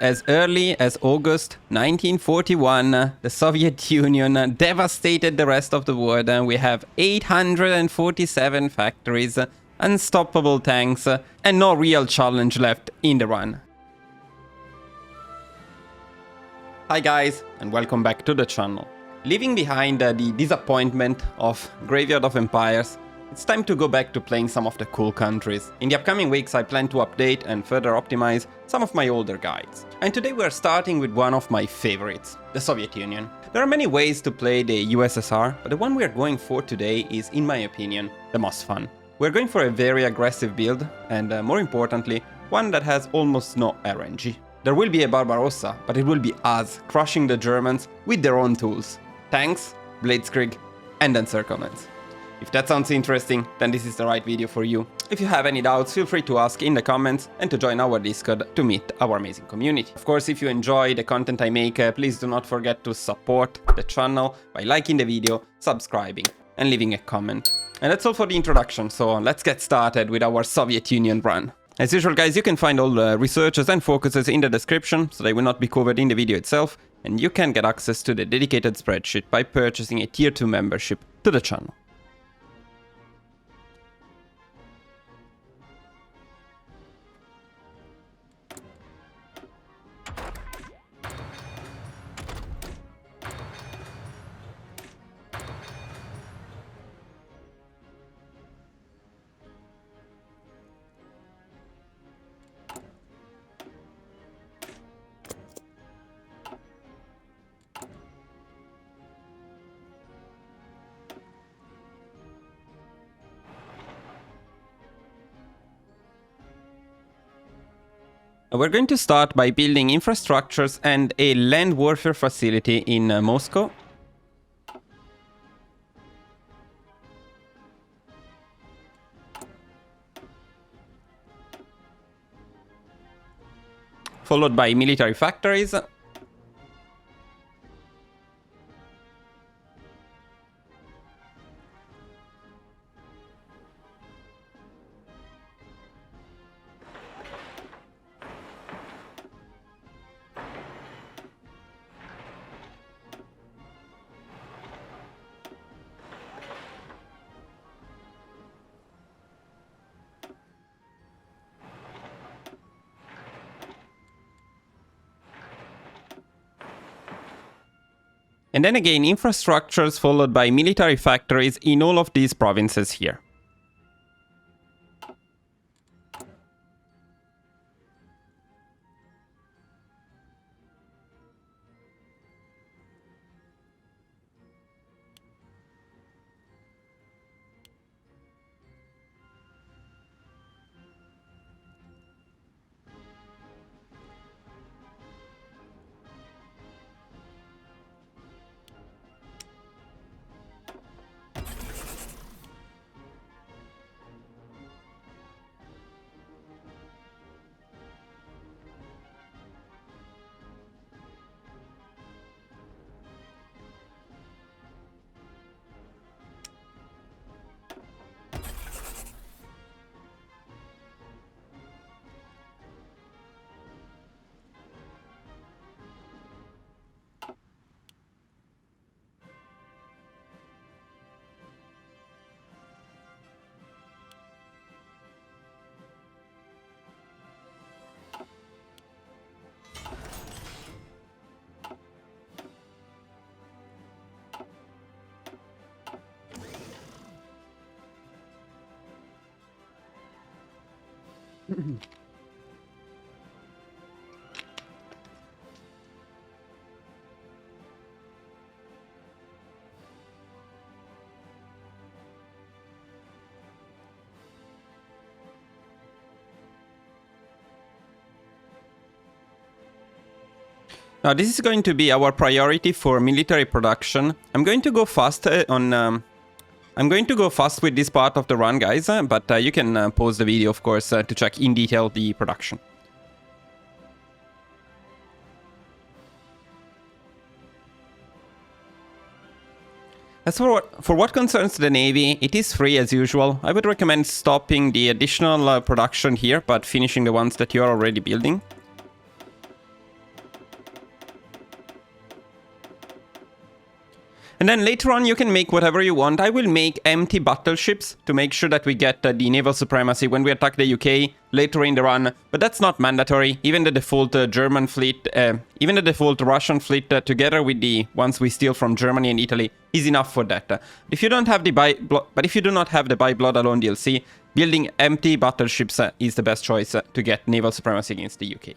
as early as August 1941, the Soviet Union devastated the rest of the world, and we have 847 factories, unstoppable tanks, and no real challenge left in the run. Hi guys, and welcome back to the channel. Leaving behind the disappointment of Graveyard of Empires, it's time to go back to playing some of the cool countries. In the upcoming weeks I plan to update and further optimize some of my older guides. And today we're starting with one of my favorites, the Soviet Union. There are many ways to play the USSR, but the one we're going for today is, in my opinion, the most fun. We're going for a very aggressive build, and more importantly, one that has almost no RNG. There will be a Barbarossa, but it will be us crushing the Germans with their own tools. Tanks, blitzkrieg, and encirclements. If that sounds interesting, then this is the right video for you. If you have any doubts, feel free to ask in the comments and to join our Discord to meet our amazing community. Of course, if you enjoy the content I make, please do not forget to support the channel by liking the video, subscribing, and leaving a comment. And that's all for the introduction, so let's get started with our Soviet Union run. As usual guys, you can find all the researches and focuses in the description, so they will not be covered in the video itself, and you can get access to the dedicated spreadsheet by purchasing a tier 2 membership to the channel. We're going to start by building infrastructures and a land warfare facility in Moscow. Followed by military factories. And then again, infrastructures followed by military factories in all of these provinces here. Now this is going to be our priority for military production. I'm going to go fast I'm going to go fast with this part of the run, guys, but you can pause the video, of course, to check in detail the production. As for what concerns the Navy, it is free as usual. I would recommend stopping the additional production here, but finishing the ones that you are already building. And then later on you can make whatever you want. I will make empty battleships to make sure that we get the naval supremacy when we attack the UK later in the run. But that's not mandatory. Even the default German fleet, even the default Russian fleet together with the ones we steal from Germany and Italy is enough for that. If you don't have the if you do not have the By Blood Alone DLC, building empty battleships is the best choice to get naval supremacy against the UK.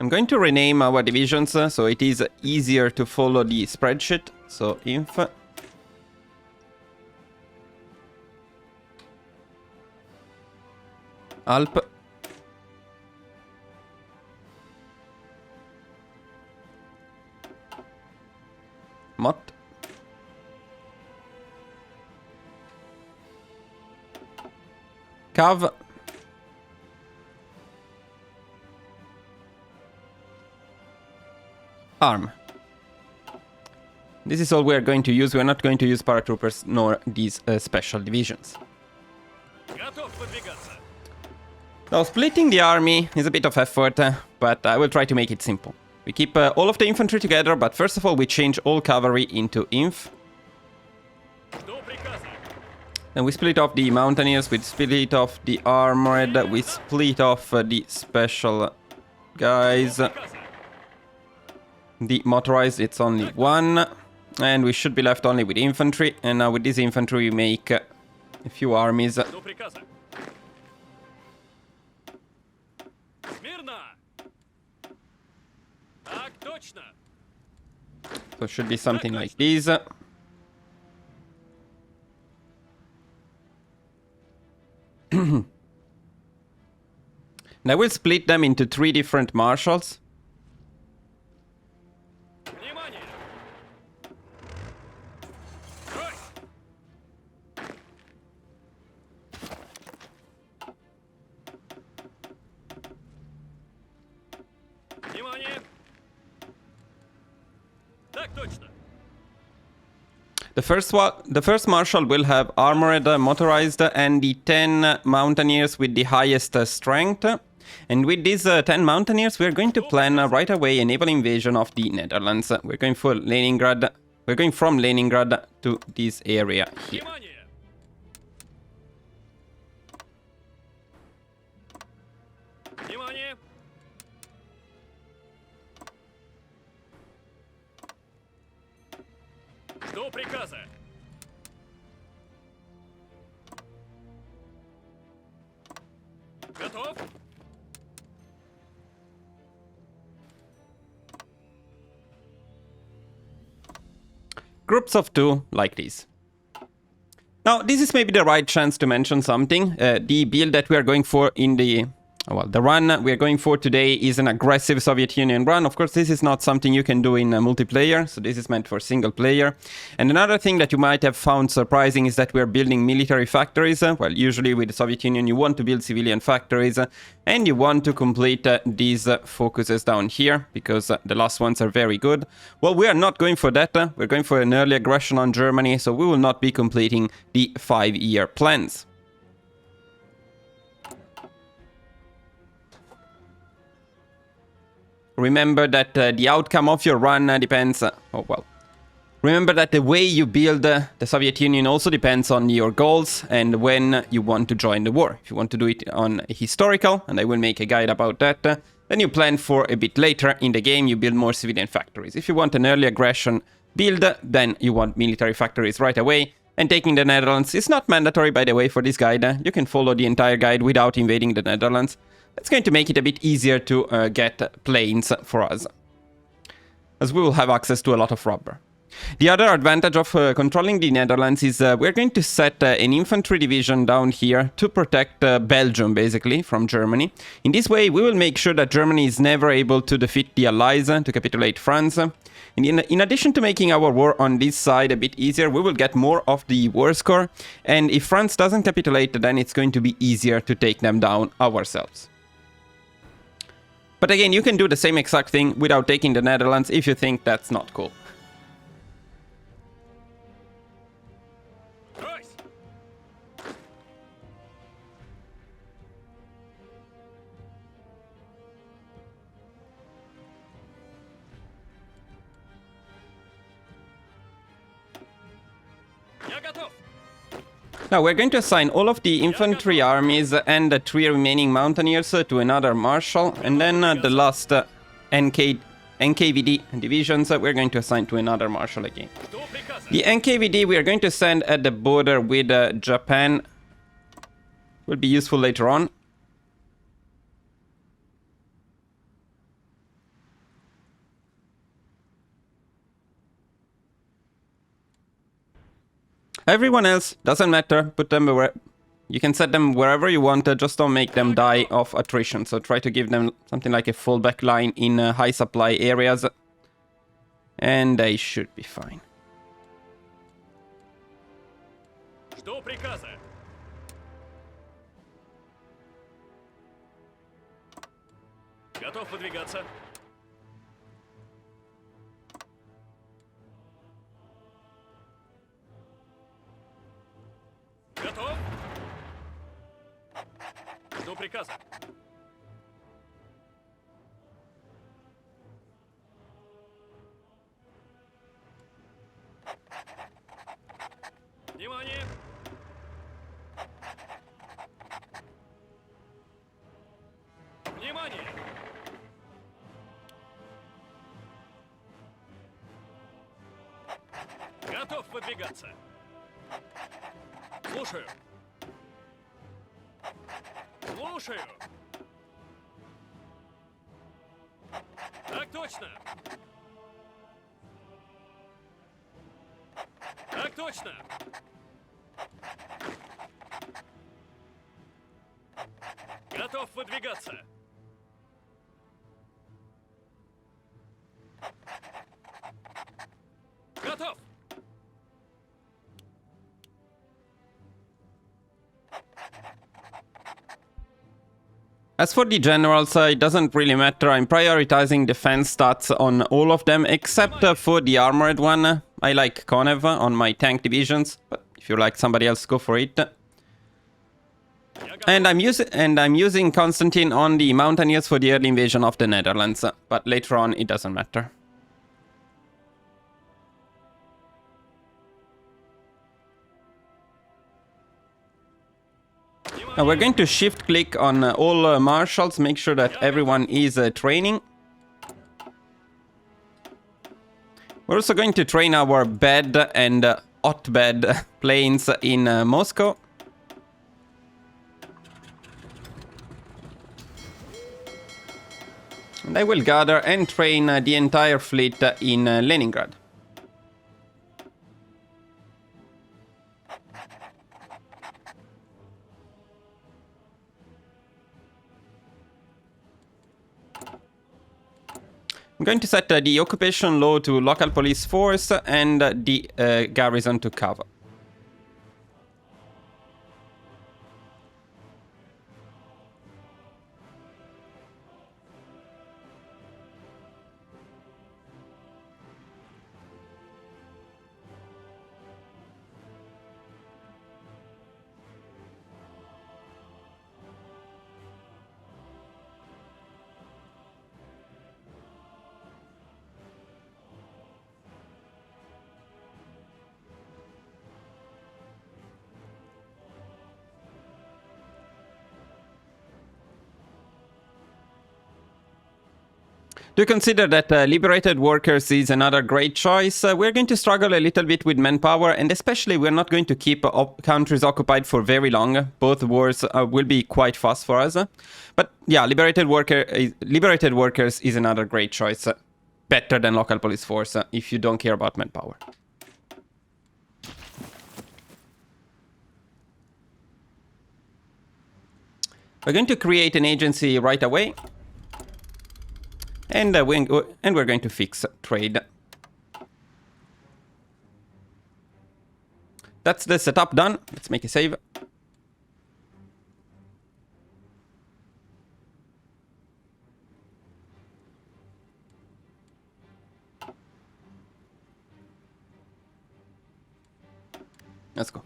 I'm going to rename our divisions so it is easier to follow the spreadsheet. So inf Alp Mot Cav Arm. This is all we are going to use. We are not going to use paratroopers nor these special divisions. Now, splitting the army is a bit of effort, but I will try to make it simple. We keep all of the infantry together, but first of all we change all cavalry into inf. Then we split off the mountaineers, we split off the armored, we split off the special guys. The motorized, it's only one, and we should be left only with infantry. And now with this infantry we make a few armies. So it should be something like this. And I will split them into 3 different marshals. The first marshal will have armored, motorized, and the 10 mountaineers with the highest strength. And with these 10 mountaineers, we're going to plan right away a naval invasion of the Netherlands. We're going for Leningrad. We're going from Leningrad to this area here. Groups of 2, like this. Now, this is maybe the right chance to mention something. The build that we are going for in the... Well, the run we are going for today is an aggressive Soviet Union run. Of course, this is not something you can do in multiplayer, so this is meant for single player. And another thing that you might have found surprising is that we are building military factories. Well, usually with the Soviet Union, you want to build civilian factories, and you want to complete these focuses down here, because the last ones are very good. Well, we are not going for that. We're going for an early aggression on Germany, so we will not be completing the 5-year plans. Remember that the outcome of your run depends... Remember that the way you build the Soviet Union also depends on your goals and when you want to join the war. If you want to do it on historical, and I will make a guide about that, then you plan for a bit later in the game, you build more civilian factories. If you want an early aggression build, then you want military factories right away. And taking the Netherlands is not mandatory, by the way, for this guide. You can follow the entire guide without invading the Netherlands. That's going to make it a bit easier to get planes for us, as we will have access to a lot of rubber. The other advantage of controlling the Netherlands is we're going to set an infantry division down here to protect Belgium, basically, from Germany. In this way, we will make sure that Germany is never able to defeat the Allies, to capitulate France. In addition to making our war on this side a bit easier, we will get more of the war score. And if France doesn't capitulate, then it's going to be easier to take them down ourselves. But again, you can do the same exact thing without taking the Netherlands if you think that's not cool. Now we're going to assign all of the infantry armies and the 3 remaining mountaineers to another marshal, and then the last NKVD divisions we're going to assign to another marshal again. The NKVD we are going to send at the border with Japan. Will be useful later on. Everyone else, doesn't matter, put them where you can set them wherever you want, just don't make them die of attrition. So try to give them something like a fallback line in high supply areas. And they should be fine. Готов выдвигаться. Готов? Жду приказа. Внимание! Внимание! Готов выдвигаться. Слушаю. Слушаю. Так точно. Так точно. Готов выдвигаться. Готов. As for the generals, it doesn't really matter. I'm prioritizing defense stats on all of them, except for the armored one. I like Konev on my tank divisions, but if you like somebody else, go for it. And I'm using Constantine on the mountaineers for the early invasion of the Netherlands, but later on it doesn't matter. Now we're going to shift click on all marshals, make sure that everyone is training. We're also going to train our bed and hotbed planes in Moscow. And I will gather and train the entire fleet in Leningrad. I'm going to set the occupation law to local police force and the garrison to cover. Do consider that liberated workers is another great choice. We're going to struggle a little bit with manpower, and especially we're not going to keep countries occupied for very long. Both wars will be quite fast for us. But yeah, liberated workers is another great choice. better than local police force if you don't care about manpower. We're going to create an agency right away. And we're going to fix trade. That's the setup done. Let's make a save. Let's go.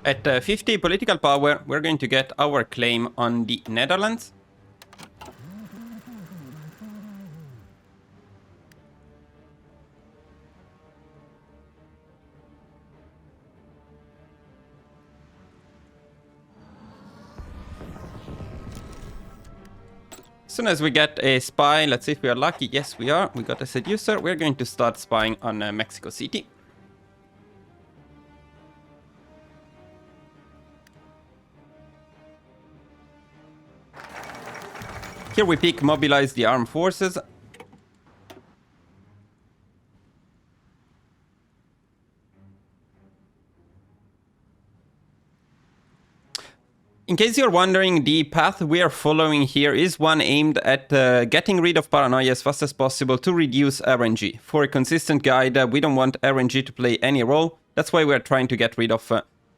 At 50 political power, we're going to get our claim on the Netherlands. As soon as we get a spy, let's see if we are lucky. Yes, we are. We got a seducer. We're going to start spying on Mexico City. Here we pick mobilize the armed forces. In case you're wondering, the path we are following here is one aimed at getting rid of paranoia as fast as possible to reduce RNG. For a consistent guide, we don't want RNG to play any role. That's why we're trying to get rid of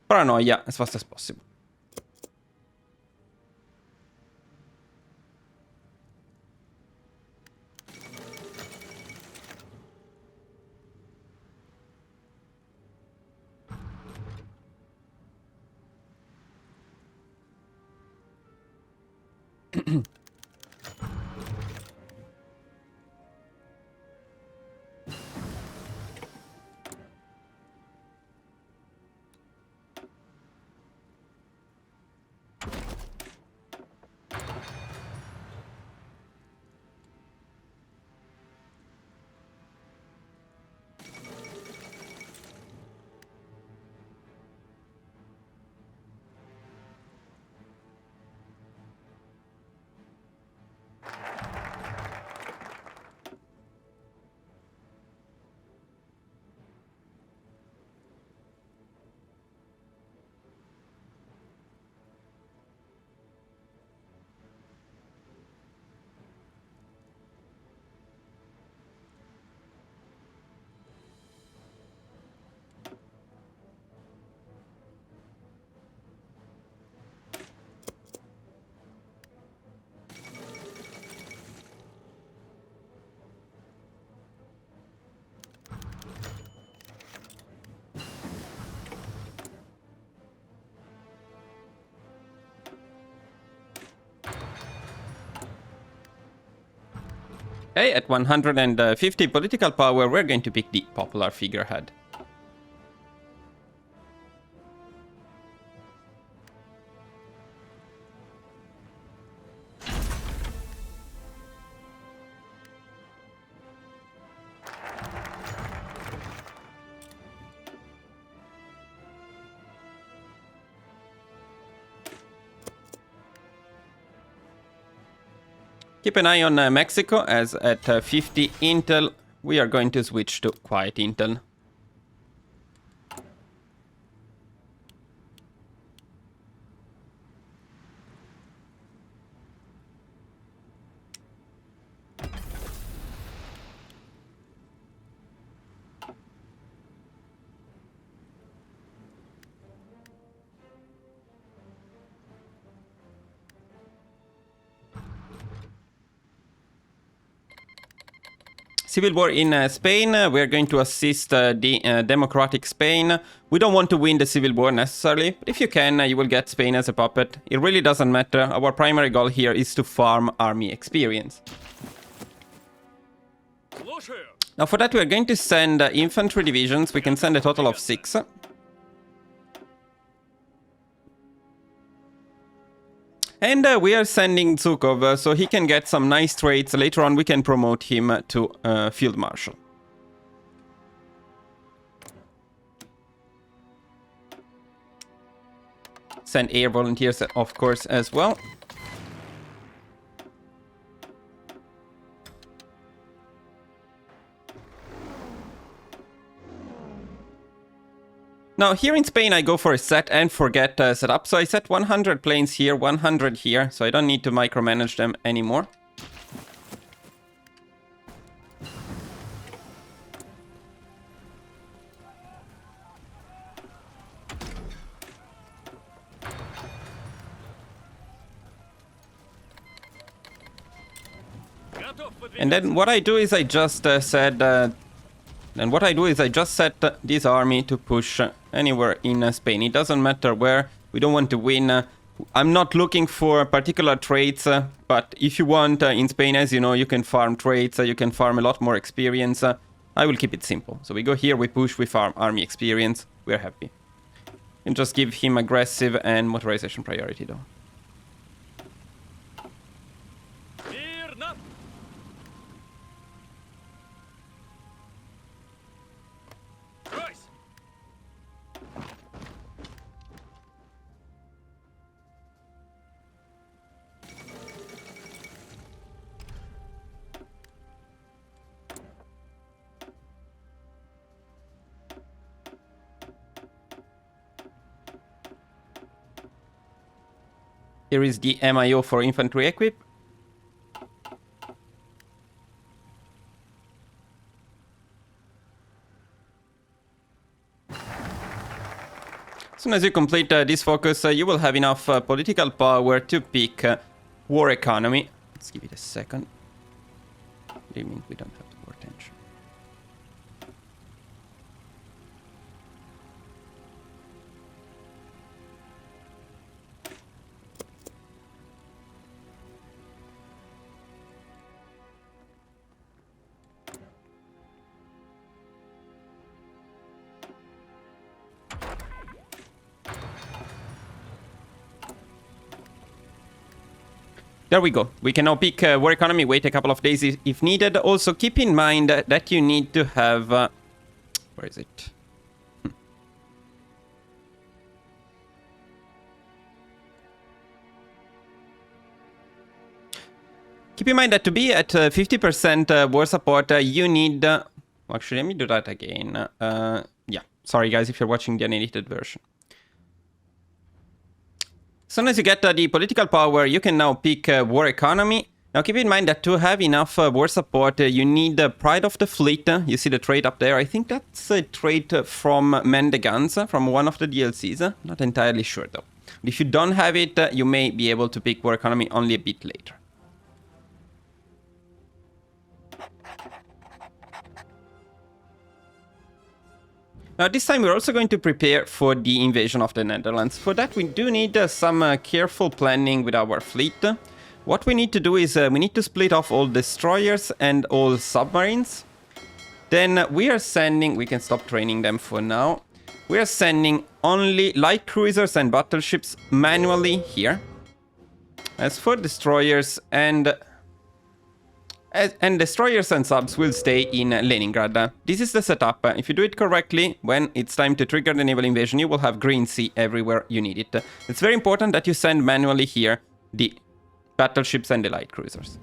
paranoia as fast as possible. Okay, at 150 political power, we're going to pick the popular figurehead. Keep an eye on Mexico, as at 50 intel, we are going to switch to quiet intel. Civil war in Spain. We're going to assist the democratic Spain. We don't want to win the civil war necessarily, but if you can, you will get Spain as a puppet. It really doesn't matter. Our primary goal here is to farm army experience. Now for that we are going to send infantry divisions. We can send a total of 6. And we are sending Zhukov, so he can get some nice traits. Later on we can promote him to Field Marshal. Send air volunteers, of course, as well. Now, here in Spain, I go for a set and forget setup. So I set 100 planes here, 100 here, so I don't need to micromanage them anymore. And then what I do is I just set this army to push anywhere in Spain. It doesn't matter where. We don't want to win. I'm not looking for particular traits, but if you want in Spain, as you know, you can farm traits. You can farm a lot more experience. I will keep it simple. So we go here, we push, we farm army experience. We're happy. And just give him aggressive and motorization priority though. Here is the MIO for infantry equip. As soon as you complete this focus, you will have enough political power to pick war economy. Let's give it a second. What do you mean we don't have war tension? There we go. We can now pick war economy, wait a couple of days if needed. Also, keep in mind that you need to have... where is it? Keep in mind that to be at 50% war support, you need... actually, let me do that again. Yeah, sorry guys if you're watching the unedited version. As soon as you get the political power, you can now pick war economy. Now keep in mind that to have enough war support, you need Pride of the Fleet. You see the trait up there. I think that's a trait from Man the Guns, from one of the DLCs. Not entirely sure though. But if you don't have it, you may be able to pick war economy only a bit later. Now this time we're also going to prepare for the invasion of the Netherlands. For that we do need some careful planning with our fleet. What we need to do is we need to split off all destroyers and all submarines. Then we are sending, we can stop training them for now. We are sending only light cruisers and battleships manually here. As for destroyers and destroyers and subs will stay in Leningrad. This is the setup. If you do it correctly, when it's time to trigger the naval invasion, you will have green sea everywhere you need it. It's very important that you send manually here the battleships and the light cruisers.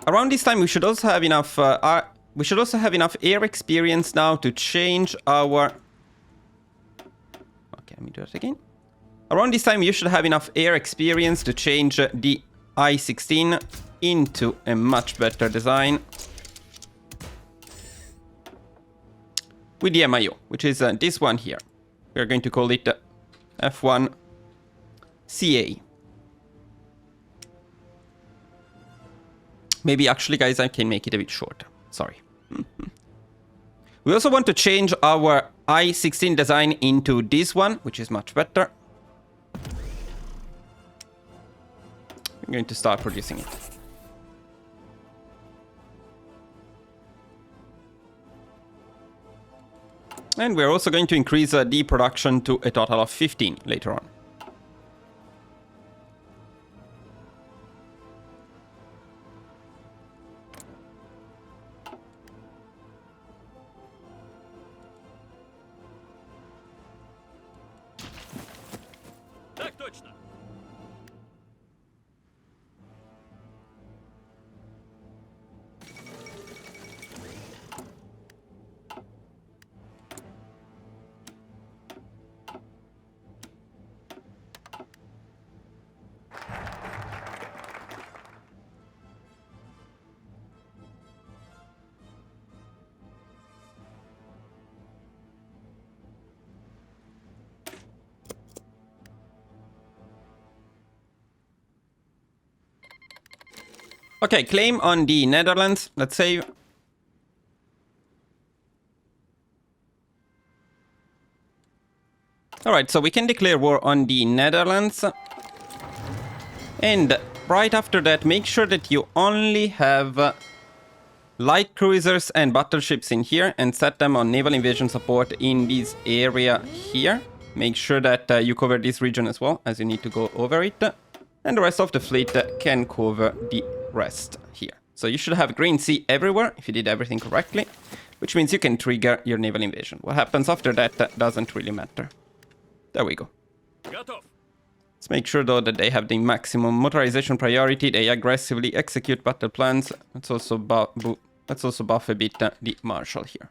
Around this time, we should also have enough. Air experience now to change our. Let me do that again. Around this time, you should have enough air experience to change the I-16 into a much better design. With the MIO, which is this one here. We're going to call it F1 CA. Maybe actually, guys, I can make it a bit shorter. Sorry. We also want to change our I-16 design into this one, which is much better. we're going to start producing it. And we're also going to increase the production to a total of 15 later on. Так точно. Okay, claim on the Netherlands. Let's save. Alright, so we can declare war on the Netherlands. And right after that, make sure that you only have light cruisers and battleships in here and set them on naval invasion support in this area here. Make sure that you cover this region as well, as you need to go over it. And the rest of the fleet can cover the rest here. So you should have Green Sea everywhere if you did everything correctly, which means you can trigger your naval invasion. What happens after that doesn't really matter. There we go. Готов. Let's make sure though that they have the maximum motorization priority. They aggressively execute battle plans. Let's also buff a bit the Marshal here.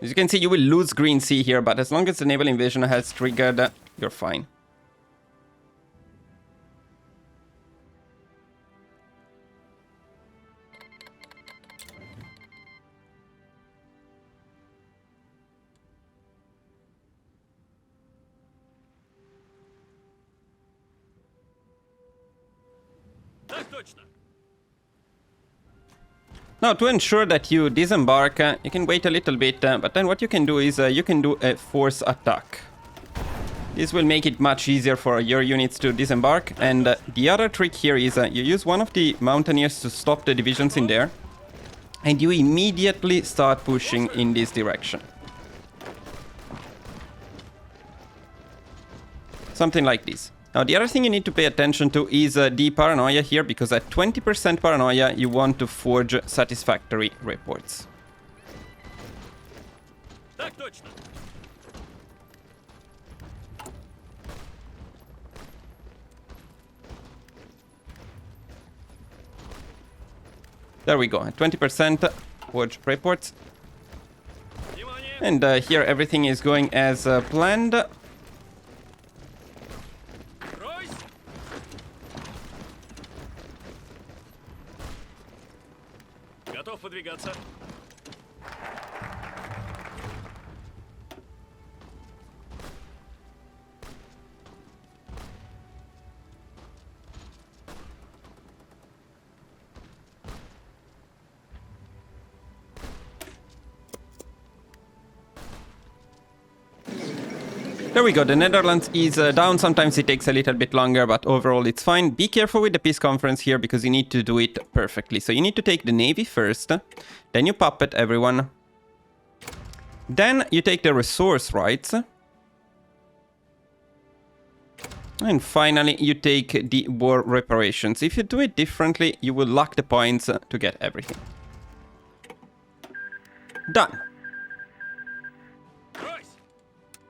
As you can see, you will lose Green Sea here, but as long as the naval invasion has triggered, you're fine. Так точно. Now, to ensure that you disembark, you can wait a little bit, but then what you can do is you can do a force attack. This will make it much easier for your units to disembark, and the other trick here is you use one of the mountaineers to stop the divisions in there, and you immediately start pushing in this direction. Something like this. Now, the other thing you need to pay attention to is the paranoia here, because at 20% paranoia, you want to forge satisfactory reports. Так точно. There we go, at 20% forge reports. Внимание. And here everything is going as planned. Брось. Готов выдвигаться. There we go, the Netherlands is down. Sometimes it takes a little bit longer, but overall it's fine. Be careful with the peace conference here, because you need to do it perfectly. So you need to take the navy first, then you puppet everyone. Then you take the resource rights. And finally you take the war reparations. If you do it differently, you will lack the points to get everything. Done. Брось.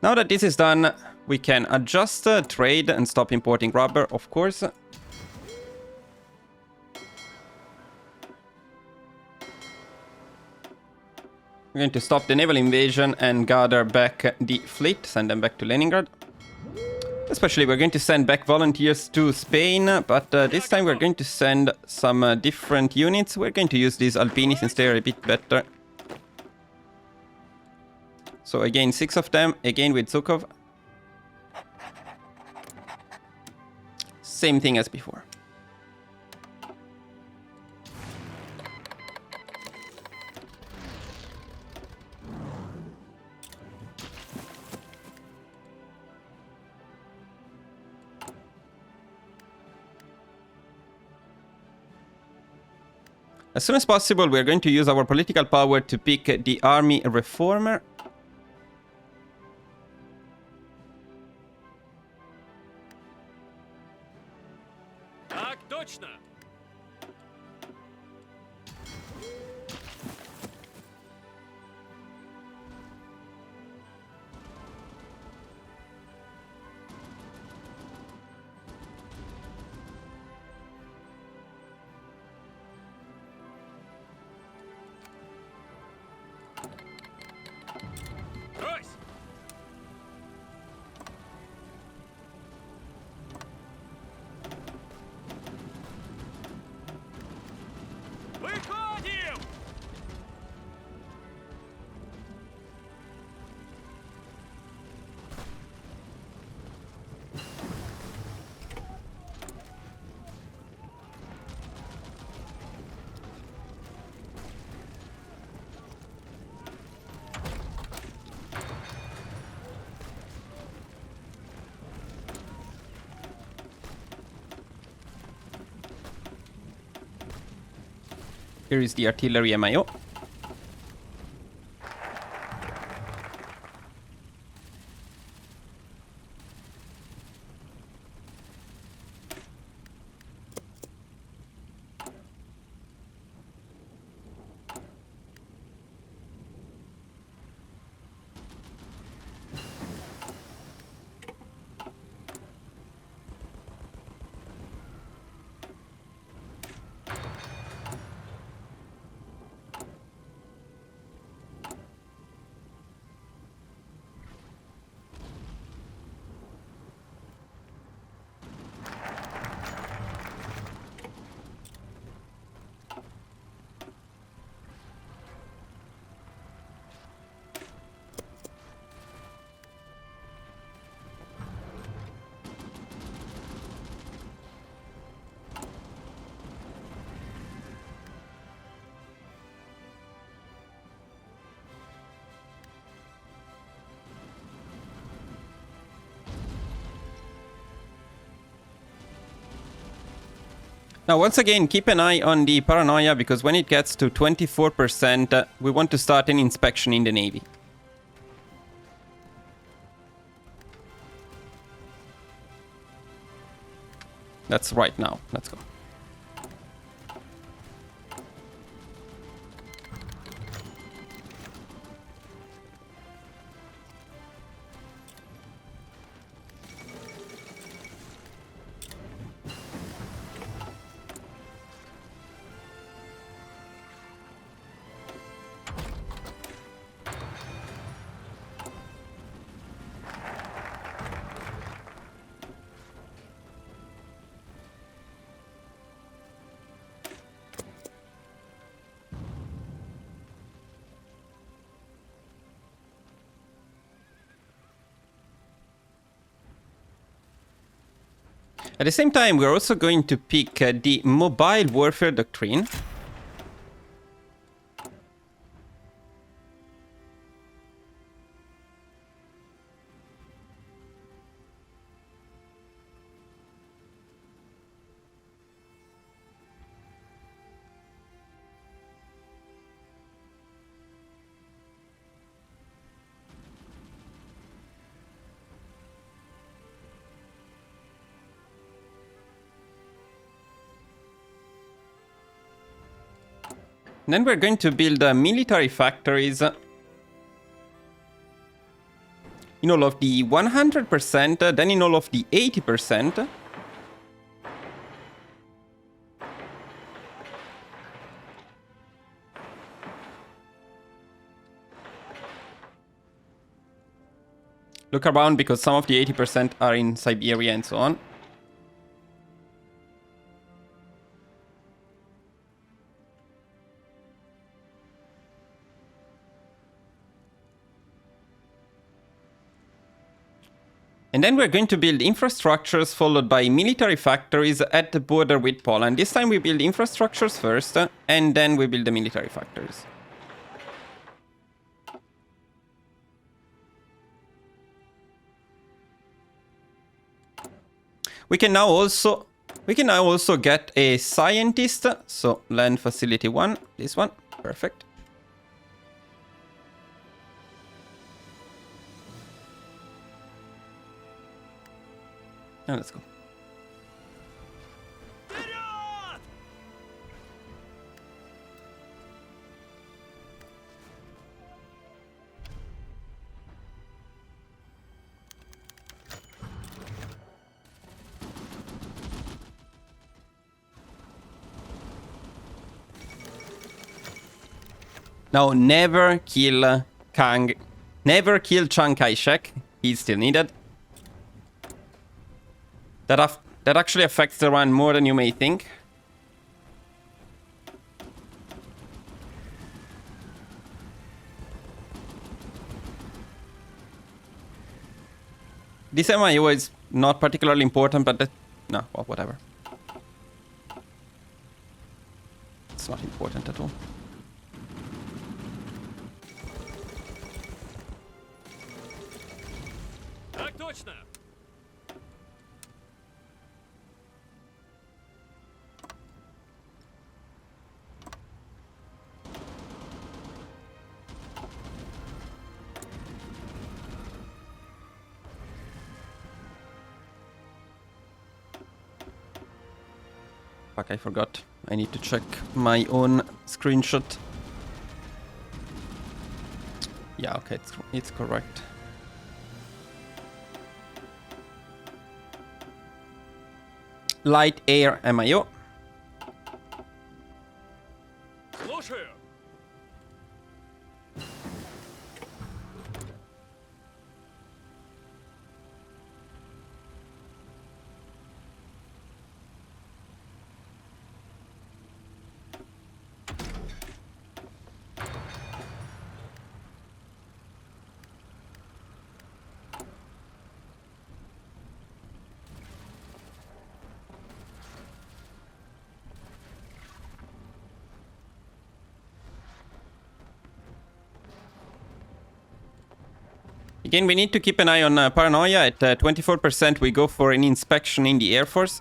Now that this is done, we can adjust trade and stop importing rubber, of course. We're going to stop the naval invasion and gather back the fleet, send them back to Leningrad. Especially, we're going to send back volunteers to Spain, but this time we're going to send some different units. We're going to use these Alpini since they're a bit better. So again, 6 of them, again with Zhukov. Same thing as before. As soon as possible, we are going to use our political power to pick the army reformer. Так точно. Брось! Выходим! Here is the artillery MIO. Now, once again, keep an eye on the paranoia, because when it gets to 24%, we want to start an inspection in the Navy. That's right now. Let's go. At the same time, we're also going to pick the mobile warfare doctrine. Then we're going to build military factories in all of the 100%, then in all of the 80%. Look around, because some of the 80% are in Siberia and so on. And then we're going to build infrastructures followed by military factories at the border with Poland. This time we build infrastructures first, and then we build the military factories. We can now also We can now also get a scientist. So land facility 1, this one, perfect. Now let's go. Now, never kill Kang. Never kill Chiang Kai-shek. He's still needed. That actually affects the run more than you may think. This MIO is not particularly important, but no, well, whatever. It's not important at all. Так точно. Fuck, I forgot. I need to check my own screenshot. Yeah, okay, it's correct. Light air MIO. Слушаю. Again, we need to keep an eye on paranoia. At 24%, we go for an inspection in the Air Force.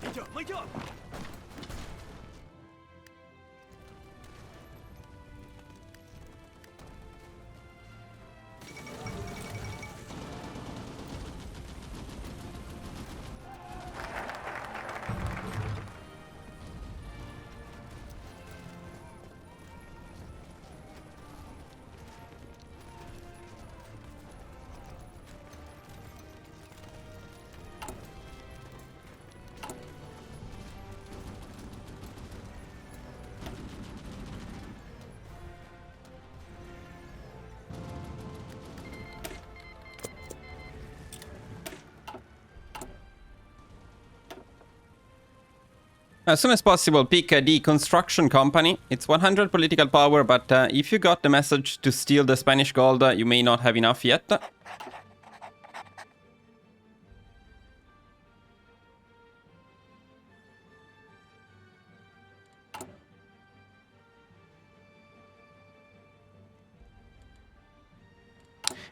Идем, идем. As soon as possible, pick the construction company. It's 100 political power, but if you got the message to steal the Spanish gold, you may not have enough yet.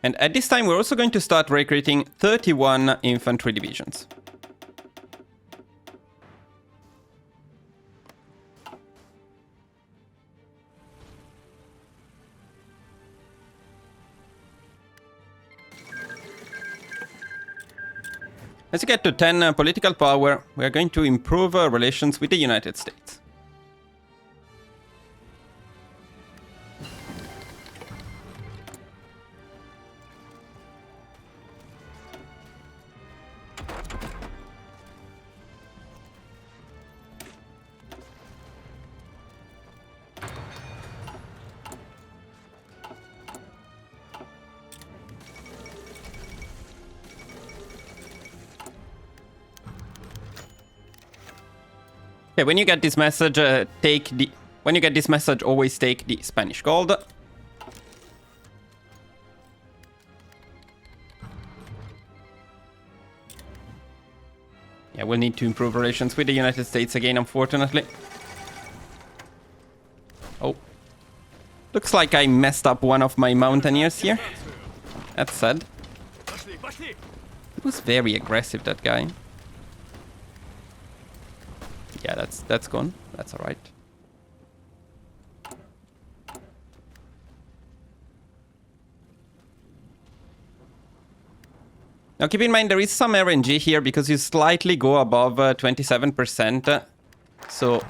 And at this time, we're also going to start recruiting 31 infantry divisions. As you get to 10 political power, we are going to improve relations with the United States. Okay, when you get this message, when you get this message, always take the Spanish gold. Yeah, we'll need to improve relations with the United States again, unfortunately. Oh. Looks like I messed up one of my mountaineers here. That's sad. Пошли, пошли! He was very aggressive, that guy. Yeah, that's gone. That's alright. Now keep in mind there is some RNG here because you slightly go above 27%. So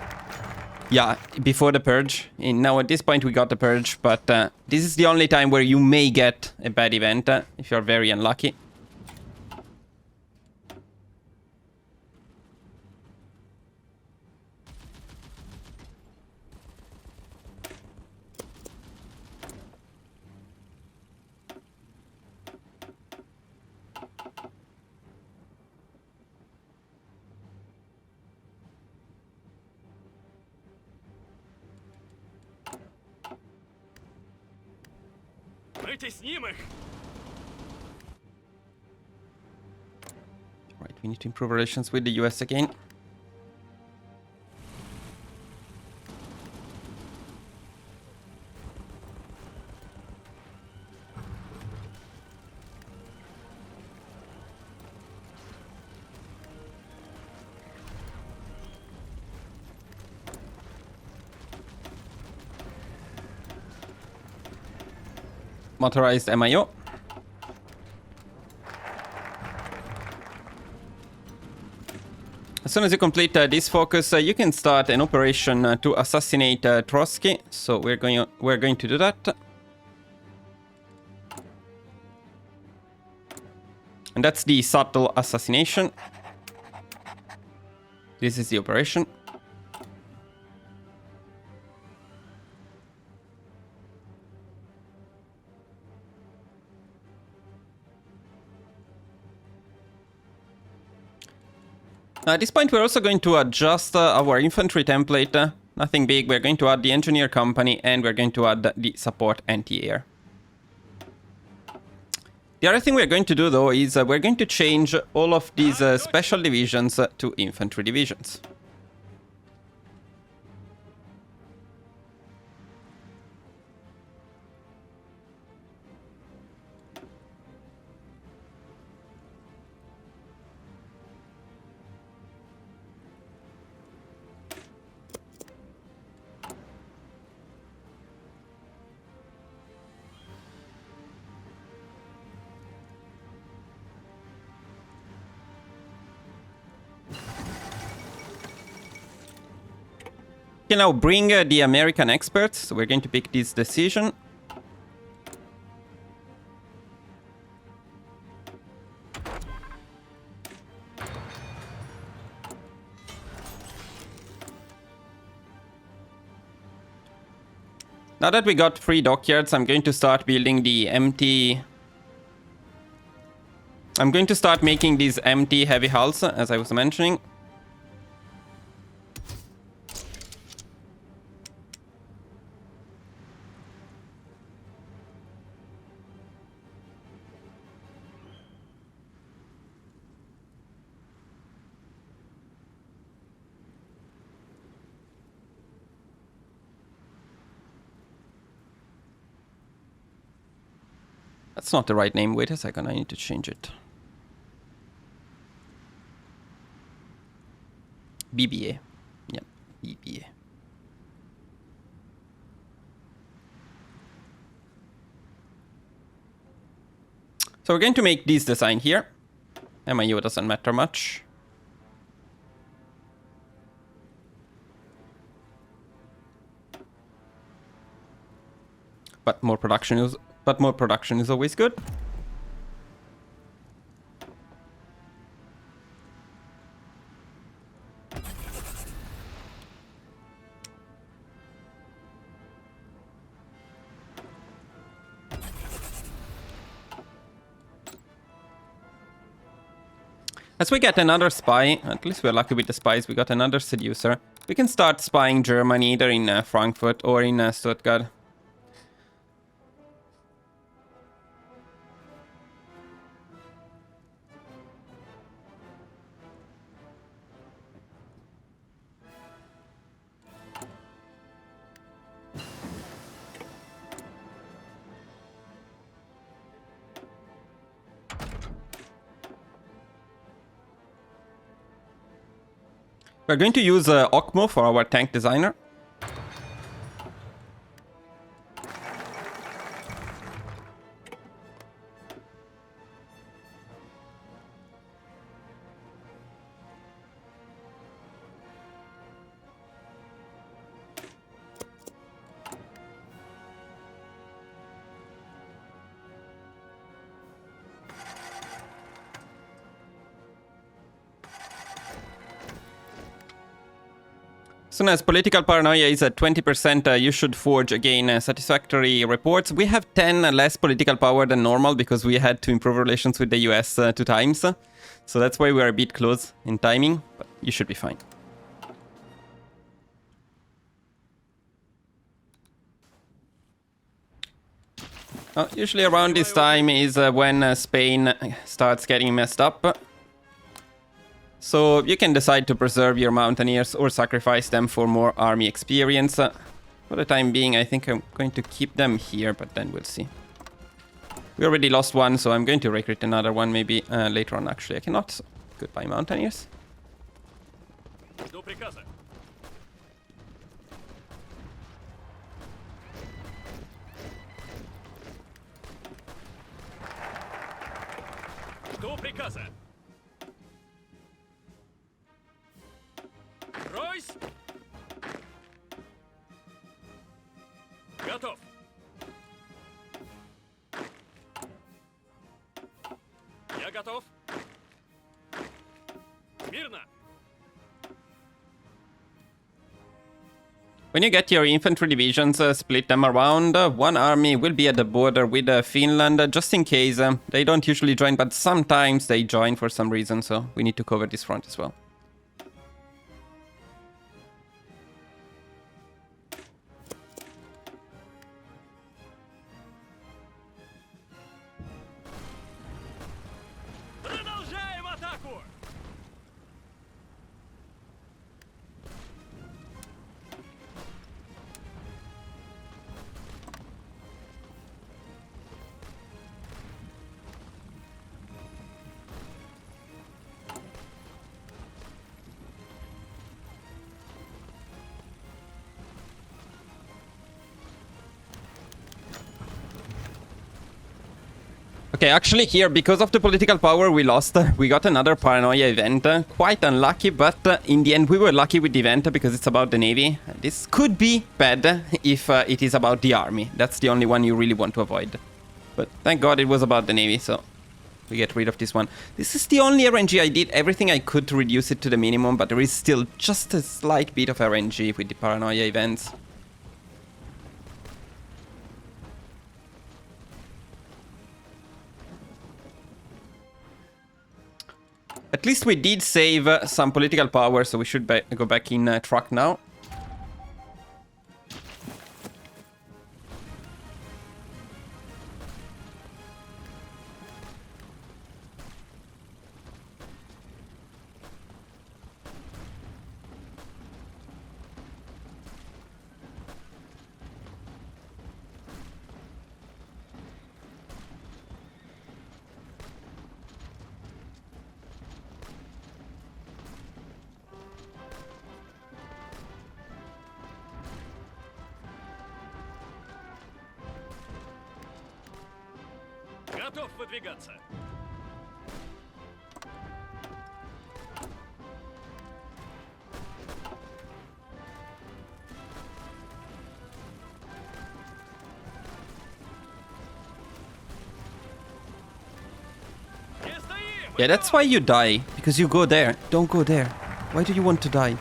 yeah, before the purge. Now at this point we got the purge, but this is the only time where you may get a bad event if you're very unlucky. Вытесним их! Right, we need to improve relations with the US again. Motorized MIO. As soon as you complete this focus, you can start an operation to assassinate Trotsky. So we're going to do that. And that's the subtle assassination. This is the operation. At this point, we're also going to adjust our infantry template. Nothing big. We're going to add the engineer company and we're going to add the support anti-air. The other thing we're going to do, though, is we're going to change all of these special divisions to infantry divisions. Okay, now bring the American experts. So we're going to pick this decision. Now that we got 3 dockyards, I'm going to start building the empty... I'm going to start making these empty heavy hulls, as I was mentioning. That's not the right name. Wait a second, I need to change it. BBA. Yeah, BBA. So we're going to make this design here. MIO doesn't matter much. But more production is always good. As we get another spy, at least we're lucky with the spies, we got another seducer. We can start spying Germany either in Frankfurt or in Stuttgart. We're going to use Okmo for our tank designer. As soon as political paranoia is at 20%, you should forge again satisfactory reports. We have 10 less political power than normal because we had to improve relations with the US 2 times. So that's why we're a bit close in timing, but you should be fine. Usually around this time is when Spain starts getting messed up. So you can decide to preserve your mountaineers or sacrifice them for more army experience. For the time being, I think I'm going to keep them here, but then we'll see. We already lost one, so I'm going to recruit another one maybe later on. Actually, I cannot. So goodbye, mountaineers. До приказа. До приказа. Ройс! Готов. Я готов. Мирно. When you get your infantry divisions, split them around. One army will be at the border with Finland, just in case. They don't usually join, but sometimes they join for some reason, so we need to cover this front as well. Продолжаем атаку! Okay, actually here, because of the political power we lost, we got another paranoia event. Quite unlucky, but in the end we were lucky with the event because it's about the navy. This could be bad if it is about the army. That's the only one you really want to avoid. But thank God it was about the navy, so we get rid of this one. This is the only RNG. I did everything I could to reduce it to the minimum, but there is still just a slight bit of RNG with the paranoia events. At least we did save some political power, so we should go back in truck now. Готов выдвигаться. Не стоим! Yeah, that's why you die, because you go there. Don't go there. Why do you want to die?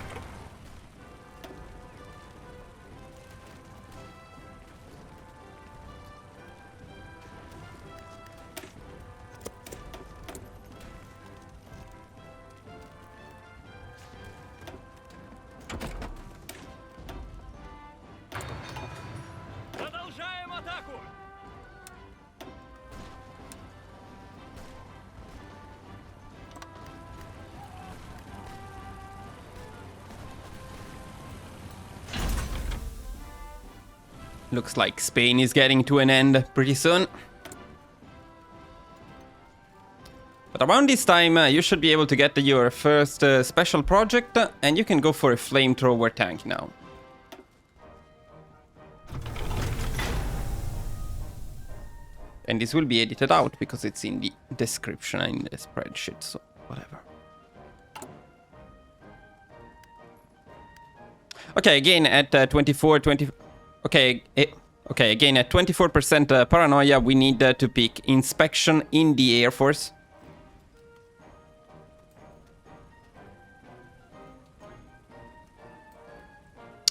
Looks like Spain is getting to an end pretty soon. But around this time, you should be able to get your first special project, and you can go for a flamethrower tank now. And this will be edited out because it's in the description and in the spreadsheet, so whatever. Okay, again at 20... Okay, again at 24% paranoia, we need to pick inspection in the Air Force.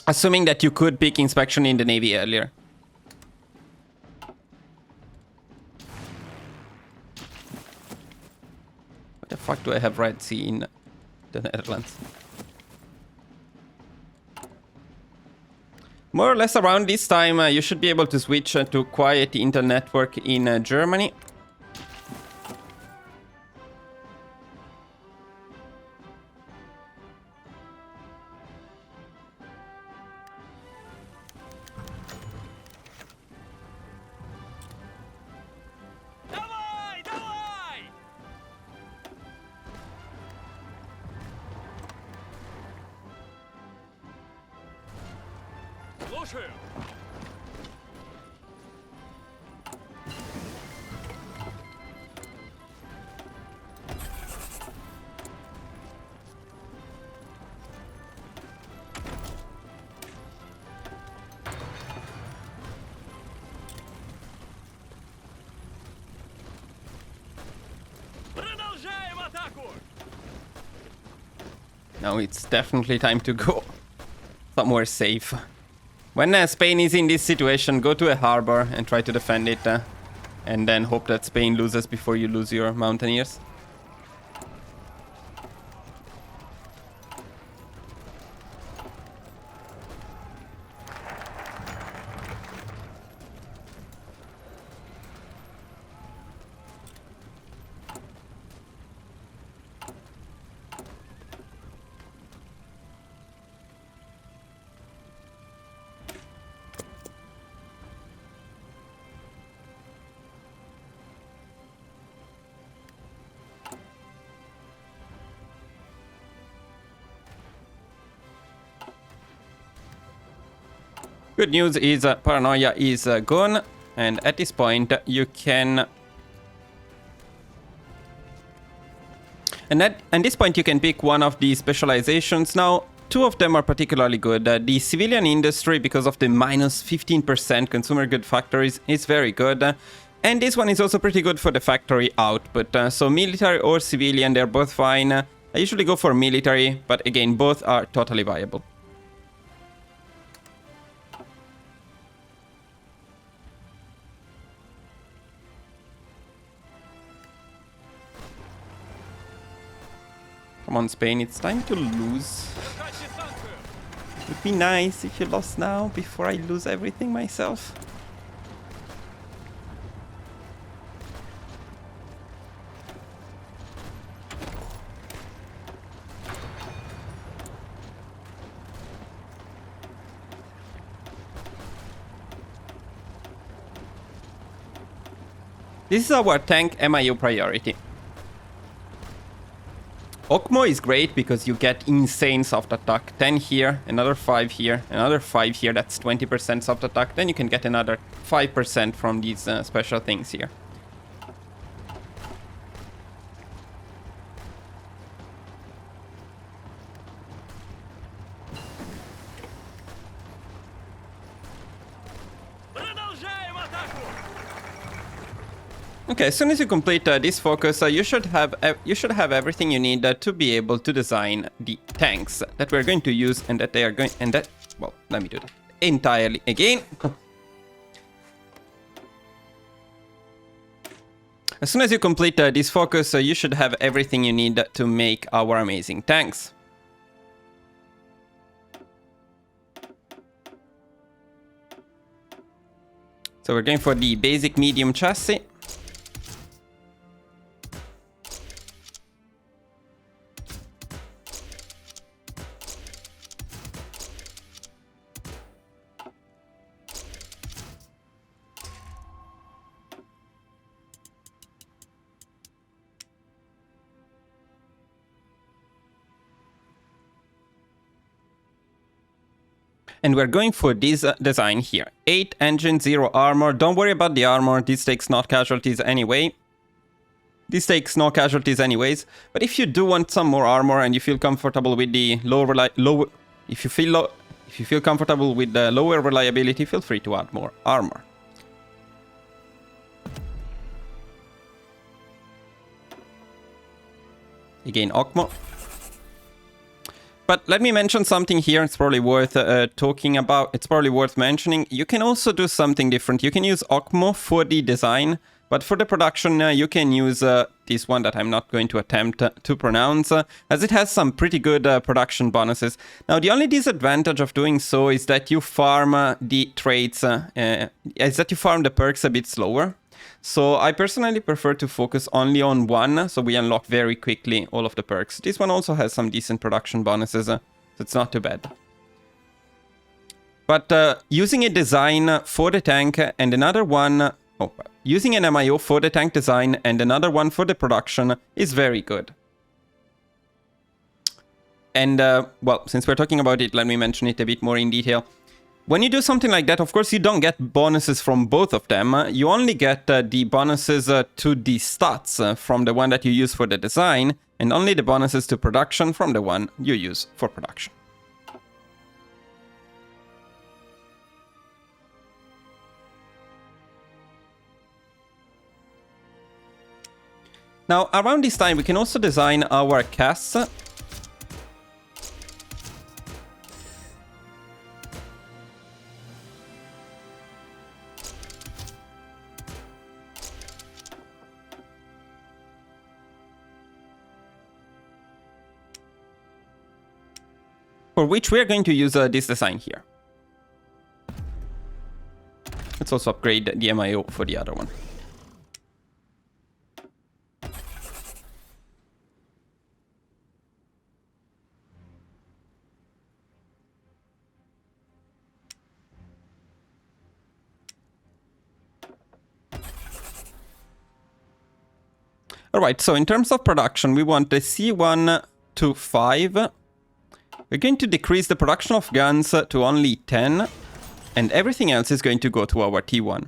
Assuming that you could pick inspection in the Navy earlier. What the fuck do I have Red Sea in the Netherlands? More or less around this time, you should be able to switch to quiet Intel network in Germany. Давай, давай! Слушаю. Продолжаем атаку! Now it's definitely time to go somewhere safe. When Spain is in this situation, go to a harbor and try to defend it. And then hope that Spain loses before you lose your mountaineers. Good news is paranoia is gone, and at this point you can... And at this point you can pick one of the specializations. Now, two of them are particularly good. The civilian industry, because of the minus 15% consumer good factories, is very good. And this one is also pretty good for the factory output. So military or civilian, they're both fine. I usually go for military, but again, both are totally viable. Come on, Spain, it's time to lose. It would be nice if you lost now, before I lose everything myself. This is our tank MIO priority. Okmo is great because you get insane soft attack. 10 here, another 5 here, another 5 here, that's 20% soft attack. Then you can get another 5% from these special things here. Okay, as soon as you complete this focus, you should have everything you need to be able to design the tanks that we're going to use, and that they are going, and that, well, let me do that entirely again. As soon as you complete this focus, you should have everything you need to make our amazing tanks. So we're going for the basic medium chassis. And we're going for this design here. 8 engine, 0 armor. Don't worry about the armor. This takes not casualties anyway. This takes no casualties anyways. But if you do want some more armor and you feel comfortable with the if you feel comfortable with the lower reliability, feel free to add more armor. Again, Okmo. But let me mention something here. It's probably worth talking about. It's probably worth mentioning. You can also do something different. You can use Okmo for the design, but for the production, you can use this one that I'm not going to attempt to pronounce, as it has some pretty good production bonuses. Now, the only disadvantage of doing so is that you farm the traits, is that you farm the perks a bit slower. So I personally prefer to focus only on one, so we unlock very quickly all of the perks. This one also has some decent production bonuses, so it's not too bad. But using a design for the tank and another one... using an MIO for the tank design and another one for the production is very good. And, well, since we're talking about it, let me mention it a bit more in detail. When you do something like that, of course, you don't get bonuses from both of them. You only get the bonuses to the stats from the one that you use for the design, and only the bonuses to production from the one you use for production. Now, around this time, we can also design our casts. For which we are going to use this design here. Let's also upgrade the MIO for the other one. Alright, so in terms of production, we want the C1 to 5. We're going to decrease the production of guns to only 10, and everything else is going to go to our T1.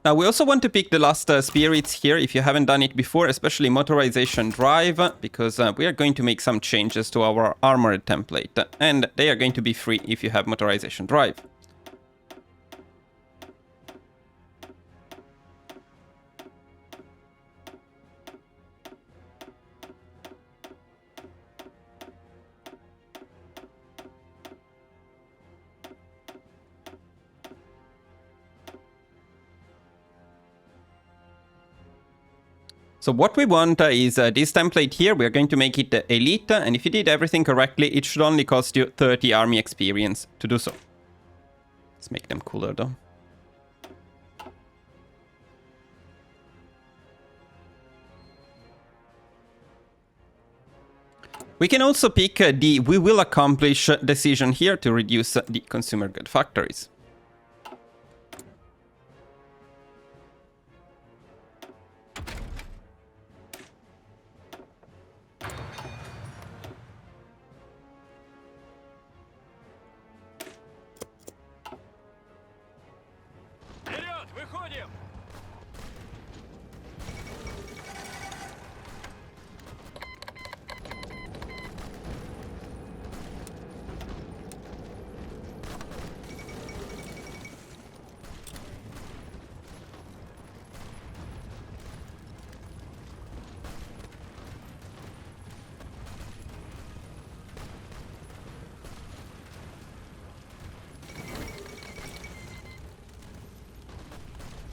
Now, we also want to pick the last spirits here, if you haven't done it before, especially motorization drive, because we are going to make some changes to our armored template, and they are going to be free if you have motorization drive. So what we want is this template here. We're going to make it elite, and if you did everything correctly, it should only cost you 30 army experience to do so. Let's make them cooler though. We can also pick the "we will accomplish" decision here to reduce the consumer good factories.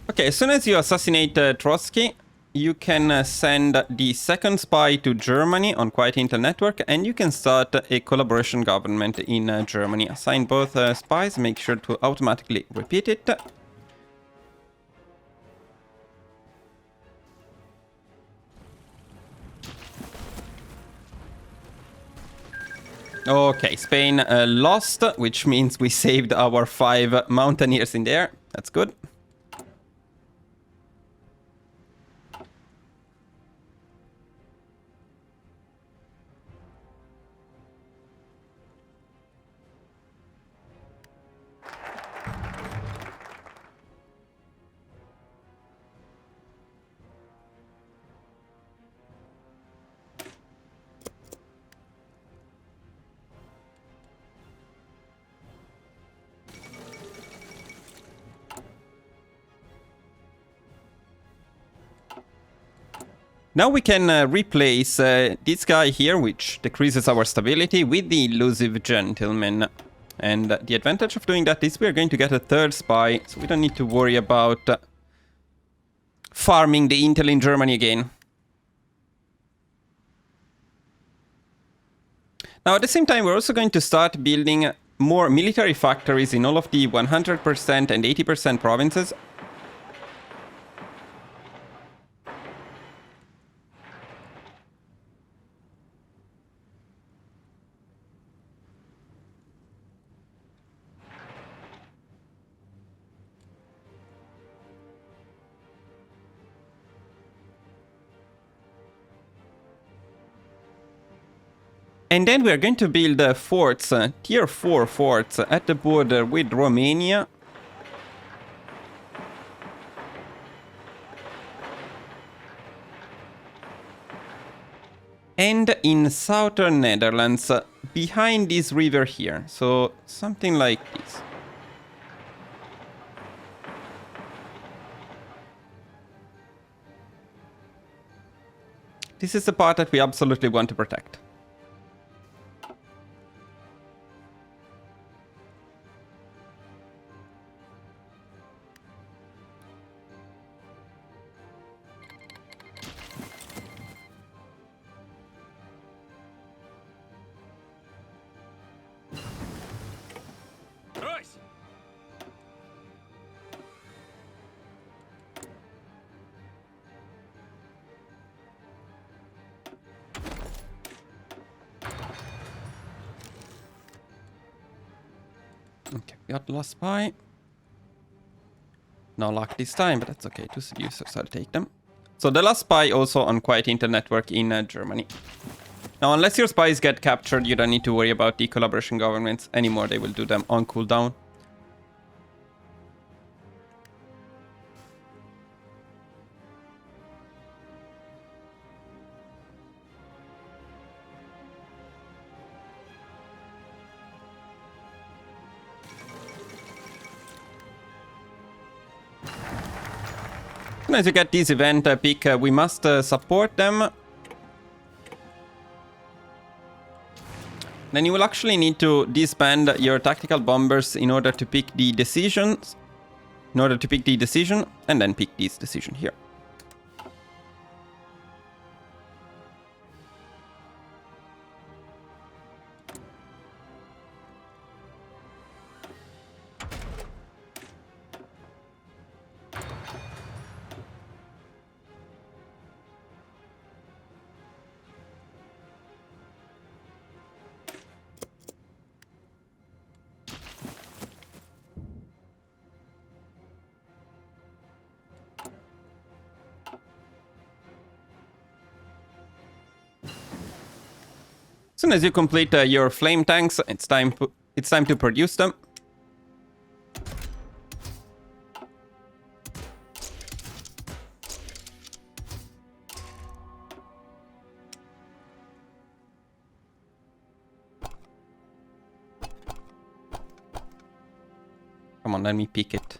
Okay, as soon as you assassinate Trotsky, you can send the second spy to Germany on Quiet Intel Network, and you can start a collaboration government in Germany. Assign both spies, make sure to automatically repeat it. Okay, Spain lost, which means we saved our 5 mountaineers in there. That's good. Now we can replace this guy here, which decreases our stability, with the elusive gentleman. And the advantage of doing that is we're going to get a third spy, so we don't need to worry about farming the intel in Germany again. Now, at the same time, we're also going to start building more military factories in all of the 100% and 80% provinces. And then we're going to build forts, tier 4 forts at the border with Romania. And in southern Netherlands, behind this river here. So something like this. This is the part that we absolutely want to protect. Брось! Okay, we got the last spy. No luck this time, but that's okay. Two seducers, I'll take them. So the last spy also on Quiet Intel Network in Germany. Now, unless your spies get captured, you don't need to worry about the collaboration governments anymore. They will do them on cooldown. As you get this event pick, we must support them. Then you will actually need to disband your tactical bombers in order to pick the decisions. And then pick this decision here. As soon as you complete your flame tanks, it's time to produce them. Come on, let me pick it.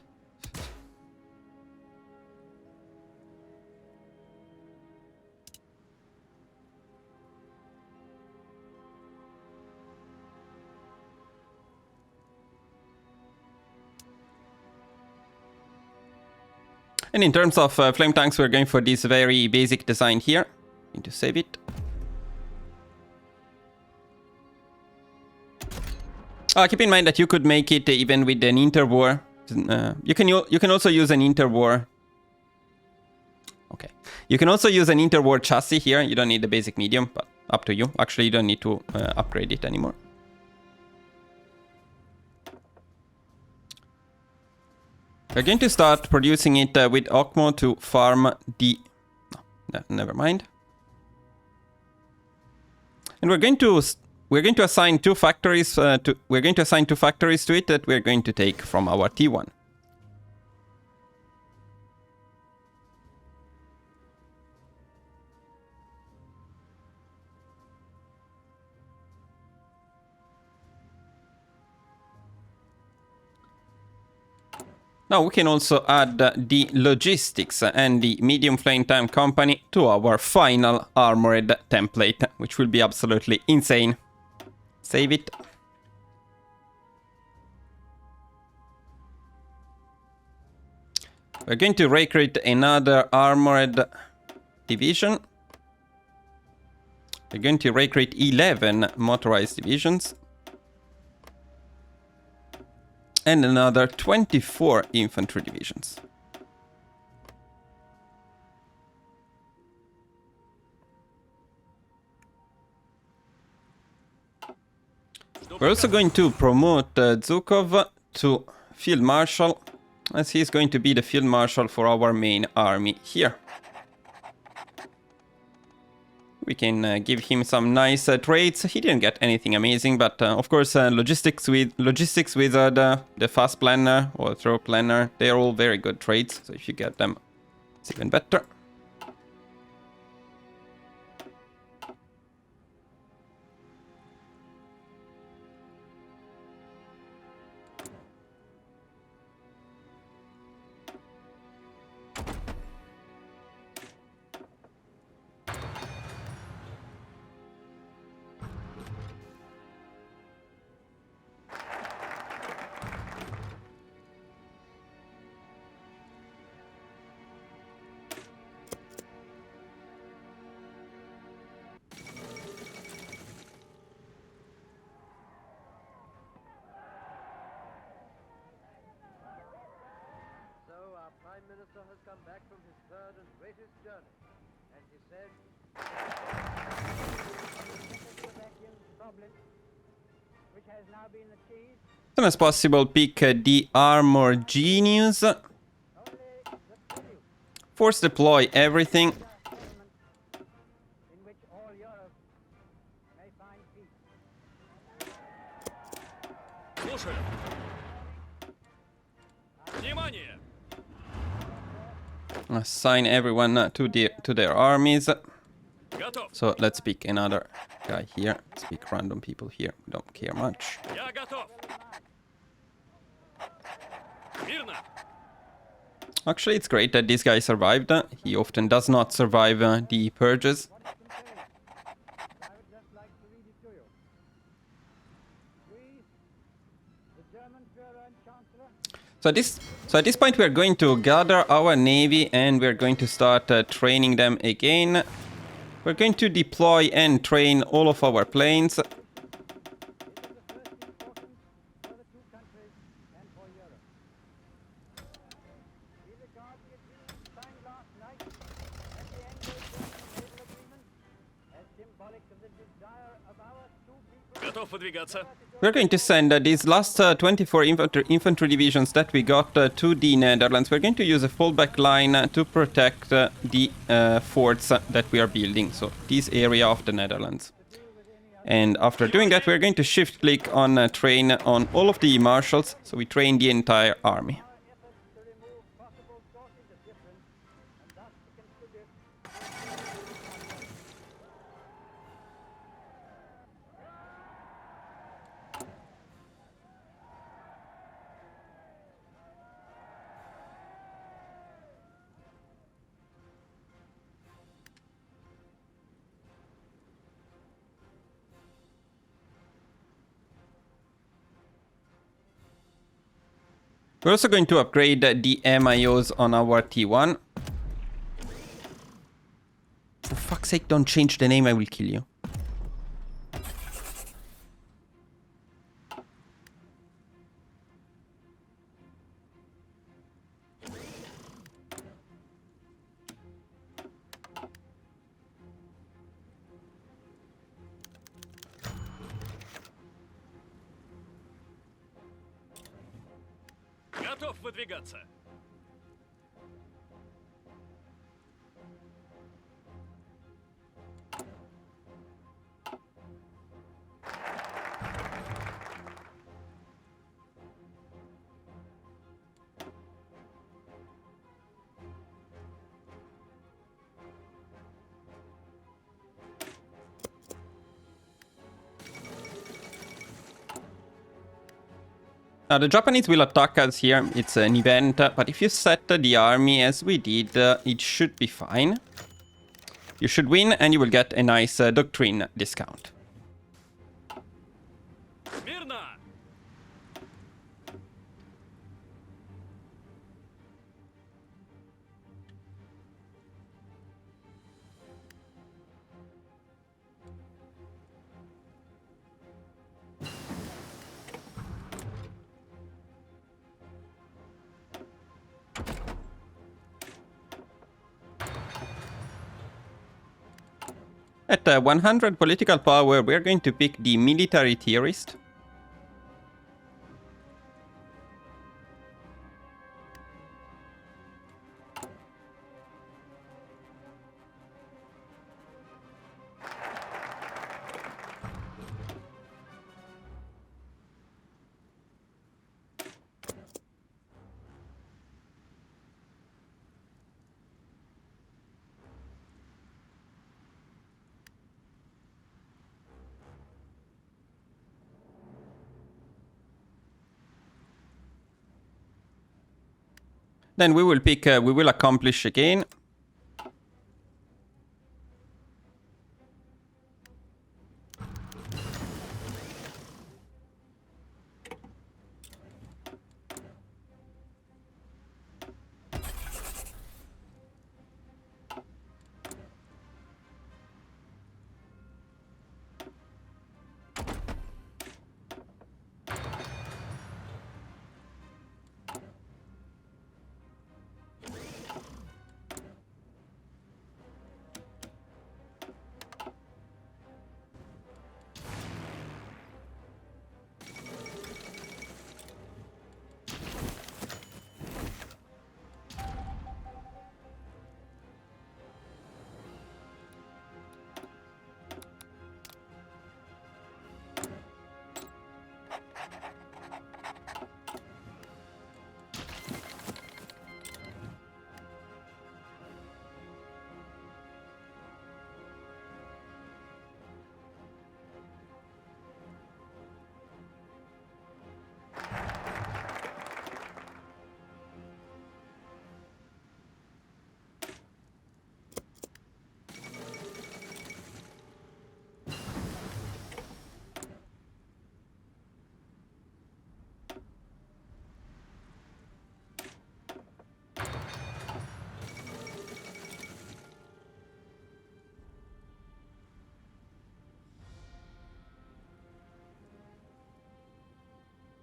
And in terms of flame tanks, we're going for this very basic design here. Need to save it. Keep in mind that you could make it even with an interwar. You can also use an interwar. Okay, you can also use an interwar chassis here. You don't need the basic medium, but up to you. Actually, you don't need to upgrade it anymore. We're going to start producing it with Okmo to farm the... No, never mind. And we're going to assign two factories to it that we're going to take from our T1. Now we can also add the logistics and the medium flame time company to our final armored template, which will be absolutely insane. Save it. We're going to recruit another armored division. We're going to recruit 11 motorized divisions. And another 24 infantry divisions. We're also going to promote Zhukov to Field Marshal, as he's going to be the Field Marshal for our main army here. We can give him some nice traits. He didn't get anything amazing, but of course logistics wizard, the fast planner or throw planner, they're all very good traits. So if you get them, it's even better. Prime Minister has come back from his third and greatest journey, and he said, which has now been achieved. As soon as possible, pick the Armor Genius. Force deploy everything. In which all Europe may find peace. Слушаю. Внимание! Assign everyone to their armies. Готов. So let's pick another guy here. Let's pick random people here. We don't care much. Я готов. Мирно. Actually, it's great that this guy survived. He often does not survive the purges. I would just like to read it to you. We, the German Führer and Chancellor, So at this point, we are going to gather our navy and we're going to start training them again. We're going to deploy and train all of our planes. it is of first importance for the two countries and for Europe. We regard the agreement signed last night at the Anglo-German naval agreement as symbolic of the desire of our two peoples. Готов выдвигаться. We're going to send these last 24 infantry divisions that we got to the Netherlands. We're going to use a fallback line to protect the forts that we are building. So this area of the Netherlands. And after doing that, we're going to shift click on train on all of the marshals. So we train the entire army. Efforts to remove possible sources of difference and thus to contribute. We're also going to upgrade the MIOs on our T1. For fuck's sake, don't change the name, I will kill you. Готов выдвигаться. Now the Japanese will attack us here, it's an event, but if you set the army as we did, it should be fine. You should win and you will get a nice doctrine discount. Мирно! At 100 political power, we're going to pick the military theorist. Then we will pick, we will accomplish again.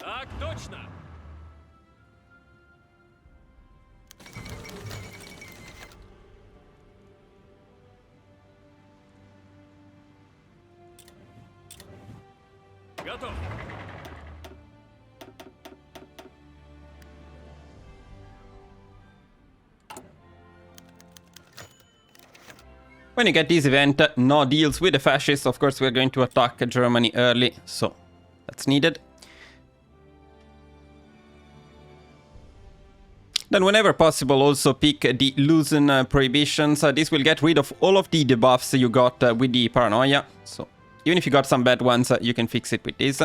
Так точно! Готов! When you get this event, no deals with the fascists, of course we're going to attack Germany early, so that's needed. Then whenever possible also pick the loosen prohibitions. This will get rid of all of the debuffs you got with the paranoia. So even if you got some bad ones, you can fix it with this.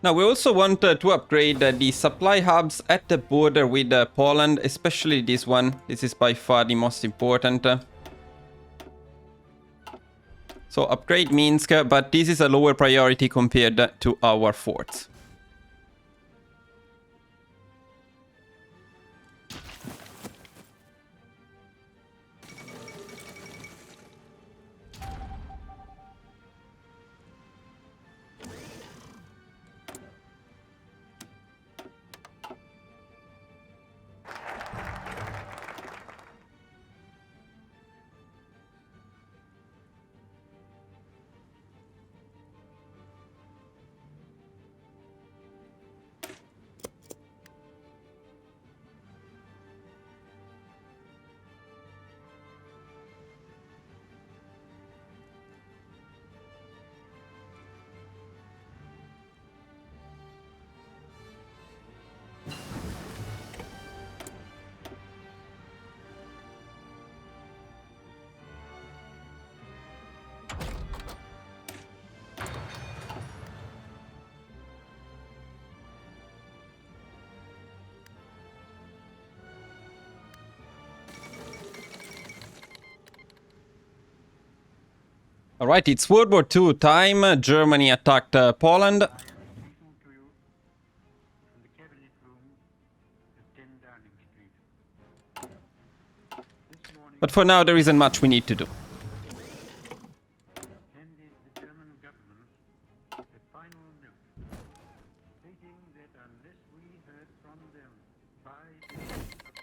Now we also want to upgrade the supply hubs at the border with Poland, especially this one. This is by far the most important. So upgrade Minsk, but this is a lower priority compared to our forts. Alright, it's World War II time. Germany attacked Poland. I am speaking to you from the cabinet room at 10 Downing Street. This morning, But for now, there isn't much we need to do. handed the German government a final note stating that unless we heard from them by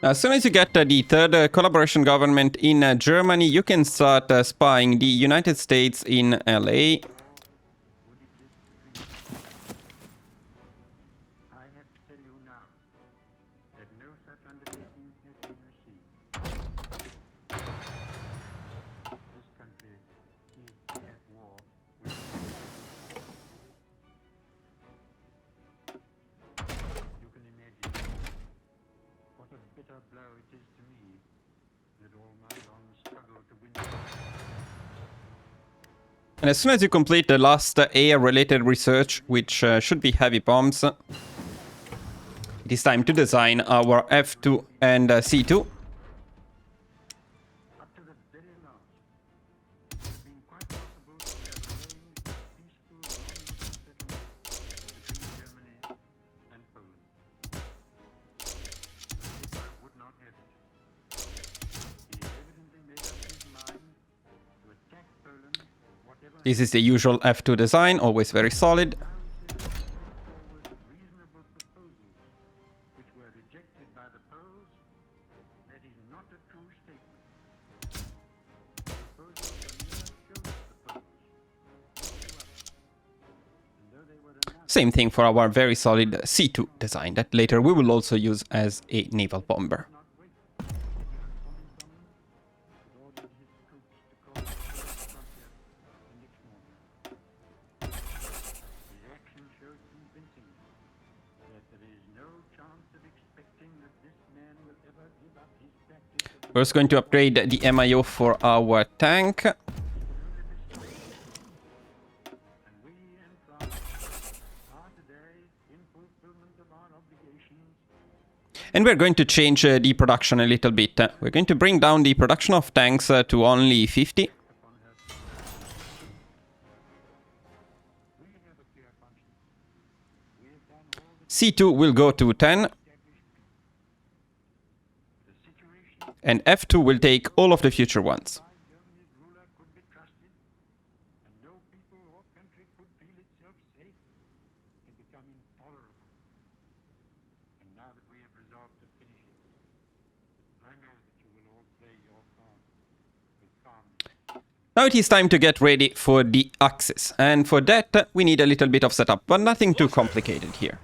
As soon as you get the third collaboration government in Germany, you can start spying the United States in LA. I have to tell you now that no such undertaking has been received. This country is at war with you can imagine what a bitter blow it is to me that all my long struggle to win And as soon as you complete the last air-related research, which should be heavy bombs, it is time to design our F2 and C2. up to the very last. It has been quite possible to have arranged a peaceful non-Muslim settlement between Germany and Poland. Hitler would not have it. He evidently made up his mind to attack Poland, whatever This is the usual F2 design, always very solid. forward reasonable proposals which were rejected by the Poles. That is not a true statement. Proposals were never shown to the Poles, nor to us. And though they were announced, Same thing for our very solid C2 design that later we will also use as a naval bomber. not wait. Coming from him, had ordered his troops to cross the Polish frontier the next morning. His action showed convincingly that there is no chance of expecting that this man will ever give up his practice of We're also going to upgrade the MIO for our tank. and we in France are today in fulfillment of our obligations And we're going to change the production a little bit. We're going to bring down the production of tanks to only 50. upon her. We have a clear conscience. We have done all the C2 will go to 10, established the situation and F2 will take all of the future ones. by Germany's ruler could be trusted, and no people or country could feel itself safe, had become intolerable. And now that we have resolved to finish it, I know that you will all play your part with calmness. Now it is time to get ready for the Axis, and for that we need a little bit of setup, but nothing too complicated here.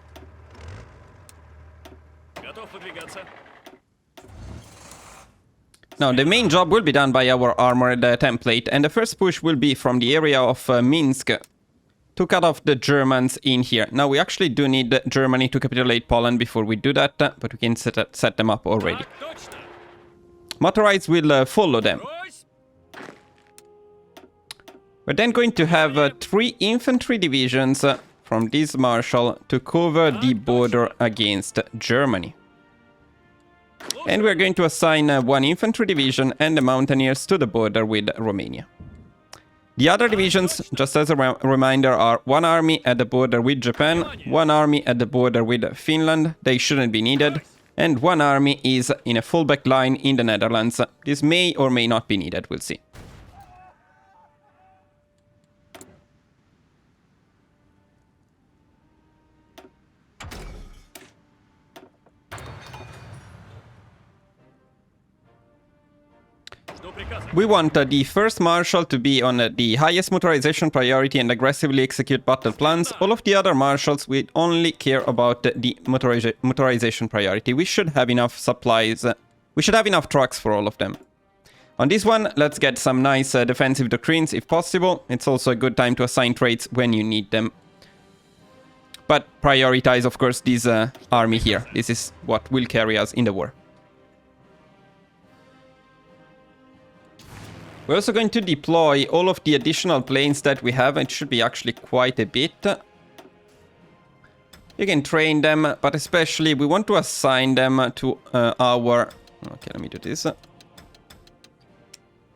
Готов выдвигаться. Now the main job will be done by our armored template, and the first push will be from the area of Minsk to cut off the Germans in here. Now we actually do need Germany to capitulate Poland before we do that, but we can set them up already. Так точно. Motorized will follow them. Брось. We're then going to have 3 infantry divisions from this marshal to cover the border against Germany. And we're going to assign 1 infantry division and the mountaineers to the border with Romania. The other divisions, just as a reminder, are 1 army at the border with Japan, 1 army at the border with Finland, they shouldn't be needed, and 1 army is in a fallback line in the Netherlands. This may or may not be needed, we'll see. Жду приказа. We want the first marshal to be on the highest motorization priority and aggressively execute battle plans. All of the other marshals will only care about the motorization priority. We should have enough supplies. We should have enough trucks for all of them. On this one, let's get some nice defensive doctrines if possible. It's also a good time to assign traits when you need them. But prioritize, of course, this army here. This is what will carry us in the war. We're also going to deploy all of the additional planes that we have. It should be actually quite a bit. You can train them, but especially we want to assign them to our... Okay, let me do this.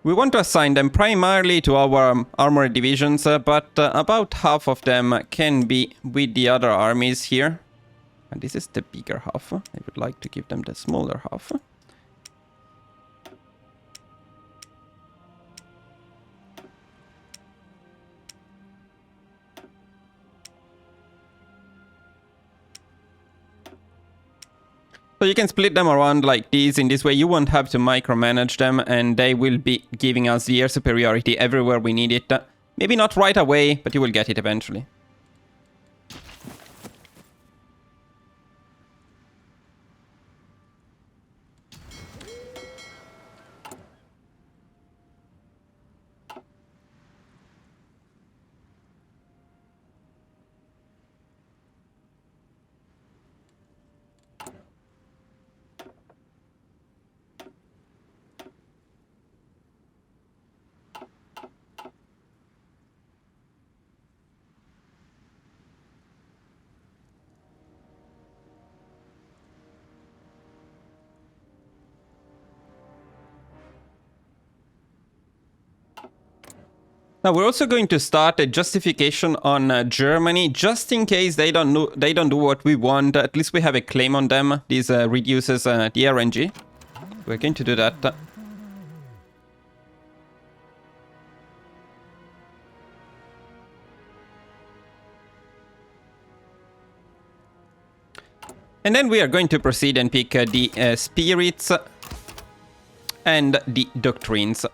We want to assign them primarily to our armored divisions, but about half of them can be with the other armies here. And this is the bigger half. I would like to give them the smaller half. So you can split them around like this. In this way you won't have to micromanage them, and they will be giving us the air superiority everywhere we need it. Maybe not right away, but you will get it eventually. Now we're also going to start a justification on Germany, just in case they don't do what we want. At least we have a claim on them. This reduces the RNG. We're going to do that. And then we are going to proceed and pick the spirits and the doctrines.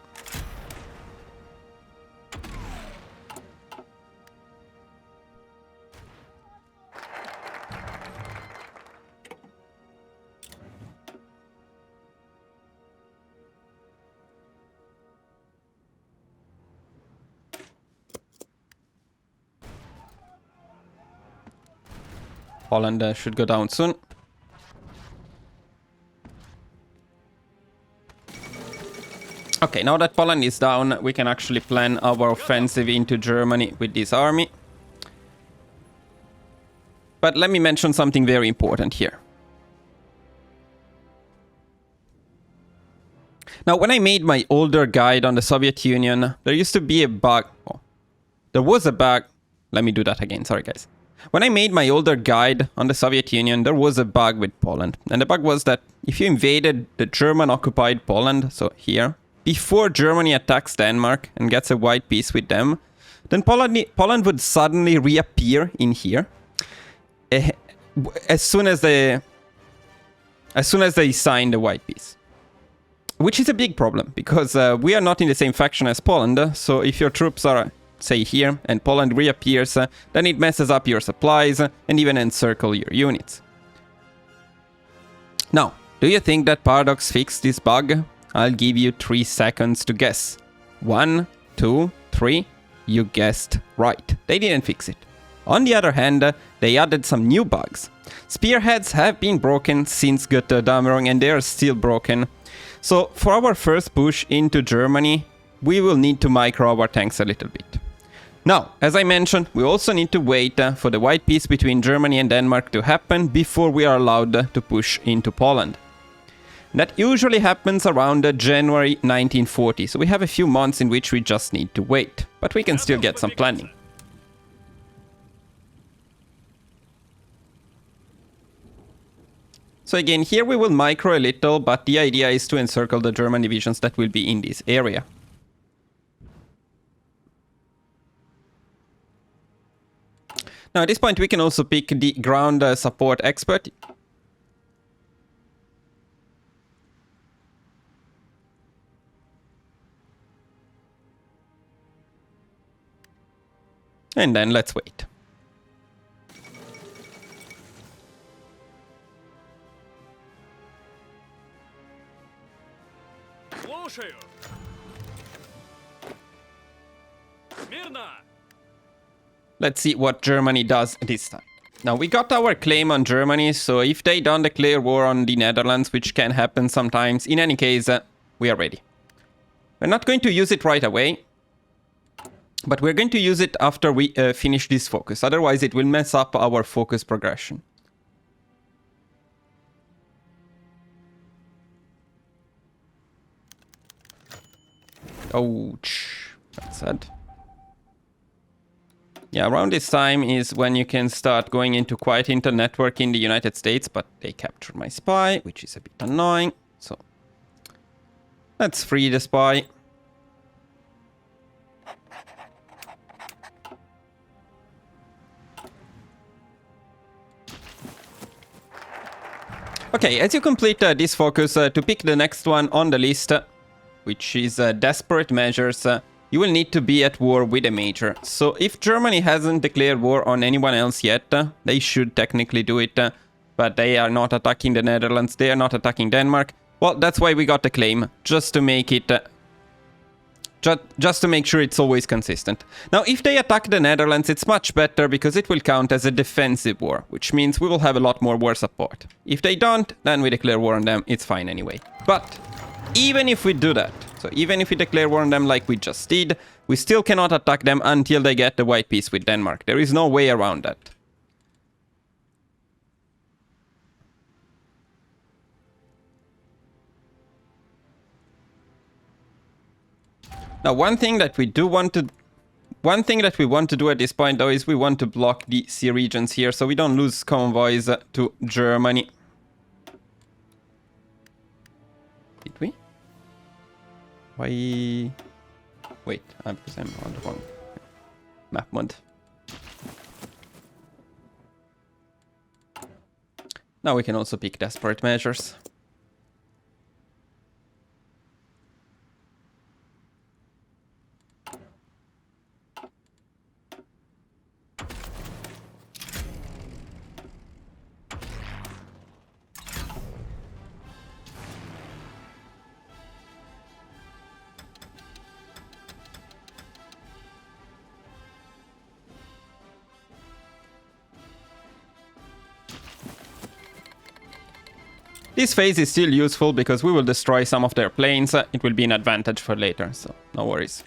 Poland should go down soon. Okay, now that Poland is down, we can actually plan our offensive into Germany with this army. But let me mention something very important here. Now, when I made my older guide on the Soviet Union, there used to be a bug. Oh, there was a bug. Let me do that again. Sorry, guys. When I made my older guide on the Soviet Union, there was a bug with Poland. And the bug was that if you invaded the German-occupied Poland, so here, before Germany attacks Denmark and gets a white peace with them, then Poland would suddenly reappear in here as soon as they sign the white peace. Which is a big problem, because we are not in the same faction as Poland, so if your troops are, say, here, and Poland reappears, then it messes up your supplies and even encircle your units. Now, do you think that Paradox fixed this bug? I'll give you 3 seconds to guess. 1, 2, 3. You guessed right. They didn't fix it. On the other hand, they added some new bugs. Spearheads have been broken since Götterdämmerung, and they are still broken. So for our first push into Germany, we will need to micro our tanks a little bit. Now, as I mentioned, we also need to wait for the white peace between Germany and Denmark to happen before we are allowed to push into Poland. That usually happens around January 1940, so we have a few months in which we just need to wait. But we can still get some planning. So again, here we will micro a little, but the idea is to encircle the German divisions that will be in this area. Now at this point we can also pick the ground support expert. And then let's wait. Let's see what Germany does this time. Now, we got our claim on Germany, so if they don't declare war on the Netherlands, which can happen sometimes, in any case, we are ready. We're not going to use it right away, but we're going to use it after we finish this focus. Otherwise, it will mess up our focus progression. Ouch. That's sad. Yeah, around this time is when you can start going into quiet intel network in the United States, but they captured my spy, which is a bit annoying. So let's free the spy. Okay, as you complete this focus, to pick the next one on the list, which is desperate measures, you will need to be at war with a major. So if Germany hasn't declared war on anyone else yet, they should technically do it, but they are not attacking the Netherlands, they are not attacking Denmark. Well, that's why we got the claim, just to make it... just to make sure it's always consistent. Now, if they attack the Netherlands, it's much better because it will count as a defensive war, which means we will have a lot more war support. If they don't, then we declare war on them, it's fine anyway. But even if we do that, so even if we declare war on them like we just did, we still cannot attack them until they get the white peace with Denmark. There is no way around that. Now, one thing that we want to do at this point, though, is we want to block the sea regions here, so we don't lose convoys to Germany. Did we? Why? Wait, because I'm on the wrong map mode. Now we can also pick desperate measures. This phase is still useful because we will destroy some of their planes. It will be an advantage for later, so no worries.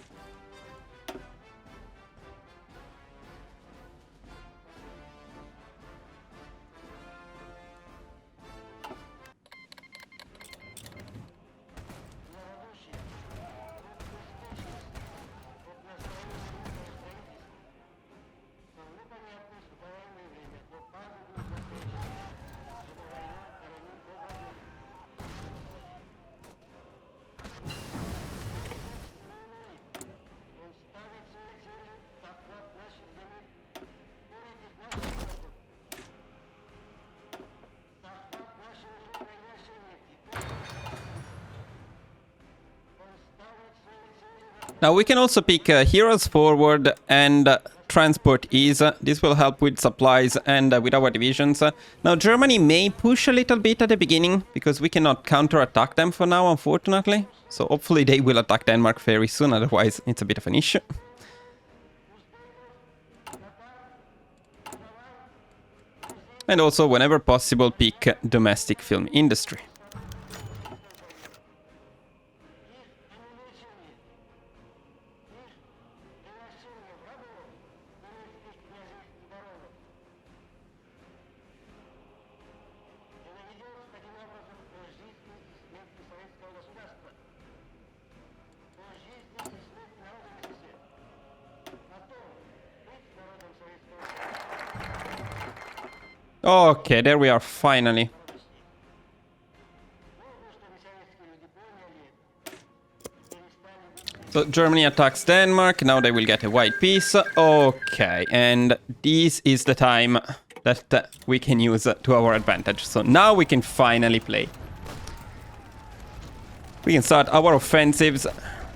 Now we can also pick Heroes Forward and Transport Ease. This will help with supplies and with our divisions. Now Germany may push a little bit at the beginning because we cannot counterattack them for now, unfortunately. So hopefully they will attack Denmark very soon, otherwise it's a bit of an issue. And also, whenever possible, pick domestic film industry. Okay, there we are, finally. So Germany attacks Denmark, now they will get a white peace. Okay, and this is the time that we can use to our advantage. So now we can finally play. We can start our offensives.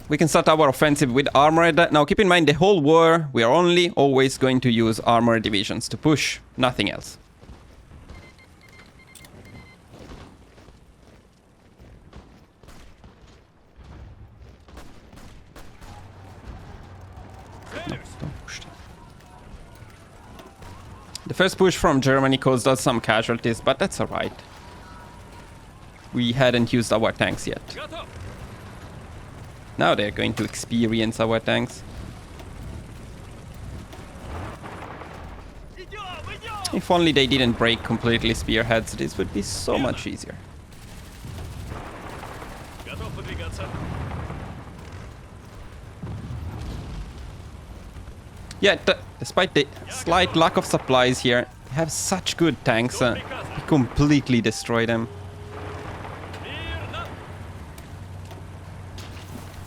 We can start our offensive with armored. Now keep in mind, the whole war, we are only always going to use armored divisions to push, nothing else. The first push from Germany caused us some casualties, but that's alright. We hadn't used our tanks yet. Now they're going to experience our tanks. If only they didn't break completely spearheads, this would be so much easier. Yet, despite the slight lack of supplies here, they have such good tanks. We completely destroy them. Мирно!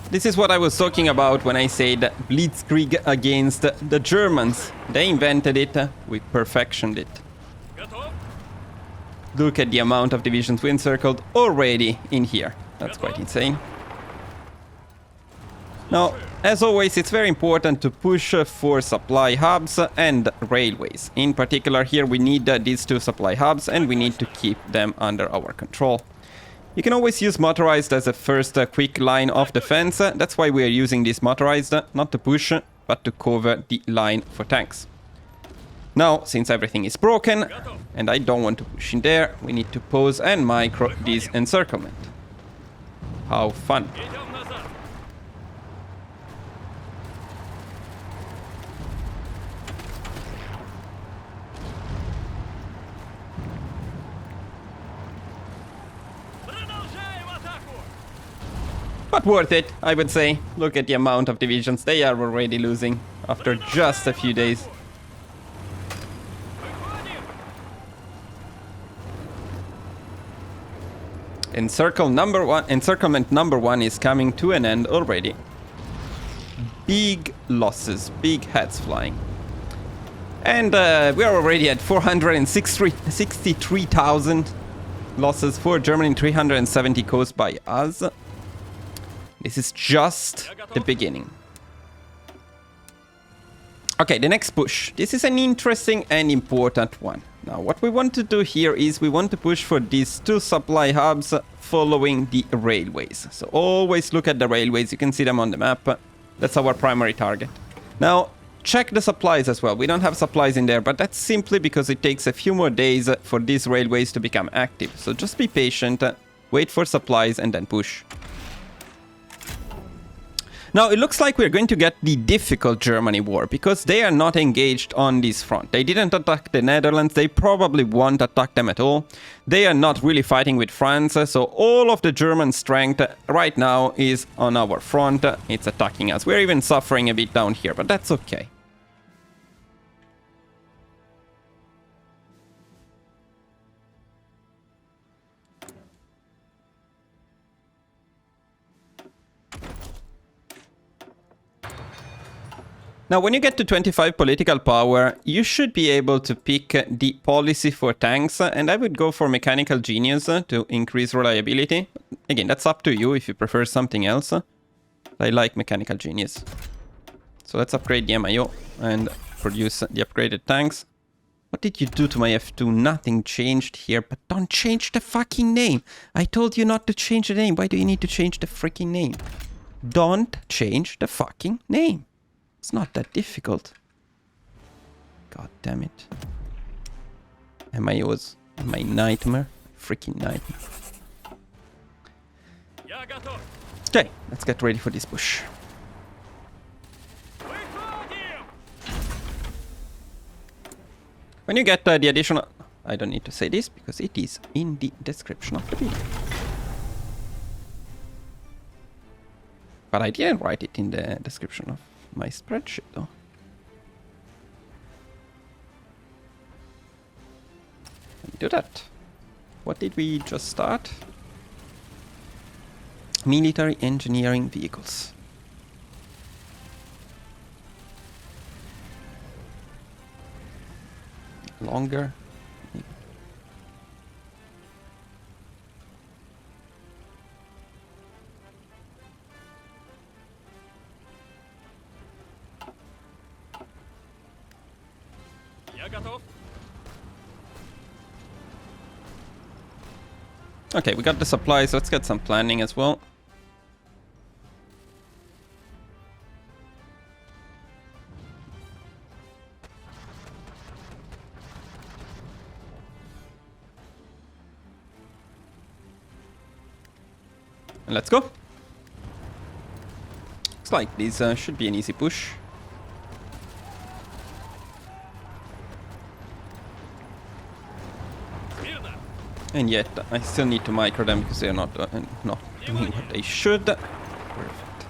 This is what I was talking about when I said Blitzkrieg against the Germans. They invented it, we perfectioned it. Готов? Look at the amount of divisions we encircled already in here. That's quite insane. Now, as always, it's very important to push for supply hubs and railways. In particular, here we need these two supply hubs and we need to keep them under our control. You can always use motorized as a first quick line of defense. That's why we are using this motorized, not to push, but to cover the line for tanks. Now, since everything is broken, and I don't want to push in there, we need to pause and micro this encirclement. How fun. Идем назад! Продолжаем атаку! But worth it, I would say. Look at the amount of divisions they are already losing after just a few days. Выходим! Encirclement number one is coming to an end already. Big losses, big heads flying. And we are already at 463,000 losses for Germany, 370 caused by us. This is just the beginning. Okay, the next push. This is an interesting and important one. Now, what we want to do here is we want to push for these two supply hubs following the railways. So always look at the railways. You can see them on the map. That's our primary target. Now, check the supplies as well. We don't have supplies in there, but that's simply because it takes a few more days for these railways to become active. So just be patient, wait for supplies, and then push. Now, it looks like we're going to get the difficult Germany war, because they are not engaged on this front. They didn't attack the Netherlands, they probably won't attack them at all. They are not really fighting with France, so all of the German strength right now is on our front. It's attacking us. We're even suffering a bit down here, but that's okay. Now, when you get to 25 political power, you should be able to pick the policy for tanks, and I would go for mechanical genius to increase reliability. Again, that's up to you if you prefer something else. I like mechanical genius. So let's upgrade the MIO and produce the upgraded tanks. What did you do to my F2? Nothing changed here, but don't change the fucking name. I told you not to change the name. Why do you need to change the freaking name? Don't change the fucking name. It's not that difficult. God damn it. MIOs, my nightmare. Freaking nightmare. Я готов! Okay, let's get ready for this push. Выходим! When you get the additional... I don't need to say this because it is in the description of the video. But I didn't write it in the description of my spreadsheet though. Let me do that. What did we just start? Military engineering vehicles. Longer. Я готов! Okay, we got the supplies. Let's get some planning as well. And let's go. Looks like this should be an easy push. Мирно! And yet, I still need to micro them because they're not doing what they should. Perfect.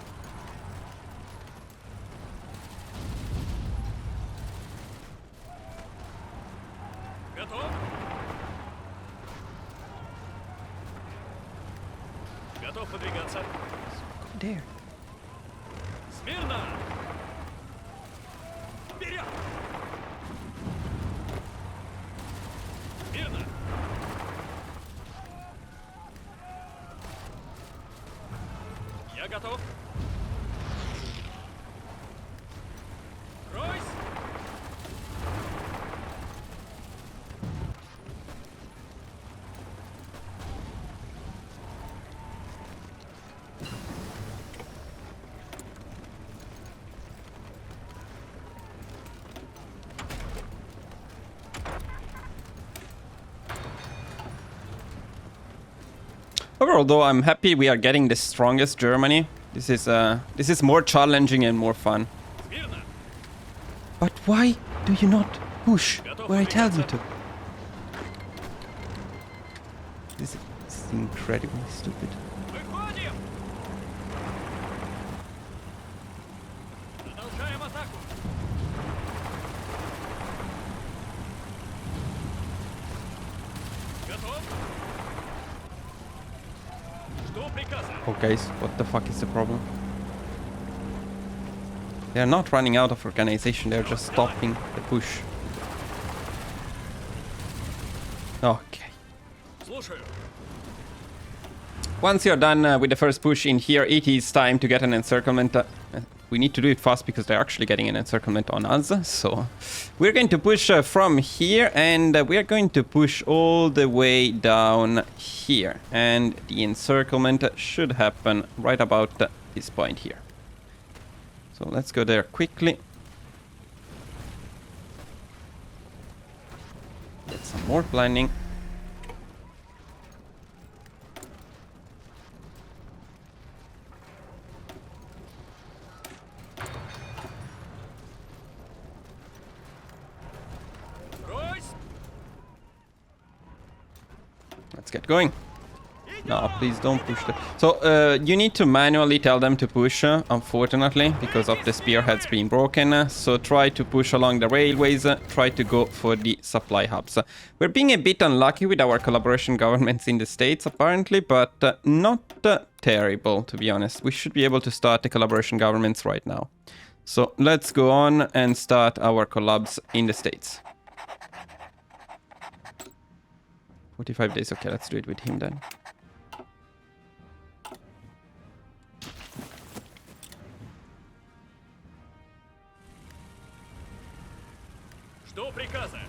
Готов выдвигаться. Go there. Смирно! Вперед! Смирно! Я готов. Ройс! Overall, though, I'm happy we are getting the strongest Germany. This is more challenging and more fun. Смирно! But why do you not push where I tell you to? This is incredibly stupid. Выходим! Продолжаем атаку! Готов? Жду приказа. Oh, guys, what the fuck is the problem? They're not running out of organization, they're just stopping the push. Okay. Слушаю. Once you're done with the first push in here, it is time to get an encirclement. We need to do it fast because they're actually getting an encirclement on us. So we're going to push from here, and we're going to push all the way down here. And the encirclement should happen right about this point here. So let's go there quickly. Get some more planning. Ройс! Let's get going. No, please don't push the... So, you need to manually tell them to push, unfortunately, because of the spearheads being broken. So try to push along the railways, try to go for the supply hubs. We're being a bit unlucky with our collaboration governments in the States, apparently, but not terrible, to be honest. We should be able to start the collaboration governments right now. So let's go on and start our collabs in the States. 45 days, okay, let's do it with him then. Жду приказа.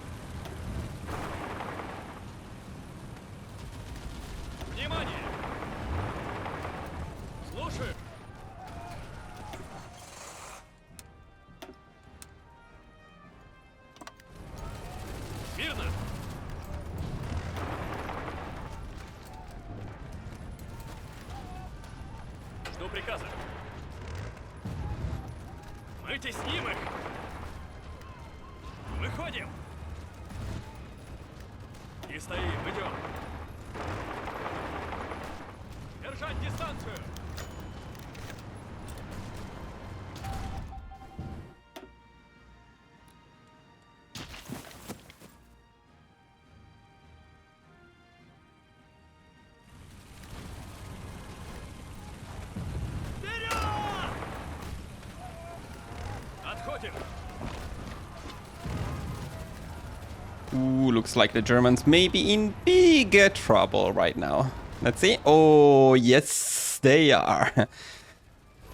Внимание! Слушаю. Смирно. Жду приказа. Мы тесним их. Выходим! Не стоим, идем! Держать дистанцию! Вперед! Отходим! Ooh, looks like the Germans may be in big trouble right now. Let's see. Oh, yes, they are.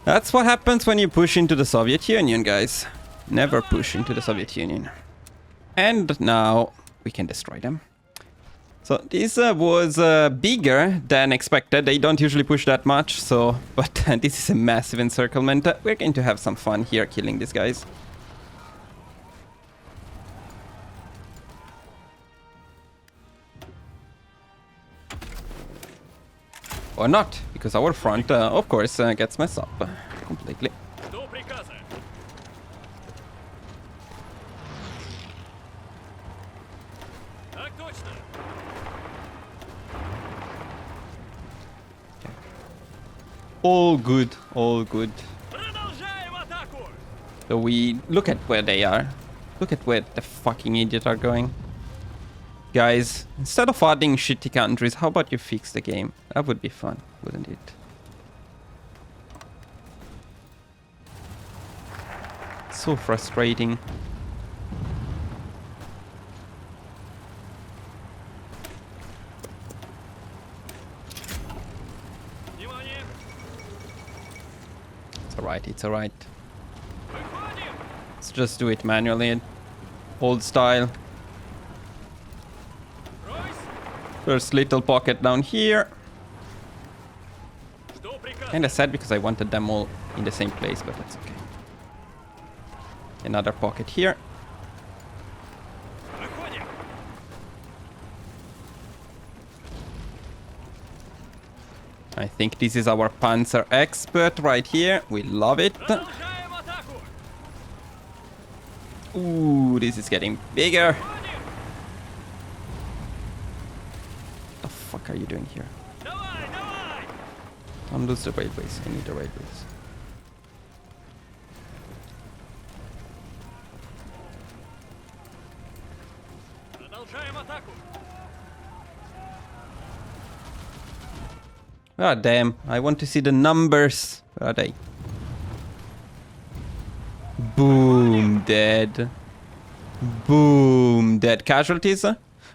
That's what happens when you push into the Soviet Union, guys. Never push into the Soviet Union. And now we can destroy them. So this was bigger than expected. They don't usually push that much, so... But this is a massive encirclement. We're going to have some fun here killing these guys. Or not, because our front, of course, gets messed up completely. Жду приказа. Так точно. All good, all good. Продолжаем атаку. So we look at where they are. Look at where the fucking idiots are going. Guys, instead of adding shitty countries, how about you fix the game? That would be fun, wouldn't it? So frustrating. Внимание! It's alright, it's alright. Выходим! Let's just do it manually. Old style. Ройс! First little pocket down here. Жду приказа. Kinda sad because I wanted them all in the same place, but that's okay. Another pocket here. Выходим! I think this is our Panzer expert right here. We love it. Продолжаем атаку! Ooh, this is getting bigger. Выходим! What the fuck are you doing here? Давай, давай! Don't lose the railways. I need the railways. Продолжаем атаку! Ah, damn. I want to see the numbers. Where are they? Boom, dead. Boom, dead. Casualties?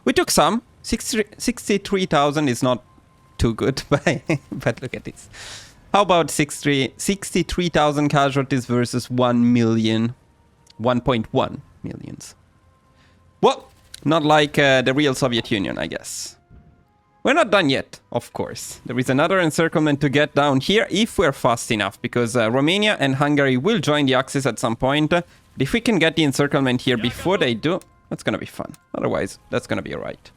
We took some. 63,000 is not too good, but look at this. How about 63,000 casualties versus 1 million? 1.1 millions. Well, not like the real Soviet Union, I guess. We're not done yet, of course. There is another encirclement to get down here if we're fast enough, because Romania and Hungary will join the Axis at some point. But if we can get the encirclement here before they do, that's gonna be fun. Otherwise, that's gonna be alright.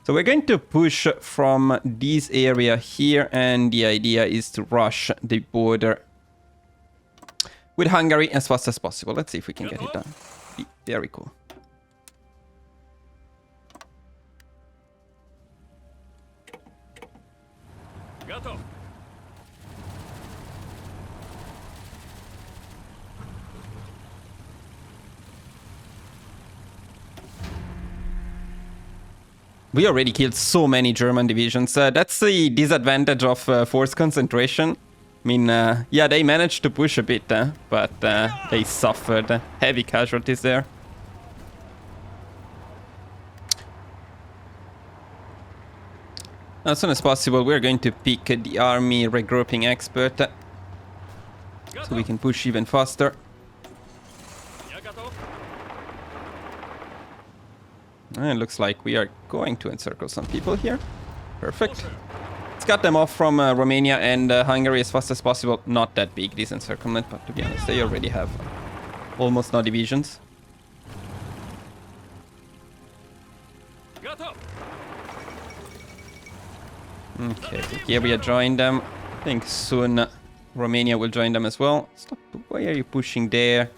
So we're going to push from this area here, and the idea is to rush the border with Hungary as fast as possible. Let's see if we can get it done. Very cool. Готов! We already killed so many German divisions. That's the disadvantage of force concentration. I mean, yeah, they managed to push a bit, but they suffered heavy casualties there. As soon as possible, we're going to pick the army regrouping expert, so we can push even faster. Я готов! And it looks like we are going to encircle some people here. Perfect. Let's cut them off from Romania and Hungary as fast as possible. Not that big, this encirclement, but to be honest, they already have almost no divisions. Готов! Okay, Bulgaria joined them. I think soon Romania will join them as well. Stop, why are you pushing there?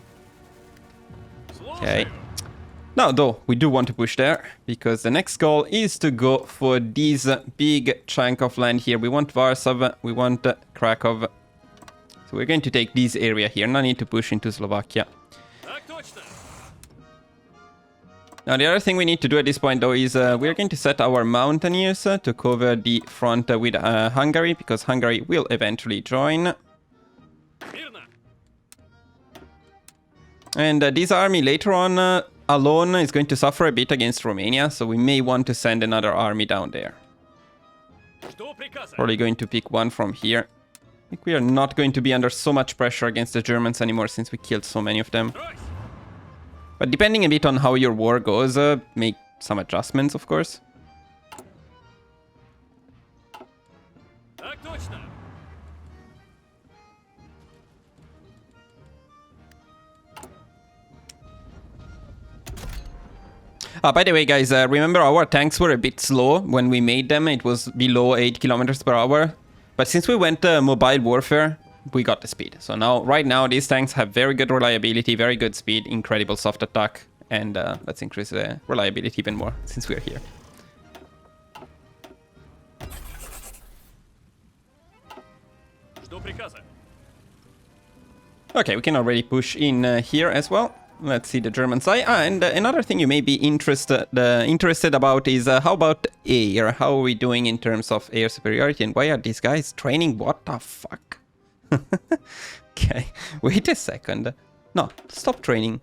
Okay. Now, though, we do want to push there, because the next goal is to go for this big chunk of land here. We want Warsaw, we want Krakow. So we're going to take this area here. No need to push into Slovakia. Так точно! Now, the other thing we need to do at this point, though, is we're going to set our mountaineers to cover the front with Hungary, because Hungary will eventually join. Мирно! And this army later on alone is going to suffer a bit against Romania, so we may want to send another army down there. Жду приказа! Probably going to pick one from here. I think we are not going to be under so much pressure against the Germans anymore since we killed so many of them. Ройс! But depending a bit on how your war goes, make some adjustments, of course. Так точно! By the way, guys, remember our tanks were a bit slow when we made them. It was below 8 kilometers per hour. But since we went mobile warfare, we got the speed. So now, right now, these tanks have very good reliability, very good speed, incredible soft attack. And let's increase the reliability even more since we're here. Жду приказа! Okay, we can already push in here as well. Let's see the German side. And another thing you may be interested about is how about air? How are we doing in terms of air superiority? And why are these guys training? What the fuck? Okay, wait a second. No, stop training.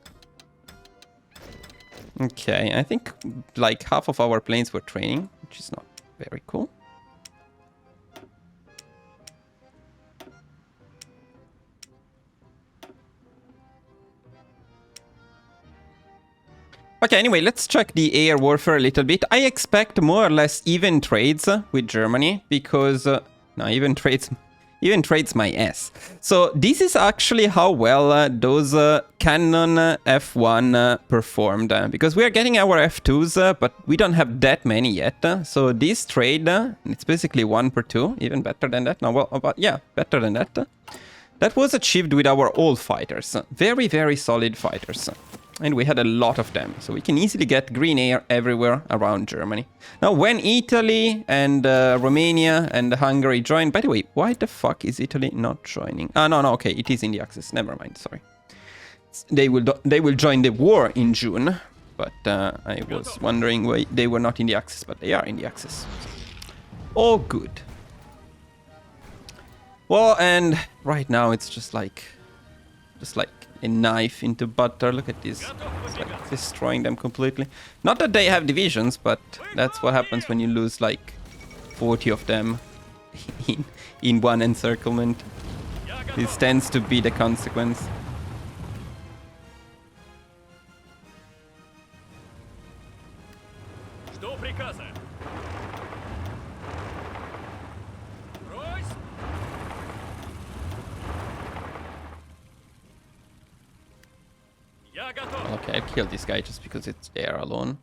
Okay, I think like half of our planes were training, which is not very cool. Okay, anyway, let's check the air warfare a little bit. I expect more or less even trades with Germany because... no, even trades my ass. So this is actually how well those Cannon F1 performed. Because we are getting our F2s, but we don't have that many yet. So this trade, it's basically 1 per 2, even better than that. No, well, but yeah, better than that. That was achieved with our old fighters. Very, very solid fighters. And we had a lot of them, so we can easily get green air everywhere around Germany. Now, when Italy and Romania and Hungary join... By the way, why the fuck is Italy not joining? Ah, no, okay, it is in the Axis. Never mind, sorry. They will join the war in June, but I was wondering why they were not in the Axis, but they are in the Axis. All good. Well, and right now it's just like a knife into butter. Look at this. It's like destroying them completely. Not that they have divisions, but that's what happens when you lose like 40 of them in one encirclement. This tends to be the consequence. Жду приказа. Брось! Я готов. Okay, I'd kill this guy just because it's air alone.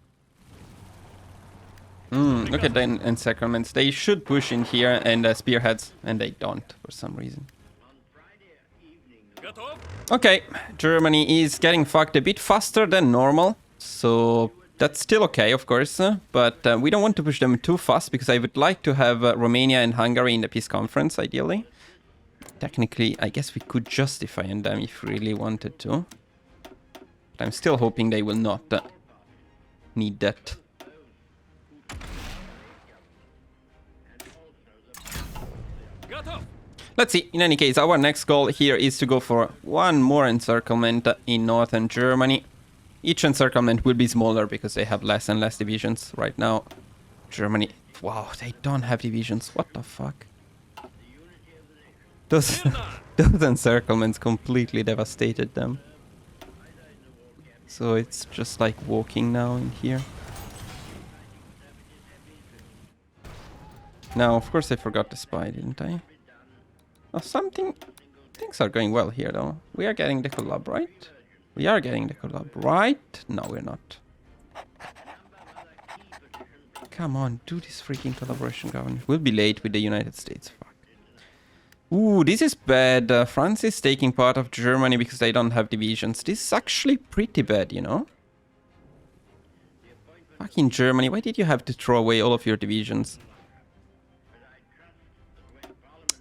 Look at the encirclements. They should push in here and spearheads, and they don't for some reason. Готов? Okay, Germany is getting fucked a bit faster than normal, so that's still okay, of course, but we don't want to push them too fast because I would like to have Romania and Hungary in the peace conference, ideally. Technically, I guess we could justify on them if we really wanted to. But I'm still hoping they will not need that. Готов. Let's see. In any case, our next goal here is to go for one more encirclement in northern Germany. Each encirclement will be smaller because they have less and less divisions right now. Germany... Wow, they don't have divisions. What the fuck? Those encirclements completely devastated them. So it's just like walking now in here. Now, of course I forgot the spy, didn't I? Oh, things are going well here, though. We are getting the collab, right? We are getting the collab, right? No, we're not. Come on, do this freaking collaboration, government. We'll be late with the United States. Fuck. Ooh, this is bad. France is taking part of Germany because they don't have divisions. This is actually pretty bad, you know? Fucking Germany, why did you have to throw away all of your divisions?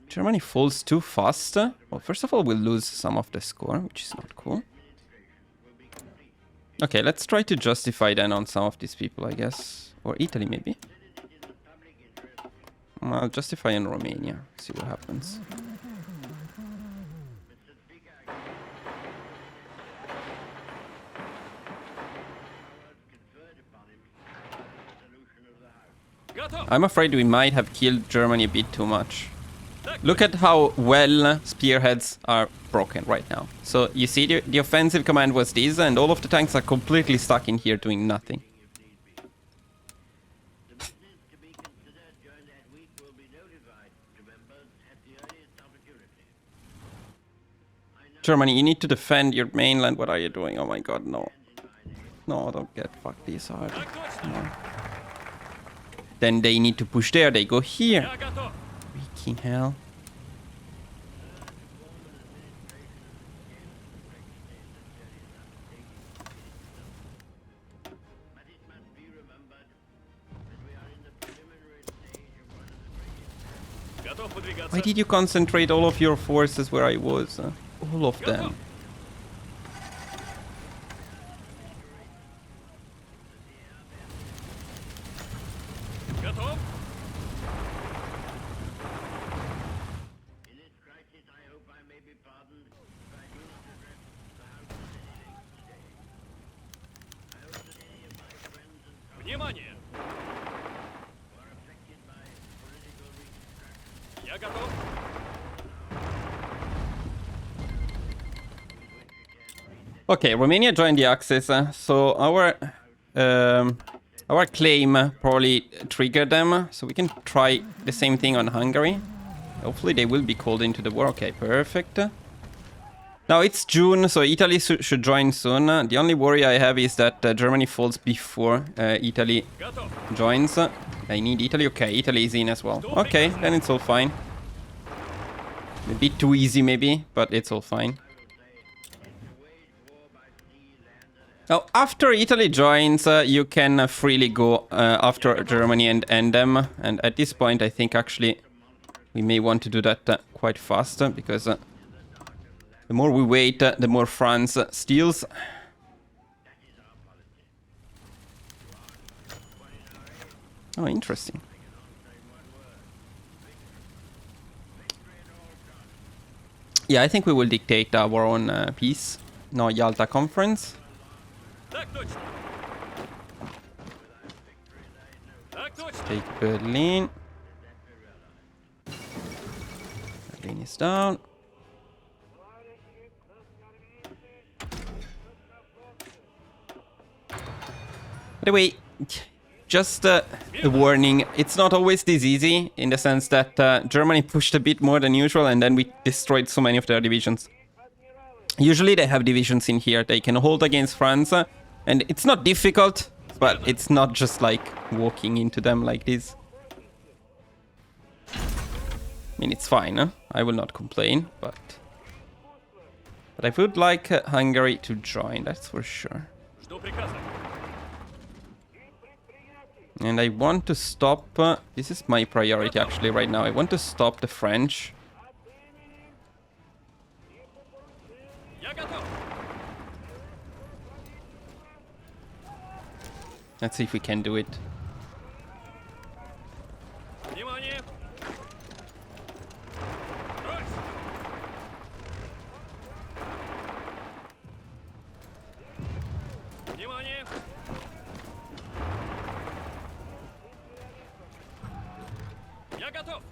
Germany falls too fast. Well, first of all, we'll lose some of the score, which is not cool. Okay, let's try to justify then on some of these people, I guess. Or Italy, maybe. I'll justify in Romania. See what happens. I'm afraid we might have killed Germany a bit too much. Look at how well spearheads are broken right now. So you see the offensive command was this, and all of the tanks are completely stuck in here doing nothing. Germany, you need to defend your mainland. What are you doing? Oh my god, no. No, don't get fucked this hard. No. Then they need to push there, they go here. Freaking hell. Why did you concentrate all of your forces where I was? All of them. Внимание! Я готов. Okay, Romania joined the Axis, so our claim probably triggered them, so we can try the same thing on Hungary. Hopefully they will be called into the war. Okay, perfect. Now it's June, so Italy should join soon. The only worry I have is that Germany falls before Italy Готов. joins. I need Italy. Okay, Italy is in as well. Okay, then it's all fine. A bit too easy maybe, but it's all fine. Now, after Italy joins, you can freely go after Germany and end them. And at this point, I think actually we may want to do that quite fast, because the more we wait, the more France steals. Oh, interesting. Yeah, I think we will dictate our own peace. No Yalta Conference. Так точно. Так точно. Take Berlin. Berlin is down. By the way, just a warning, it's not always this easy, in the sense that Germany pushed a bit more than usual and then we destroyed so many of their divisions. Usually they have divisions in here they can hold against France, and it's not difficult, but it's not just like walking into them like this. I mean, it's fine, huh? I will not complain, but I would like Hungary to join, that's for sure. Жду приказа. And I want to stop... this is my priority actually right now. I want to stop the French. Я готов. Let's see if we can do it. Внимание. Брось. Внимание. Я готов.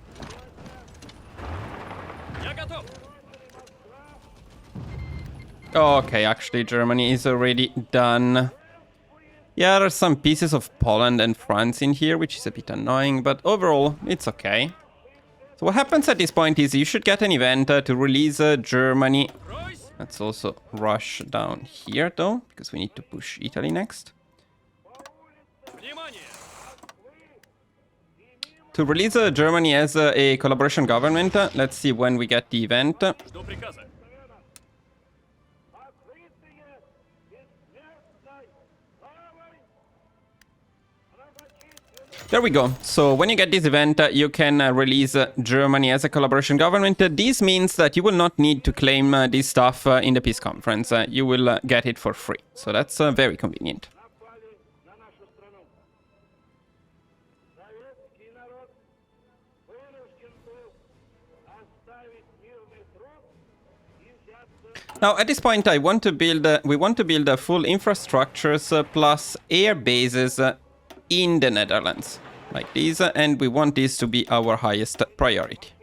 Я готов. Okay, actually Germany is already done. Yeah, there's some pieces of Poland and France in here, which is a bit annoying, but overall, it's okay. So what happens at this point is you should get an event to release Germany. Брось. Let's also rush down here, though, because we need to push Italy next. Внимание. To release Germany as a collaboration government, let's see when we get the event. Жду приказа. There we go. So when you get this event, you can release Germany as a collaboration government. This means that you will not need to claim this stuff in the peace conference. You will get it for free. So that's very convenient. Напали на нашу страну. Советский народ вынужден был оставить мирный труд и взяться Now at this point, we want to build full infrastructures plus air bases in the Netherlands, like these, and we want this to be our highest priority.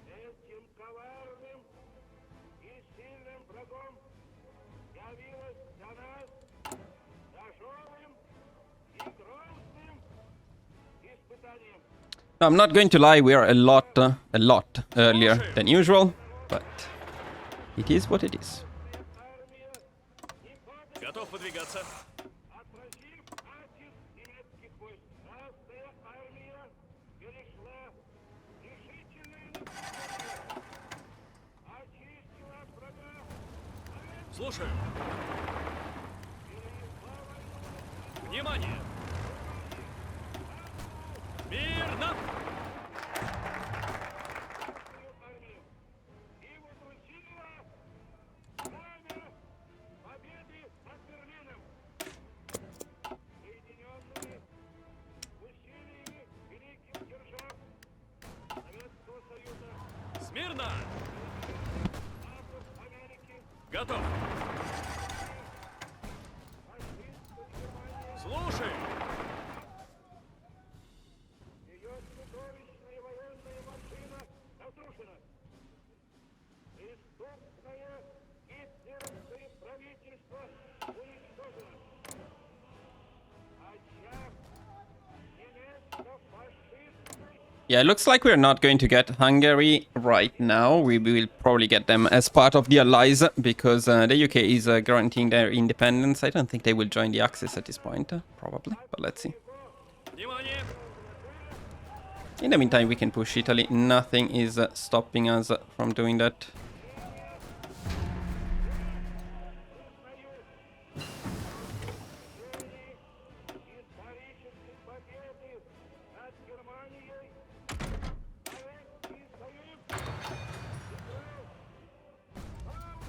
этим коварным и сильным врагом явилось для нас тяжелым и грозным испытанием. Now, I'm not going to lie, we are a lot earlier than usual, but it is what it is. Готов выдвигаться. Отразив натиск немецких войск, Красная армия перешла решительное наступление, очистила от врага, Слушаю. Внимание. Мирно. армию и водрузила знамя победы над Берлином. Соединенными усилиями великих держав Советского Союза, Смирно. Штатов Америки, Готов. фашистских Yeah, it looks like we're not going to get Hungary right now. We will probably get them as part of the allies because the UK is guaranteeing their independence. I don't think they will join the Axis at this point, probably, but let's see. Внимание! In the meantime, we can push Italy. Nothing is stopping us from doing that.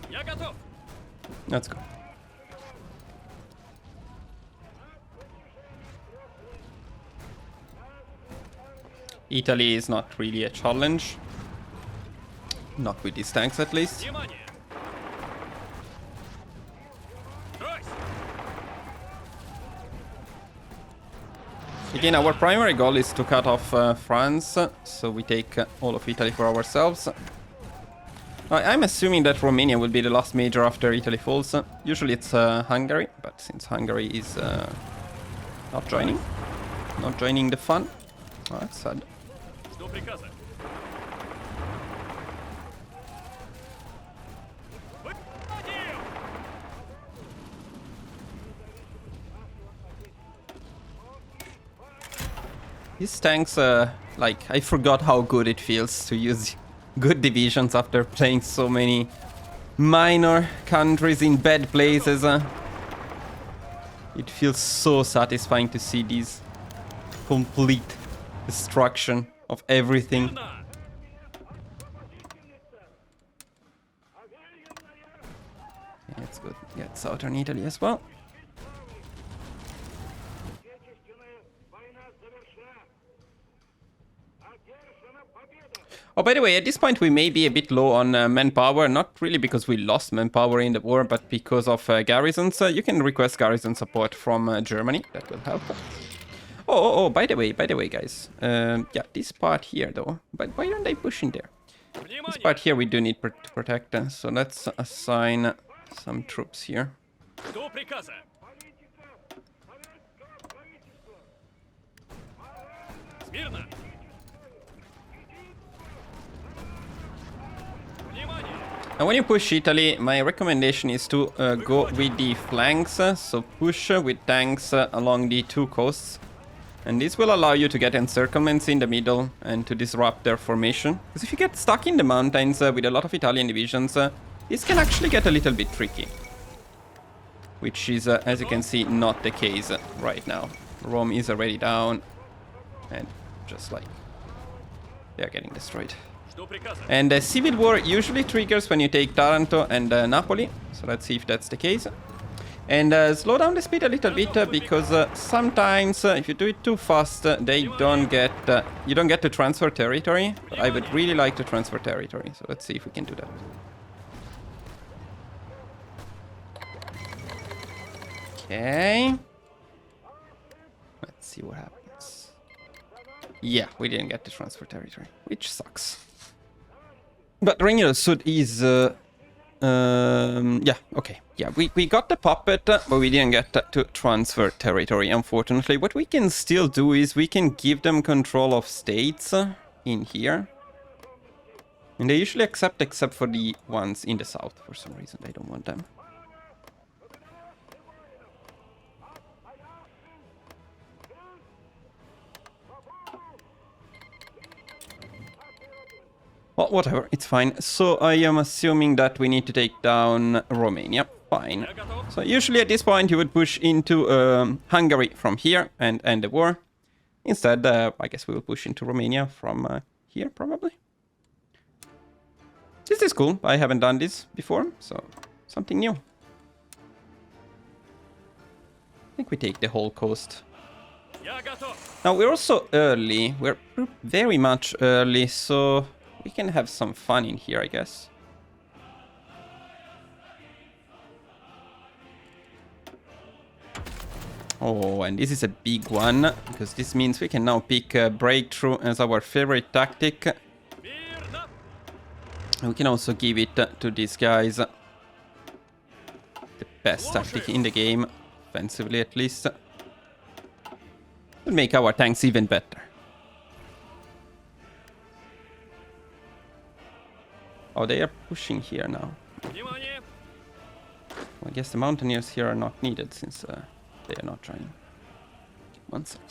Я готов! Let's go. Italy is not really a challenge. Not with these tanks, at least. Внимание! Стройсь! Again, our primary goal is to cut off France, so we take all of Italy for ourselves. I'm assuming that Romania will be the last major after Italy falls. Usually it's Hungary, but since Hungary is not joining the fun, oh, that's sad. Жду приказа. Выполнил! These tanks, like, I forgot how good it feels to use good divisions after playing so many minor countries in bad places. It feels so satisfying to see these complete destruction of everything. Мирно! Yeah, it's good. Get southern Italy as well. Oh, by the way, at this point we may be a bit low on manpower, not really because we lost manpower in the war, but because of garrisons. You can request garrison support from Germany, that will help. Oh, by the way, guys. Yeah, this part here though, but why don't they push in there? This Внимание! part here we do need to protect, so let's assign some troops here. Жду приказа. Смирно! Внимание! And when you push Italy, my recommendation is to go with the flanks, so push with tanks along the two coasts. And this will allow you to get encirclements in the middle and to disrupt their formation. Because if you get stuck in the mountains with a lot of Italian divisions, this can actually get a little bit tricky. Which is, as you can see, not the case right now. Rome is already down, and just like, they're getting destroyed. Жду приказа. And the civil war usually triggers when you take Taranto and Napoli. So let's see if that's the case. And slow down the speed a little bit because sometimes if you do it too fast, you don't get to transfer territory. But I would really like to transfer territory. So let's see if we can do that. Okay. Let's see what happens. Yeah, we didn't get to transfer territory, which sucks. But Regno Sud is... yeah, okay. Yeah, we got the puppet, but we didn't get to transfer territory, unfortunately. What we can still do is we can give them control of states in here. And they usually accept except for the ones in the south. For some reason, they don't want them. Well, whatever, it's fine. So I am assuming that we need to take down Romania. Fine. Я готов. So usually at this point you would push into Hungary from here and end the war. Instead, I guess we will push into Romania from here, probably. This is cool. I haven't done this before, so something new. I think we take the whole coast. Я готов. Now, we're also early. We're very much early, so we can have some fun in here, I guess. Oh, and this is a big one, because this means we can now pick breakthrough as our favorite tactic. Мирно! And we can also give it to these guys. The best tactic in the game, offensively at least. Will make our tanks even better. Oh, they are pushing here now. Внимание! Well, I guess the mountaineers here are not needed since they are not trying. One sec.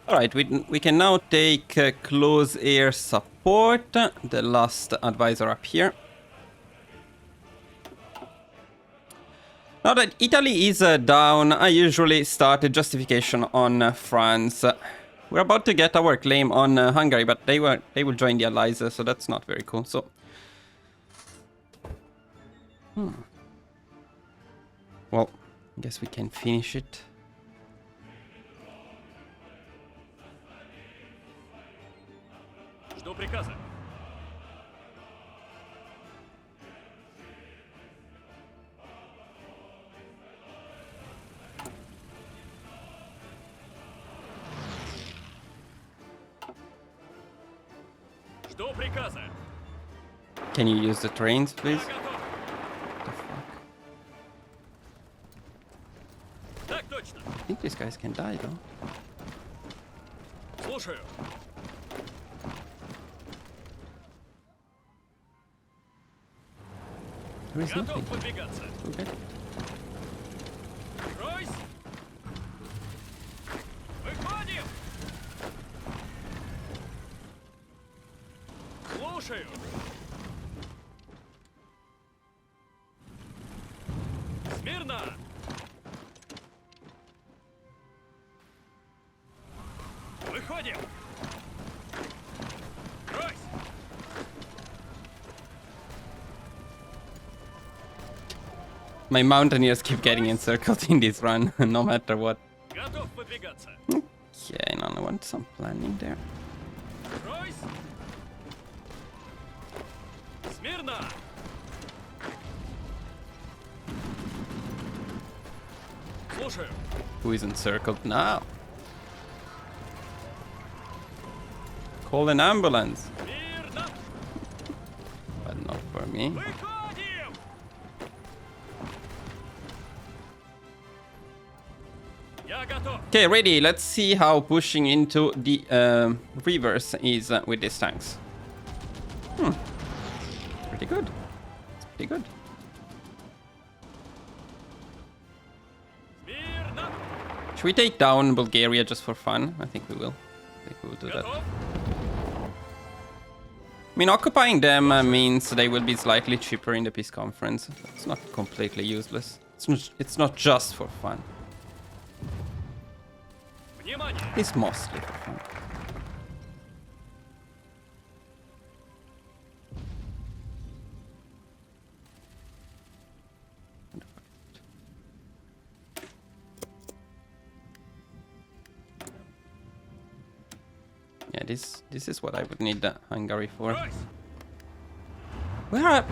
Alright, we can now take close air support, the last advisor up here. Now that Italy is down, I usually start a justification on France. We're about to get our claim on Hungary, but they will join the allies, so that's not very cool. So, well, I guess we can finish it. Жду приказа. Жду приказа. Can you use the trains, please? Я готов. What the fuck? Так точно. I think these guys can die, though. Слушаю. There is Готов nothing. выдвигаться. Okay. Ройсь! Выходим! Слушаю. Смирно! Выходим! Ройсь! My mountaineers keep getting encircled in this run, no matter what. Готов выдвигаться. Okay, no, I want some planning there. Ройсь! Смирно! Слушаю. Who is encircled now? Call an ambulance. Мирно! But not for me. Выходим! Я готов. Okay, ready. Let's see how pushing into the reverse is with these tanks. Pretty good. It's pretty good. Смирно! Should we take down Bulgaria just for fun? I think we will. I think we will do that. Готов? I mean, occupying them means they will be slightly cheaper in the peace conference. It's not completely useless. It's not just for fun. Внимание! It's mostly for fun. Yeah, This is what I would need Hungary for. Брось!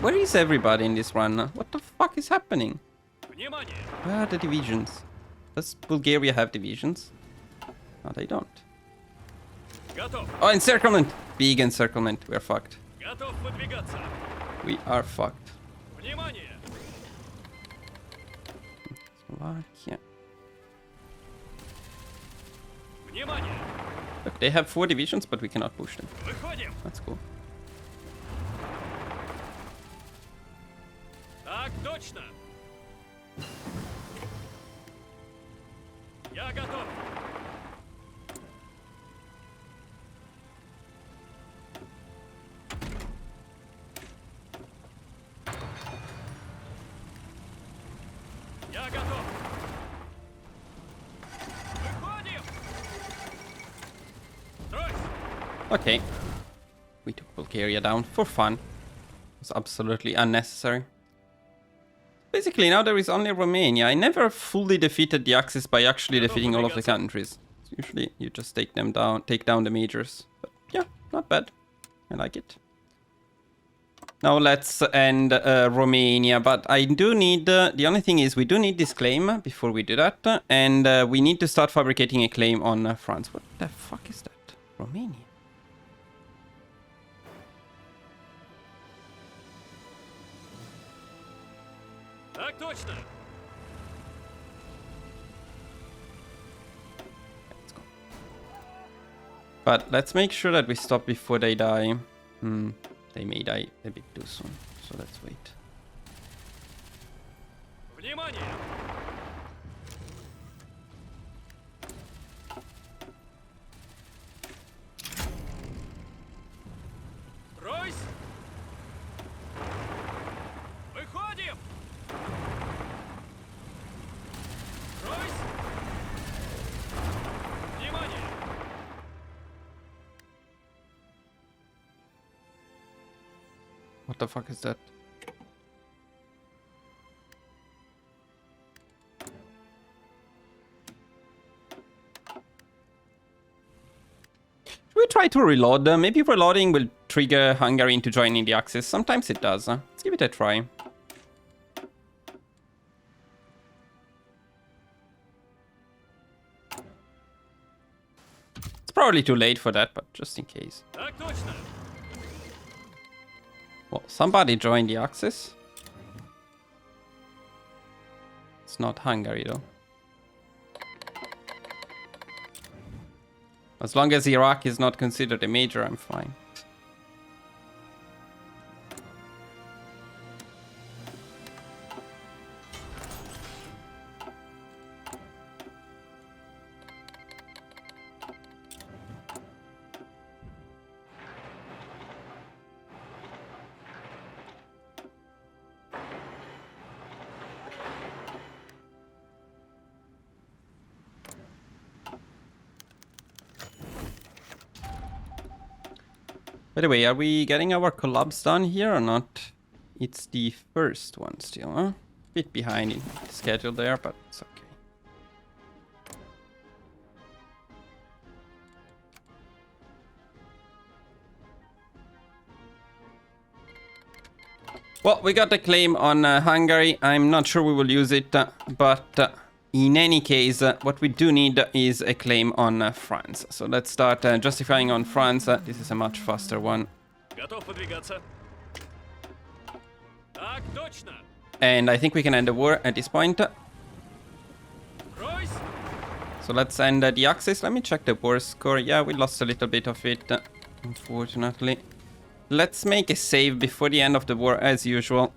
Where is everybody in this run? What the fuck is happening? Внимание! Where are the divisions? Does Bulgaria have divisions? No, they don't. Готов! Oh, encirclement! Big encirclement. We're fucked. Готов выдвигаться! We are fucked. Внимание! Slovakia. Внимание! Look, they have 4 divisions, but we cannot push them. Выходим! That's cool. Так точно! Я готов! Я готов! Выходим! Стройся! Okay. We took Bulgaria down for fun. It was absolutely unnecessary. Basically, now there is only Romania. I never fully defeated the Axis by actually defeating all of the countries. Usually, you just take down the majors. But yeah, not bad. I like it. Now let's end Romania, but I do need... the only thing is we do need this claim before we do that. And we need to start fabricating a claim on France. What the fuck is that? Romania? Так точно! But let's make sure that we stop before they die. They may die a bit too soon, so let's wait. Внимание! Брось! Выходим! Брось! Внимание! What the fuck is that? Should we try to reload them? Maybe reloading will trigger Hungary into joining the Axis. Sometimes it does. Let's give it a try. It's probably too late for that, but just in case. Так точно! Well, somebody joined the Axis. It's not Hungary, though. As long as Iraq is not considered a major, I'm fine. By the way, are we getting our collabs done here or not? It's the first one still, huh? Bit behind in schedule there, but it's okay. Well, we got the claim on Hungary. I'm not sure we will use it, but in any case, what we do need is a claim on France. So let's start justifying on France. This is a much faster one. Готов подвигаться. Так точно! And I think we can end the war at this point. Брось! So let's end the Axis. Let me check the war score. Yeah, we lost a little bit of it, unfortunately. Let's make a save before the end of the war, as usual.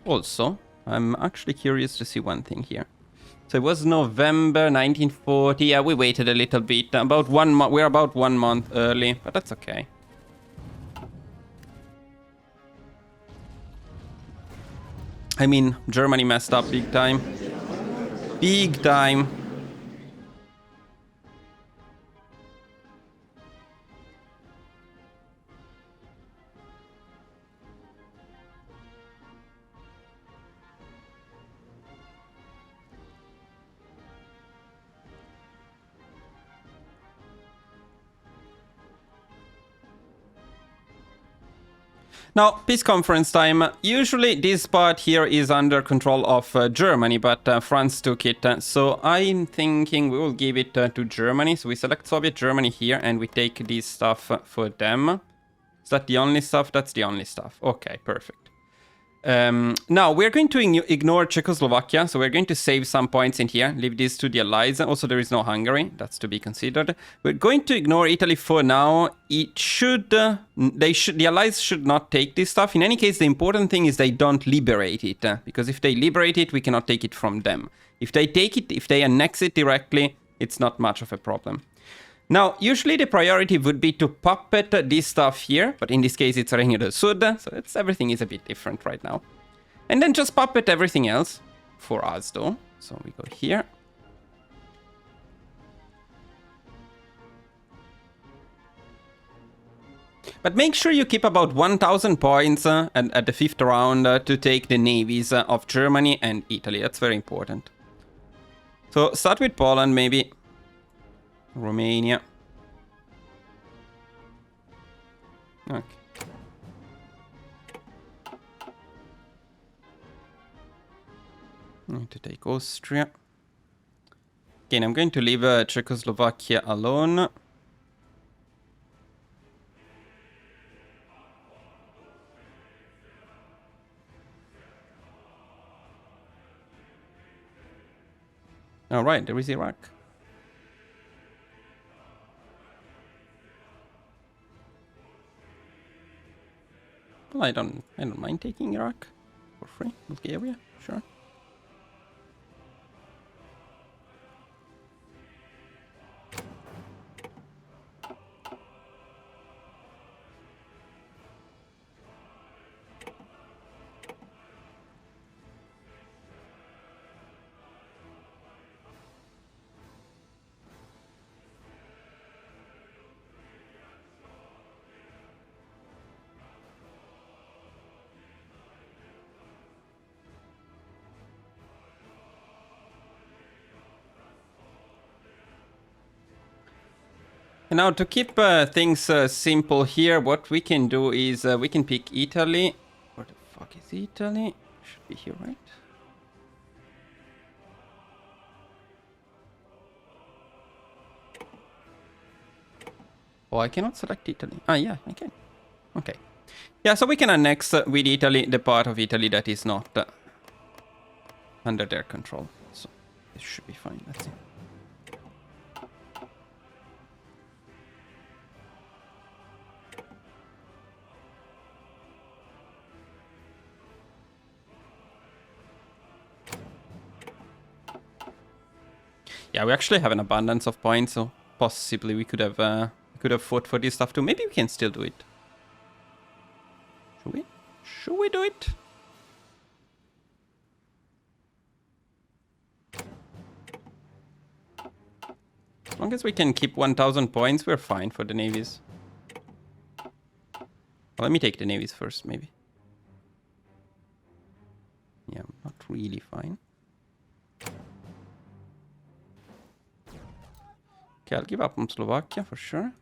Also, I'm actually curious to see one thing here. So it was November 1940. Yeah, we waited a little bit. About 1 month. We're about 1 month early, but that's okay. I mean, Germany messed up big time. Big time. Now, peace conference time. Usually this part here is under control of Germany, but France took it. So I'm thinking we will give it to Germany. So we select Soviet Germany here and we take this stuff for them. Is that the only stuff? That's the only stuff. Okay, perfect. Now, we're going to ignore Czechoslovakia, so we're going to save some points in here, leave this to the Allies. Also, there is no Hungary, that's to be considered. We're going to ignore Italy for now. It should, the Allies should not take this stuff. In any case, the important thing is they don't liberate it, because if they liberate it, we cannot take it from them. If they take it, if they annex it directly, it's not much of a problem. Now, usually the priority would be to puppet this stuff here, but in this case it's Regno del Sud, so everything is a bit different right now. And then just puppet everything else, for us though. So we go here. But make sure you keep about 1000 points at the 5th round to take the navies of Germany and Italy, that's very important. So start with Poland maybe. Romania. Okay. Need to take Austria. Again, I'm going to leave Czechoslovakia alone. All right, there is Iraq. Well, I don't mind taking Iraq for free. Bulgaria, sure. And now to keep things simple here, what we can do is we can pick Italy. Where the fuck is Italy? Should be here, right? Oh, I cannot select Italy. Ah, yeah, I can. Okay. Yeah, so we can annex with Italy the part of Italy that is not under their control. So this should be fine. Let's see. Yeah, we actually have an abundance of points, so possibly we could have fought for this stuff too. Maybe we can still do it. Should we? Should we do it? As long as we can keep 1000 points, we're fine for the navies. Well, let me take the navies first, maybe. Yeah, not really fine. Okay, I'll give up on Slovakia for sure.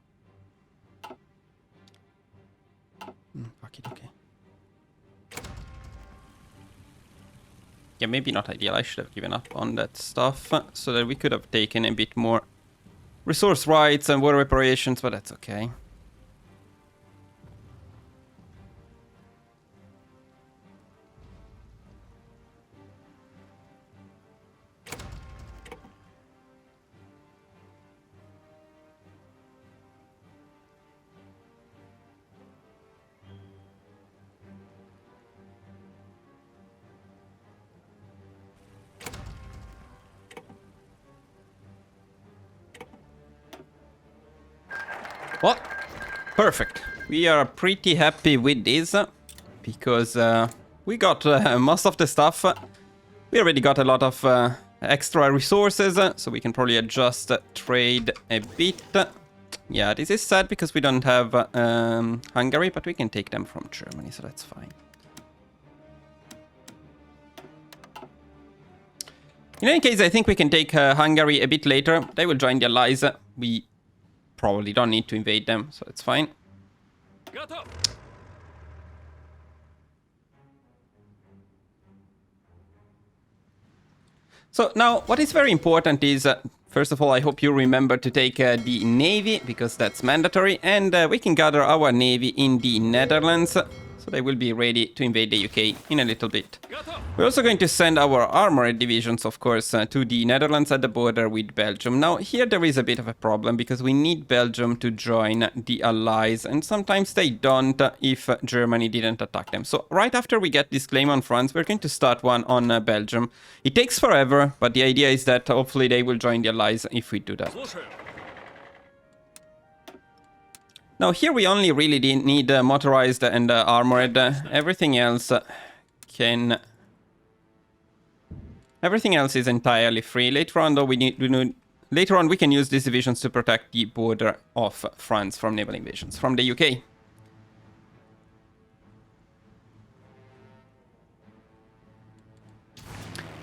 Fuck it, okay. Yeah, maybe not ideal. I should have given up on that stuff so that we could have taken a bit more resource rights and war reparations, but that's okay. Well, perfect. We are pretty happy with this because we got most of the stuff. We already got a lot of extra resources, so we can probably adjust trade a bit. Yeah, this is sad because we don't have Hungary, but we can take them from Germany, so that's fine. In any case, I think we can take Hungary a bit later. They will join the Allies. We probably don't need to invade them, so it's fine. Готов. So now what is very important is, first of all, I hope you remember to take the navy, because that's mandatory, and we can gather our navy in the Netherlands, so they will be ready to invade the UK in a little bit. Готов. We're also going to send our armored divisions, of course, to the Netherlands at the border with Belgium. Now, here there is a bit of a problem, because we need Belgium to join the Allies, and sometimes they don't if Germany didn't attack them. So right after we get this claim on France, we're going to start one on Belgium. It takes forever, but the idea is that hopefully they will join the Allies if we do that. Слушаю. Now here we only really need motorized and armored. Everything else can... Everything else is entirely free. Later on, though, later on we can use these divisions to protect the border of France from naval invasions from the UK.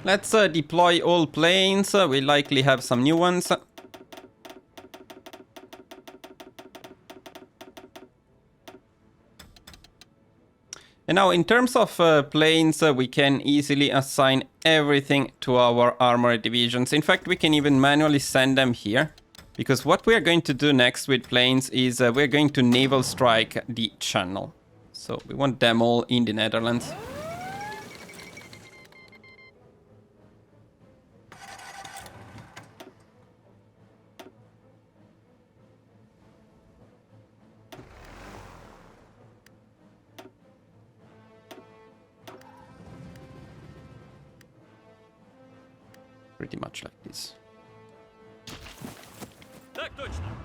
Let's deploy all planes. We likely have some new ones. And now in terms of planes, we can easily assign everything to our armored divisions. In fact, we can even manually send them here. Because what we are going to do next with planes is we're going to naval strike the channel. So we want them all in the Netherlands. Pretty much like this. Так точно.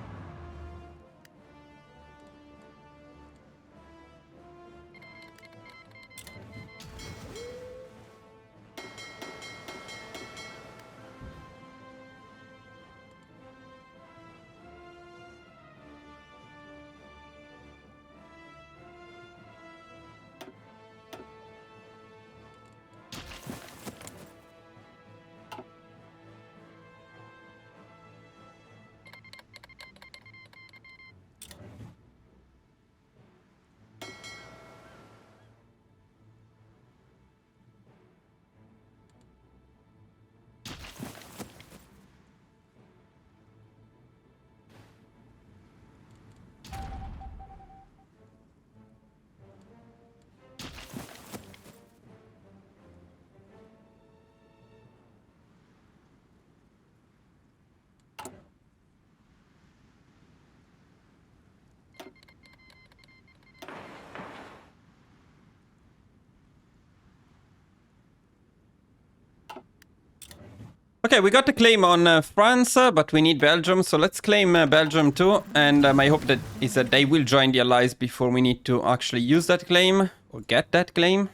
Okay, we got the claim on France, but we need Belgium, so let's claim Belgium too. And my hope is that they will join the Allies before we need to actually use that claim, or get that claim.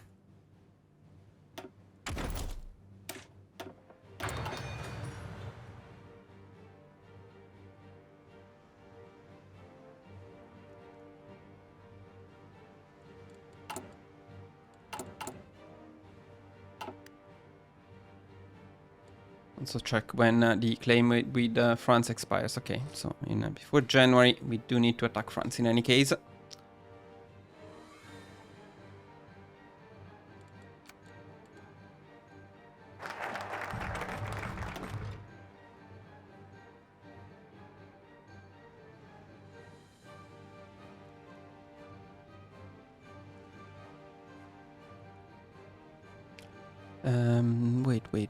Also check when the claim with France expires. Okay, so before January we do need to attack France in any case.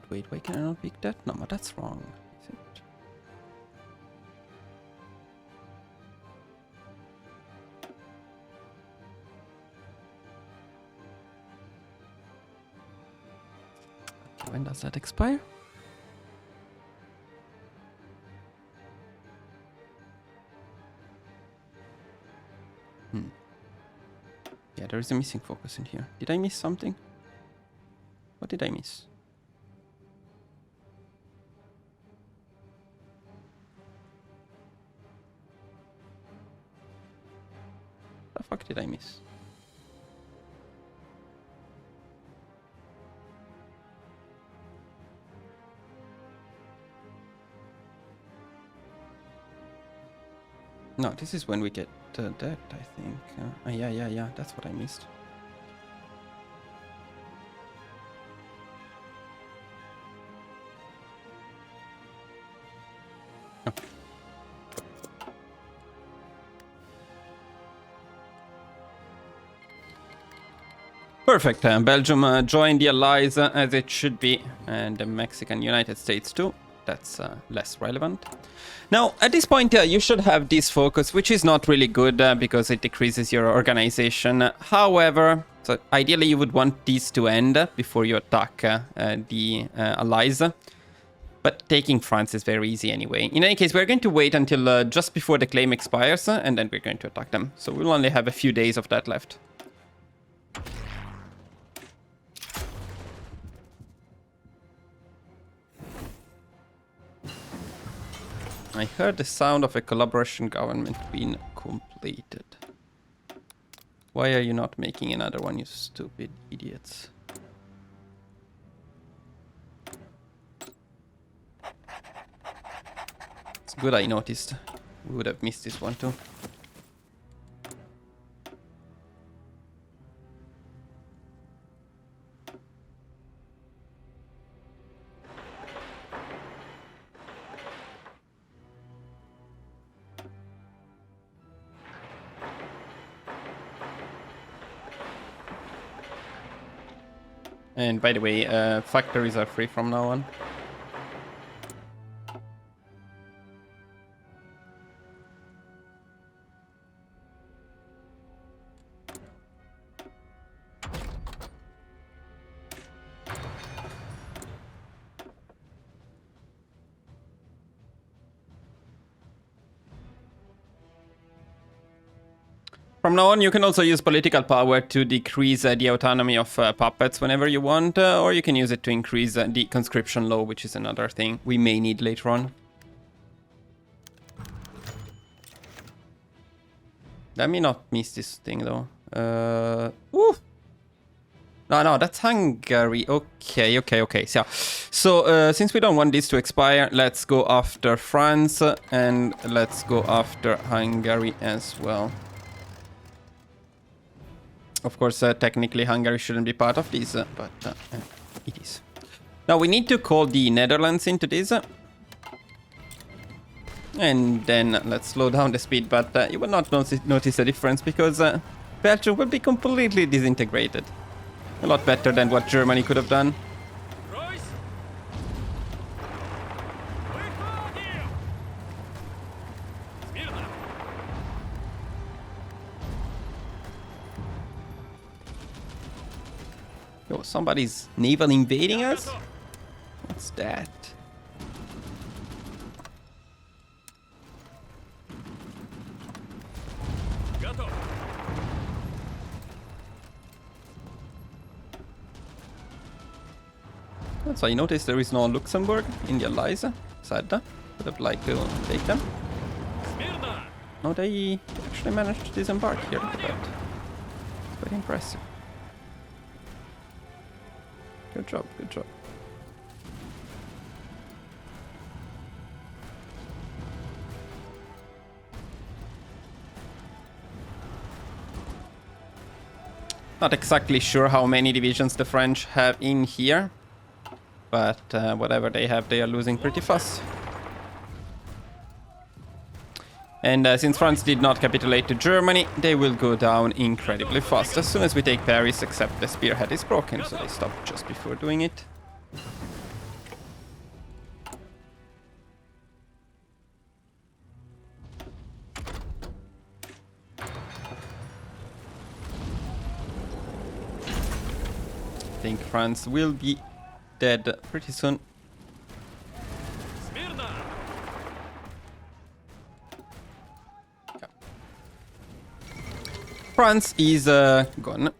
Wait, why can I not pick that? No, but that's wrong. Is it? When does that expire? Yeah, there is a missing focus in here. Did I miss something? What did I miss? The fuck did I miss? No, this is when we get that, I think. Yeah, that's what I missed. Perfect. Belgium joined the Allies as it should be, and the Mexican United States too. That's less relevant. Now, at this point, you should have this focus, which is not really good because it decreases your organization. However, so ideally you would want these to end before you attack the Allies. But taking France is very easy anyway. In any case, we're going to wait until just before the claim expires, and then we're going to attack them. So we'll only have a few days of that left. I heard the sound of a collaboration government being completed. Why are you not making another one, you stupid idiots? It's good I noticed. We would have missed this one too. And by the way, factories are free from now on. From now on, you can also use political power to decrease the autonomy of puppets whenever you want, or you can use it to increase the conscription law, which is another thing we may need later on. Let me not miss this thing, though. Ooh. No, that's Hungary. Okay. So since we don't want this to expire, let's go after France, and let's go after Hungary as well. Of course, technically Hungary shouldn't be part of this, but it is. Now we need to call the Netherlands into this. And then let's slow down the speed, but you will not notice a difference because Belgium will be completely disintegrated. A lot better than what Germany could have done. Royce! Выходим! Смирно! Yo, somebody's naval invading us? What's that? Готов! So I noticed there is no Luxembourg in the Allies. Sad. Would have liked to take them. Смирно! No, they actually managed to disembark here. Look at that. Very impressive. Good job, good job. Not exactly sure how many divisions the French have in here, but whatever they have, they are losing pretty fast. And since France did not capitulate to Germany, they will go down incredibly fast as soon as we take Paris, except the spearhead is broken, so they stopped just before doing it. I think France will be dead pretty soon. Смирно! France is gone.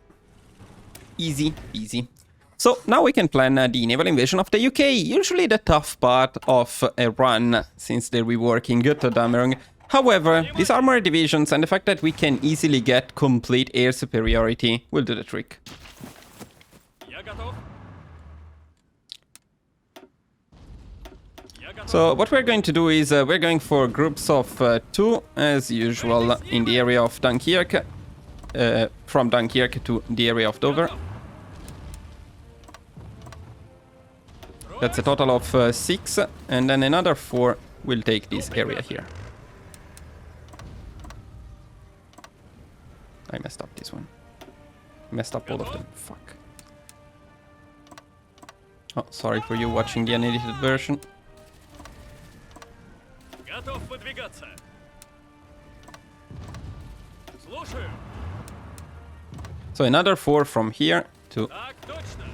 Easy, easy. So now we can plan the naval invasion of the UK. Usually the tough part of a run, since they're reworking Götterdämmerung. However, these armored divisions and the fact that we can easily get complete air superiority will do the trick. Я готов! So what we're going to do is we're going for groups of 2 as usual in the area of Dunkirk. From Dunkirk to the area of Dover. That's a total of 6, and then another 4 will take this area here. I messed up this one. Messed up all of them. Fuck. Oh, sorry for you watching the unedited version. Готов выдвигаться. Слушаю. So another 4 from here to Так точно.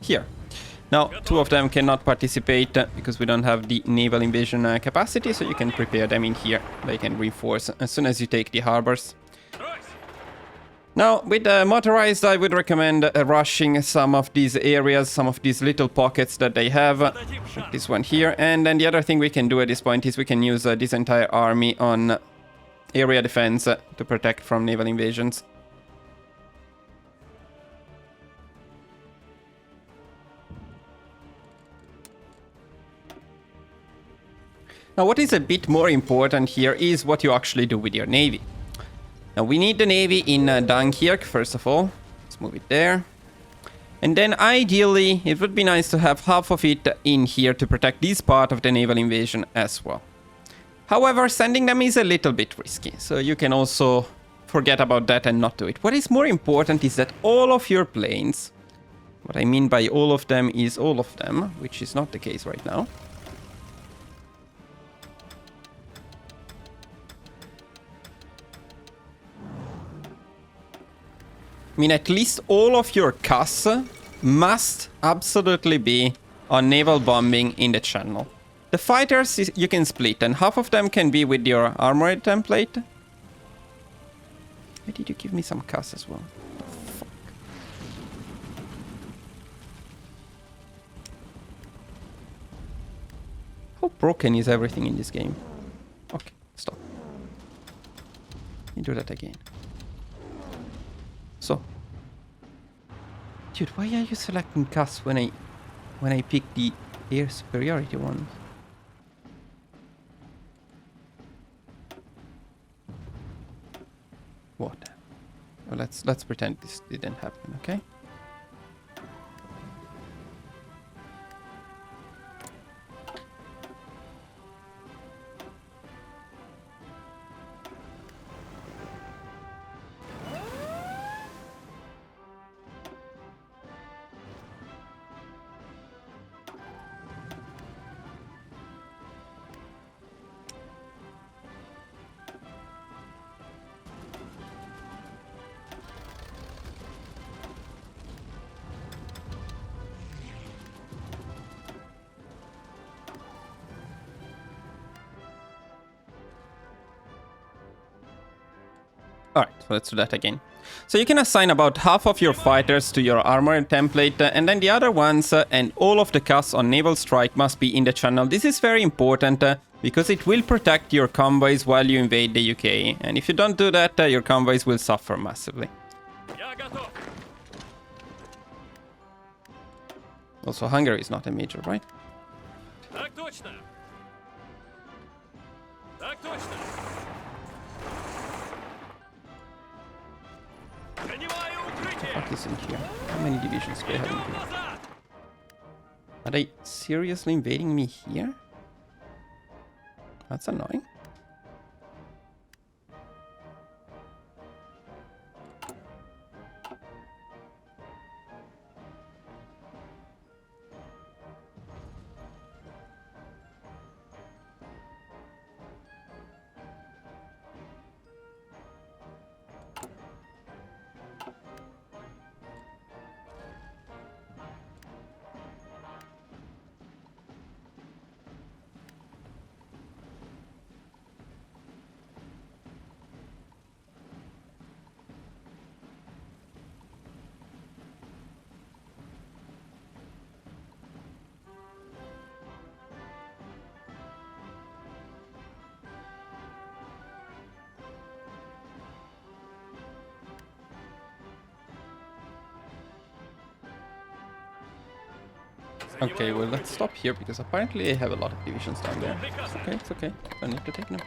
here. Now, 2 of them cannot participate because we don't have the naval invasion capacity, so you can prepare them in here. They can reinforce as soon as you take the harbors. Стройся. Now, with motorized, I would recommend rushing some of these areas, some of these little pockets that they have. Дадим шаг. This one here. And then the other thing we can do at this point is we can use this entire army on area defense to protect from naval invasions. Now, what is a bit more important here is what you actually do with your navy. Now, we need the navy in Dunkirk, first of all. Let's move it there. And then, ideally, it would be nice to have half of it in here to protect this part of the naval invasion as well. However, sending them is a little bit risky, so you can also forget about that and not do it. What is more important is that all of your planes, what I mean by all of them is all of them, which is not the case right now. I mean, at least all of your CAS must absolutely be on naval bombing in the channel. The fighters you can split, and half of them can be with your armored template. Why did you give me some CAS as well? The fuck? How broken is everything in this game? Okay, stop. Let me do that again. So, dude, why are you selecting CAS when I pick the air superiority one? What? Well, let's pretend this didn't happen, okay? Alright, so let's do that again. So you can assign about half of your fighters to your armor template, and then the other ones and all of the CAS on naval strike must be in the channel. This is very important because it will protect your convoys while you invade the UK. And if you don't do that, your convoys will suffer massively. Я готов. Also, Hungary is not a major, right? Так точно. Так точно. Принимаю укрытие. What is in here? How many divisions do I have in Идем here? назад. Are they seriously invading me here? That's annoying. Okay, well, let's stop here because apparently I have a lot of divisions down there. It's okay, it's okay. Don't need to take them.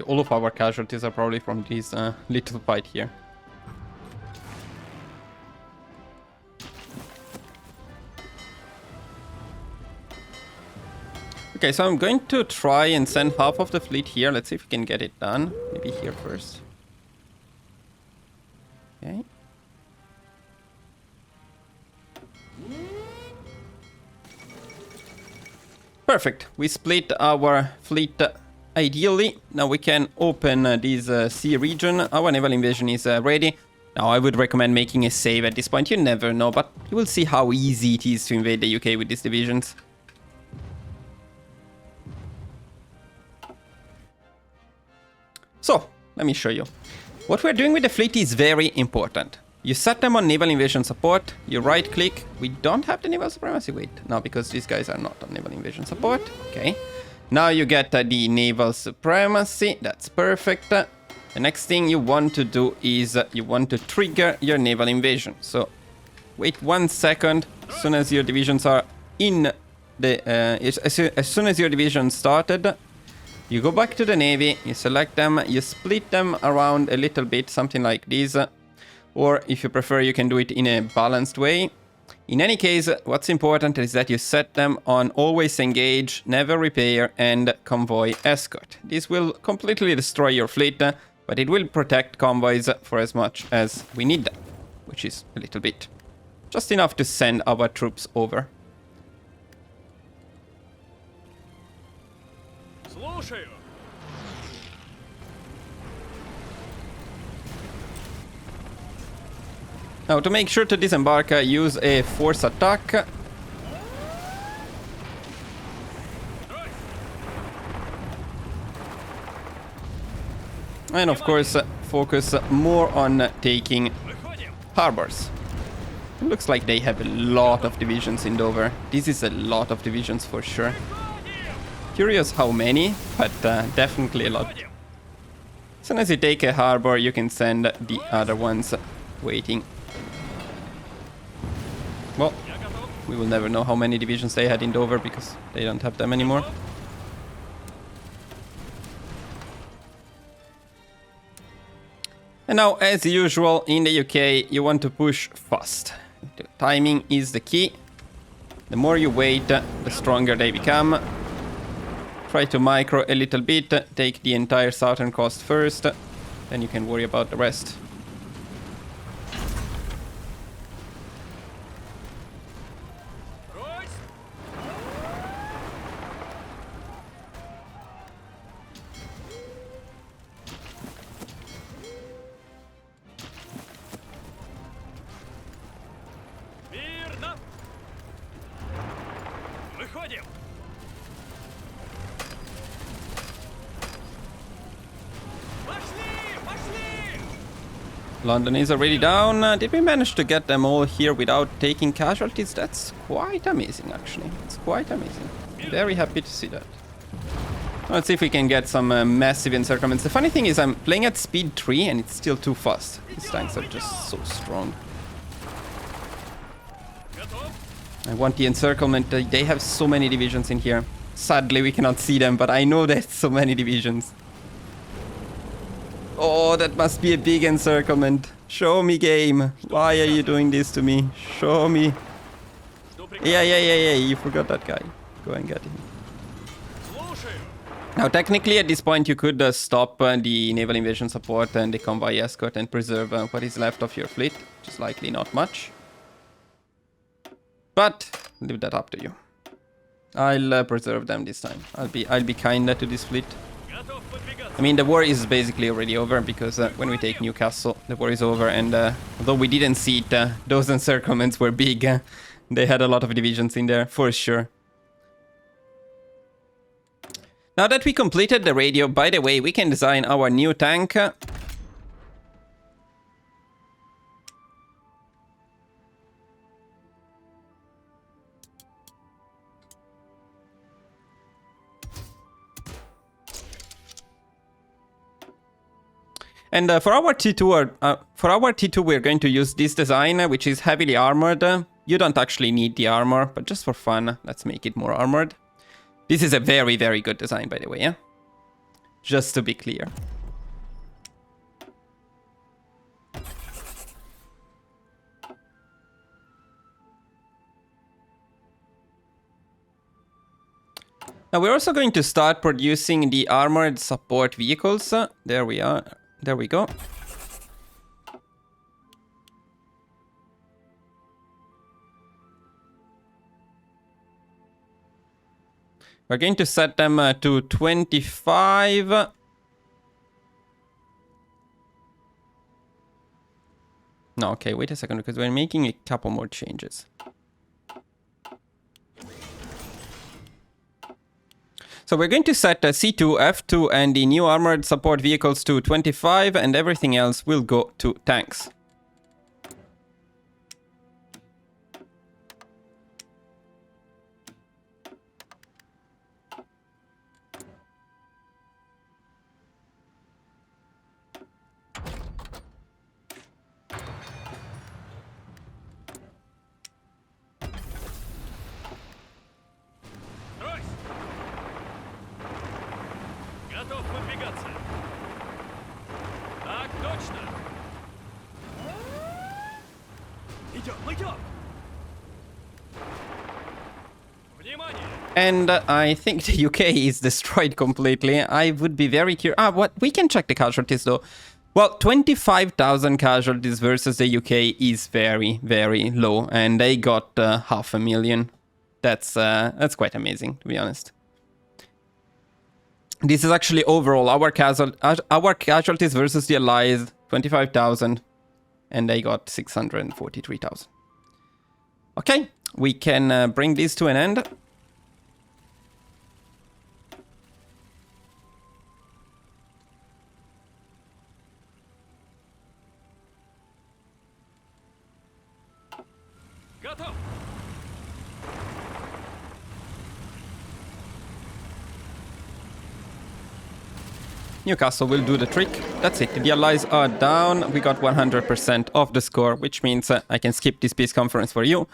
all of our casualties are probably from this little fight here. Okay, so I'm going to try and send half of the fleet here. Let's see if we can get it done. Maybe here first. Okay. Perfect. We split our fleet ideally. Now we can open this sea region. Our naval invasion is ready. Now I would recommend making a save at this point. You never know, but you will see how easy it is to invade the UK with these divisions. So, let me show you. What we're doing with the fleet is very important. You set them on naval invasion support, you right click. We don't have the naval supremacy, wait. No, because these guys are not on naval invasion support. Okay. Now you get the naval supremacy, that's perfect. The next thing you want to do is you want to trigger your naval invasion. So, wait 1 second. As soon as your divisions are in the... as soon as your division started, you go back to the navy, you select them, you split them around a little bit, something like this. Or if you prefer, you can do it in a balanced way. In any case, what's important is that you set them on always engage, never repair, and convoy escort. This will completely destroy your fleet, but it will protect convoys for as much as we need them, which is a little bit. Just enough to send our troops over. Слушаю. Now, to make sure to disembark, use a force attack. And of course, focus more on taking Выходим. harbors. It looks like they have a lot of divisions in Dover. This is a lot of divisions for sure. Выходим. Curious how many, but definitely a lot. Выходим. As soon as you take a harbor, you can send the other ones waiting. Well, Я готов. we will never know how many divisions they had in Dover because they don't have them anymore. And now, as usual, in the UK, you want to push fast. The timing is the key. The more you wait, the stronger they become. Try to micro a little bit, take the entire southern coast first, then you can worry about the rest. Брось. Верно. Выходим. Пошли, пошли. London is already down. Did we manage to get them all here without taking casualties? That's quite amazing, actually. It's quite amazing. Very happy to see that. Let's see if we can get some massive encirclements. The funny thing is I'm playing at speed 3 and it's still too fast. These tanks are just so strong. Готов. I want the encirclement. They have so many divisions in here. Sadly, we cannot see them, but I know there's so many divisions. Oh, that must be a big encirclement. Show me, game. Why are you doing this to me? Show me. Жду приказа. Yeah. You forgot that guy. Go and get him. Слушаю. Now, technically, at this point, you could stop the naval invasion support and the convoy escort and preserve what is left of your fleet, which is likely not much. But leave that up to you. I'll preserve them this time. I'll be kinder to this fleet. Готов подвигаться. I mean, the war is basically already over because when we take Newcastle, the war is over. And although we didn't see it, those encirclements were big. They had a lot of divisions in there, for sure. Now that we completed the radio, by the way, we can design our new tank. And for our T2, we're going to use this design, which is heavily armored. You don't actually need the armor, but just for fun, let's make it more armored. This is a very, very good design, by the way, yeah? just to be clear. Now we're also going to start producing the armored support vehicles. There we are. There we go. We're going to set them to 25. No, okay, wait a second, because we're making a couple more changes. So we're going to set C2, F2, and the new armored support vehicles to 25, and everything else will go to tanks. Стройсь! Готов выдвигаться. Так точно. Идем, идем. Внимание! And I think the UK is destroyed completely. I would be very curious. What? We can check the casualties though. Well, 25,000 casualties versus the UK is very, very low, and they got 500,000. That's quite amazing, to be honest. This is actually overall our casualties versus the Allies, 25,000, and they got 643,000. Okay, we can bring this to an end. Готов! Newcastle will do the trick. That's it. The Allies are down. We got 100% of the score, which means I can skip this peace conference for you,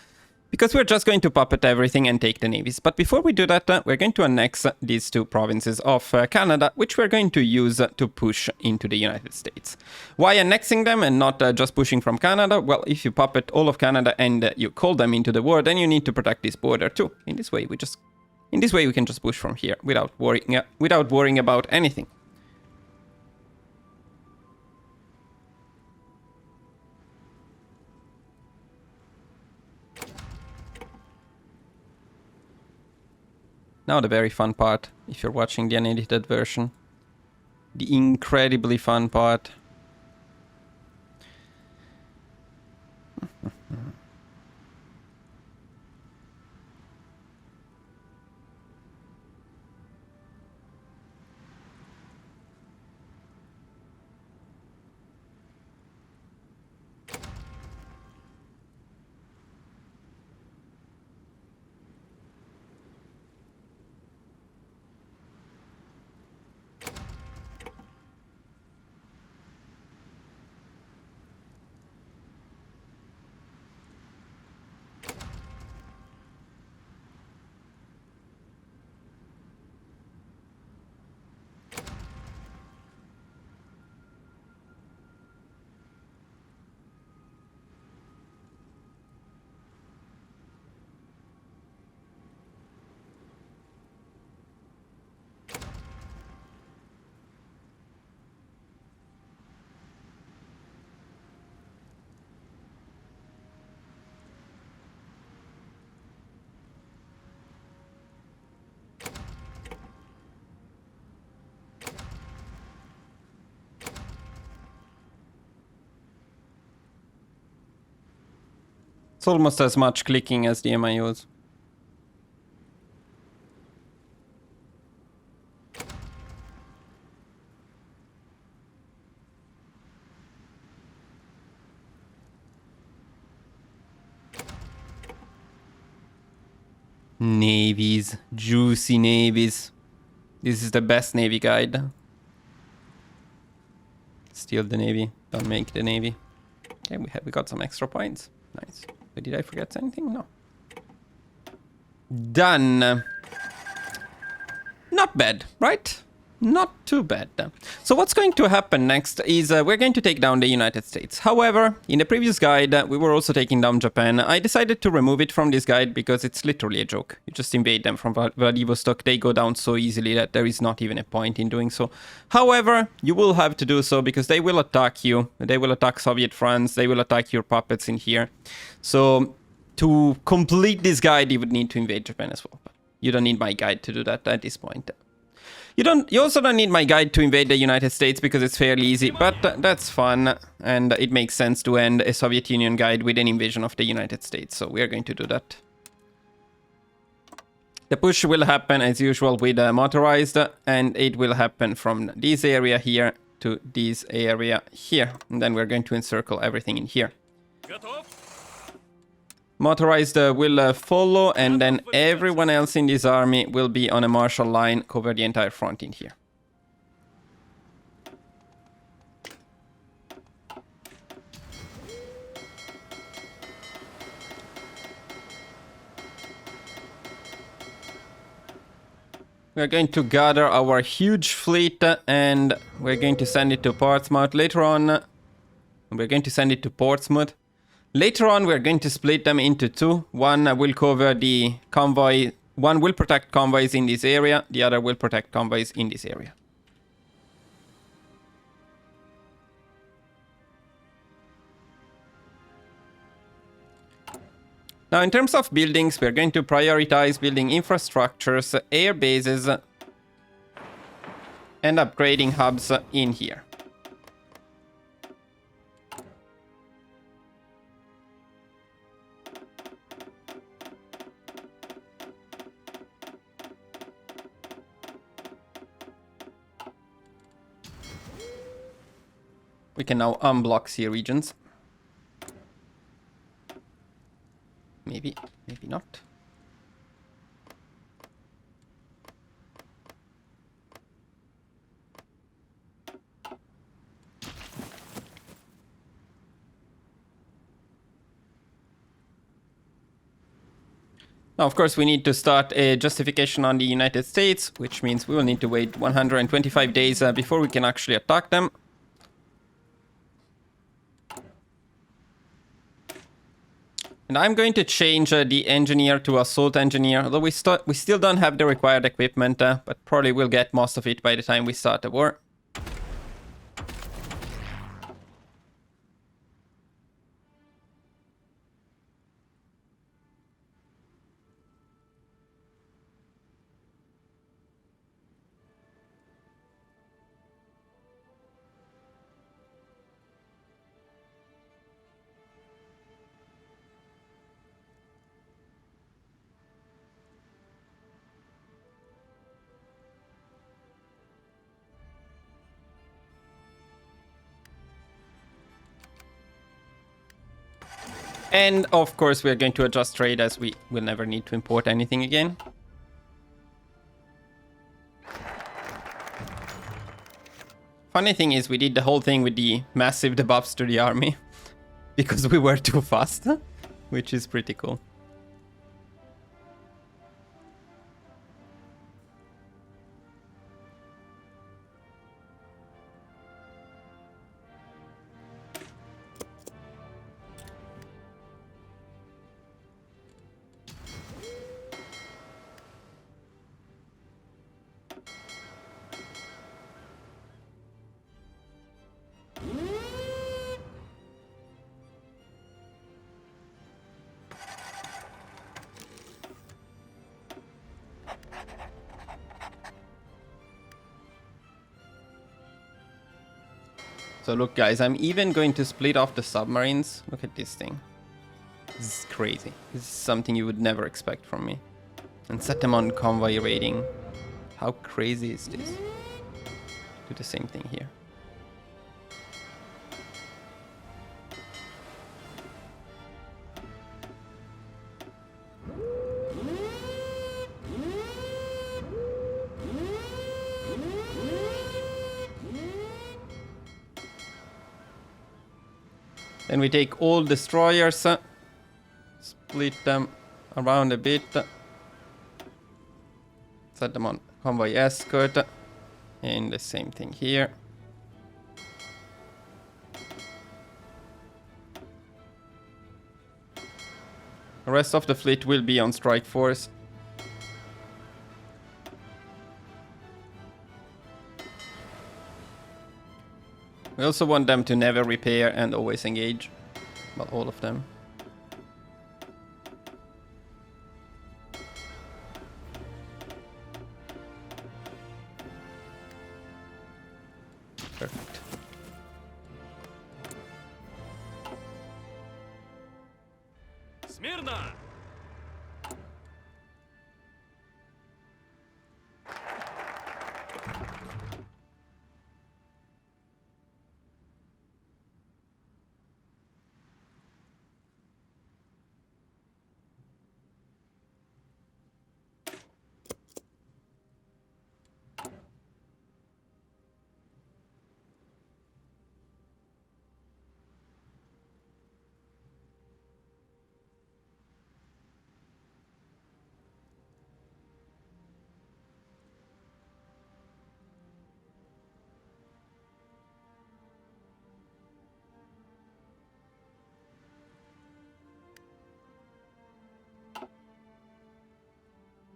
because we're just going to puppet everything and take the navies. But before we do that, we're going to annex these two provinces of Canada, which we're going to use to push into the United States. Why annexing them and not just pushing from Canada? Well, if you puppet all of Canada and you call them into the war, then you need to protect this border too. In this way, we can just push from here without worrying about anything. Now the very fun part, if you're watching the unedited version. The incredibly fun part. It's almost as much clicking as the MIUs. Navies, juicy navies. This is the best navy guide. Steal the navy, don't make the navy. Okay, we got some extra points. Nice. But did I forget anything? No. Done. Not bad, right? Not too bad. So what's going to happen next is we're going to take down the United States. However, in the previous guide, we were also taking down Japan. I decided to remove it from this guide because it's literally a joke. You just invade them from Vladivostok. They go down so easily that there is not even a point in doing so. However, you will have to do so because they will attack you. They will attack Soviet France. They will attack your puppets in here. So to complete this guide, you would need to invade Japan as well. But you don't need my guide to do that at this point. You also don't need my guide to invade the United States because it's fairly easy, but that's fun, and it makes sense to end a Soviet Union guide with an invasion of the United States, so we are going to do that. The push will happen as usual with motorized, and it will happen from this area here to this area here, and then we're going to encircle everything in here. Готов? Motorized will follow, and then everyone else in this army will be on a martial line, cover the entire front in here. We're going to gather our huge fleet, and we're going to send it to Portsmouth. Later on, we're going to send it to Portsmouth. Later on, we're going to split them into two. One will cover the convoy. One will protect convoys in this area. The other will protect convoys in this area. Now, in terms of buildings, we're going to prioritize building infrastructures, air bases, and upgrading hubs in here. We can now unblock sea regions. Maybe, maybe not. Now, of course, we need to start a justification on the United States, which means we will need to wait 125 days before we can actually attack them. And I'm going to change the engineer to assault engineer, although we still don't have the required equipment, but probably we'll get most of it by the time we start the war. And of course, we're going to adjust trade as we will never need to import anything again. Funny thing is, we did the whole thing with the massive debuffs to the army because we were too fast, which is pretty cool. So look, guys, I'm even going to split off the submarines. Look at this thing. This is crazy. This is something you would never expect from me. And set them on convoy raiding. How crazy is this? Do the same thing here. Then we take all destroyers, split them around a bit, set them on convoy escort, And the same thing here. The rest of the fleet will be on strike force. We also want them to never repair and always engage. Well, all of them. Perfect. Смирно!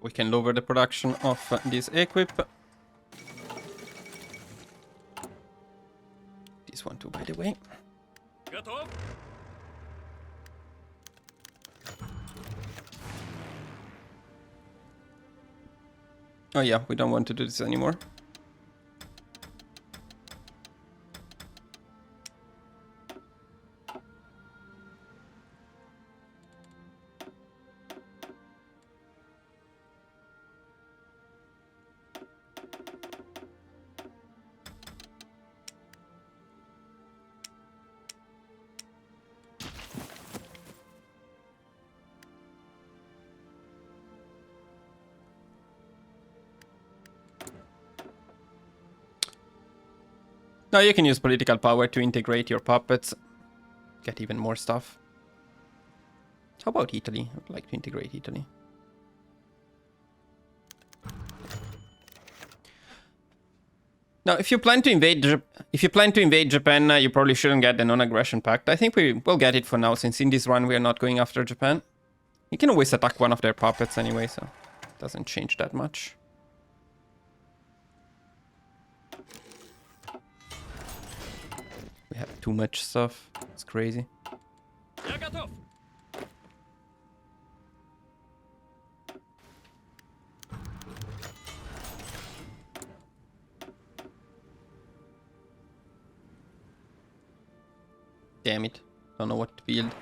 We can lower the production of this equip. This one too, by the way. Готов? Oh yeah, we don't want to do this anymore. Now you can use political power to integrate your puppets. Get even more stuff. How about Italy? I would like to integrate Italy. Now, if you plan to invade Japan, you probably shouldn't get the non-aggression pact. I think we will get it for now, since in this run we are not going after Japan. You can always attack one of their puppets anyway, so it doesn't change that much. We have too much stuff. It's crazy. Я готов! Damn it. Don't know what to build.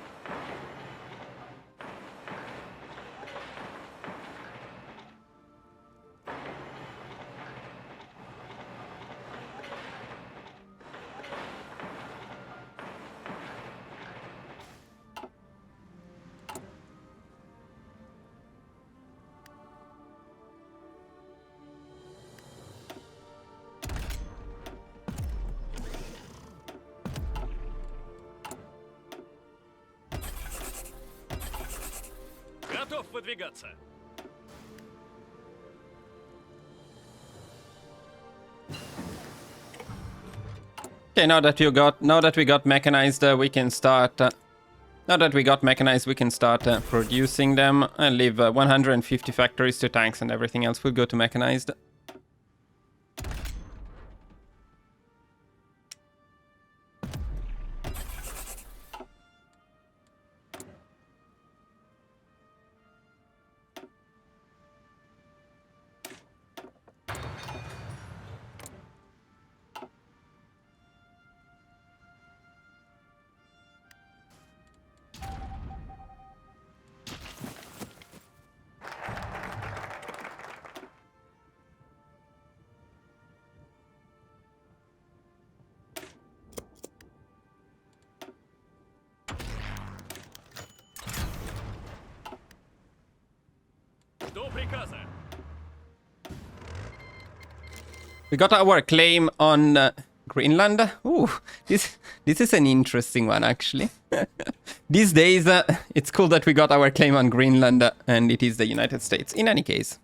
Готов выдвигаться. Okay, now that we got mechanized, we can start. Now that we got mechanized, we can start producing them and leave 150 factories to tanks, and everything else will go to mechanized. До приказа. We got our claim on Greenland. Ooh, this is an interesting one, actually. These days, it's cool that we got our claim on Greenland, and it is the United States. In any case,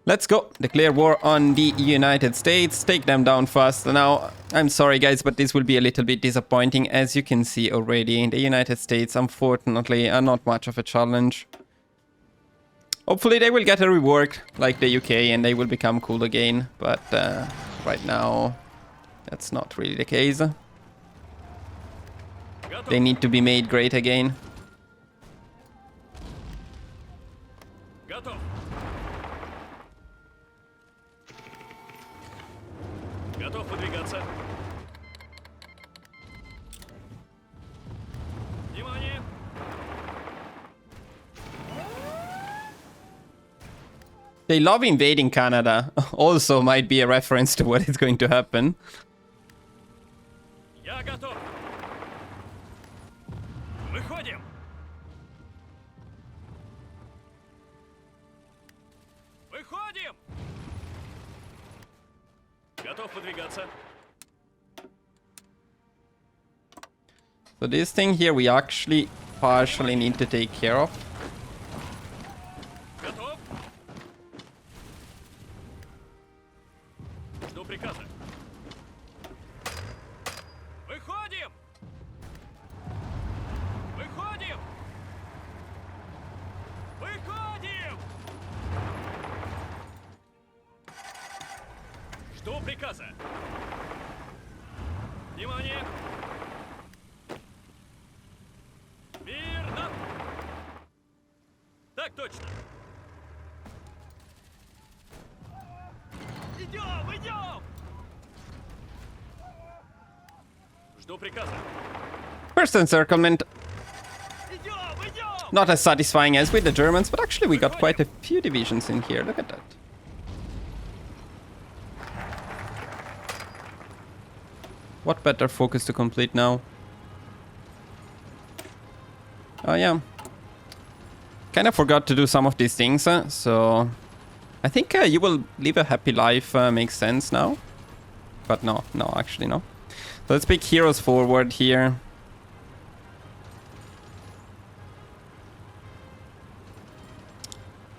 Let's go. Declare war on the United States. Take them down fast. Now, I'm sorry guys, but this will be a little bit disappointing. As you can see already, the United States, unfortunately, are not much of a challenge. Hopefully they will get a rework like the UK and they will become cool again. But right now, that's not really the case. They need to be made great again. Готов. Готов выдвигаться. Внимание! They love invading Canada. Also might be a reference to what is going to happen. Я готов. Выходим. Выходим. Готов выдвигаться. So this thing here we actually partially need to take care of. Готов. Жду приказа. Выходим. Выходим. Выходим. Жду приказа. Внимание. Мирно. Так точно. Идем, идем. Жду приказа. First encirclement, Идем, идем. not as satisfying as with the Germans, but actually we got quite a few divisions in here. Look at that. What better focus to complete now? Oh yeah. Kind of forgot to do some of these things, so I think you will live a happy life makes sense now. But no, actually no. So let's pick heroes forward here.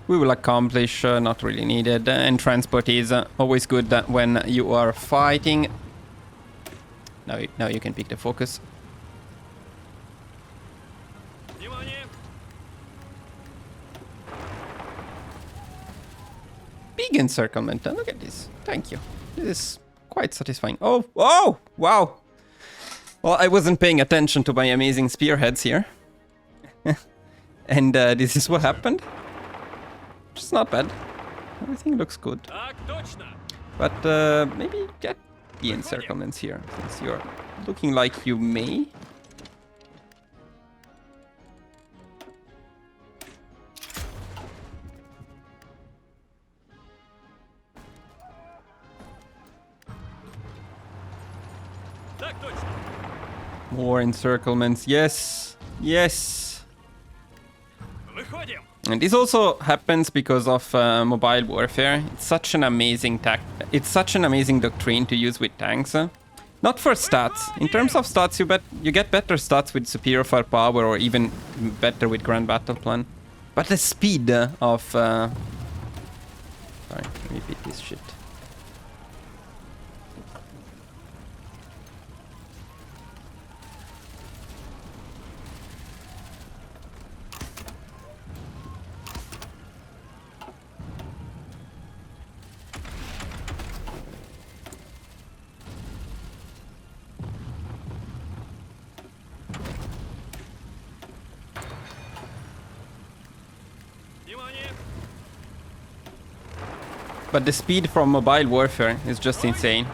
We will accomplish, not really needed. And transport is always good when you are fighting. Now you can pick the focus. Внимание. Big encirclement. Look at this. Thank you. This is quite satisfying. Oh, wow. Well, I wasn't paying attention to my amazing spearheads here. And this is what happened. Which is not bad. Everything looks good. Так точно. But maybe get the encirclements here, since you're looking like you may. Так точно. More encirclements. Yes. Выходим. And this also happens because of mobile warfare. It's such an amazing It's such an amazing doctrine to use with tanks. Not for stats. In terms of stats, you get better stats with superior firepower or even better with grand battle plan. But the speed of sorry, let me beat this shit. Внимание. But the speed from mobile warfare is just insane.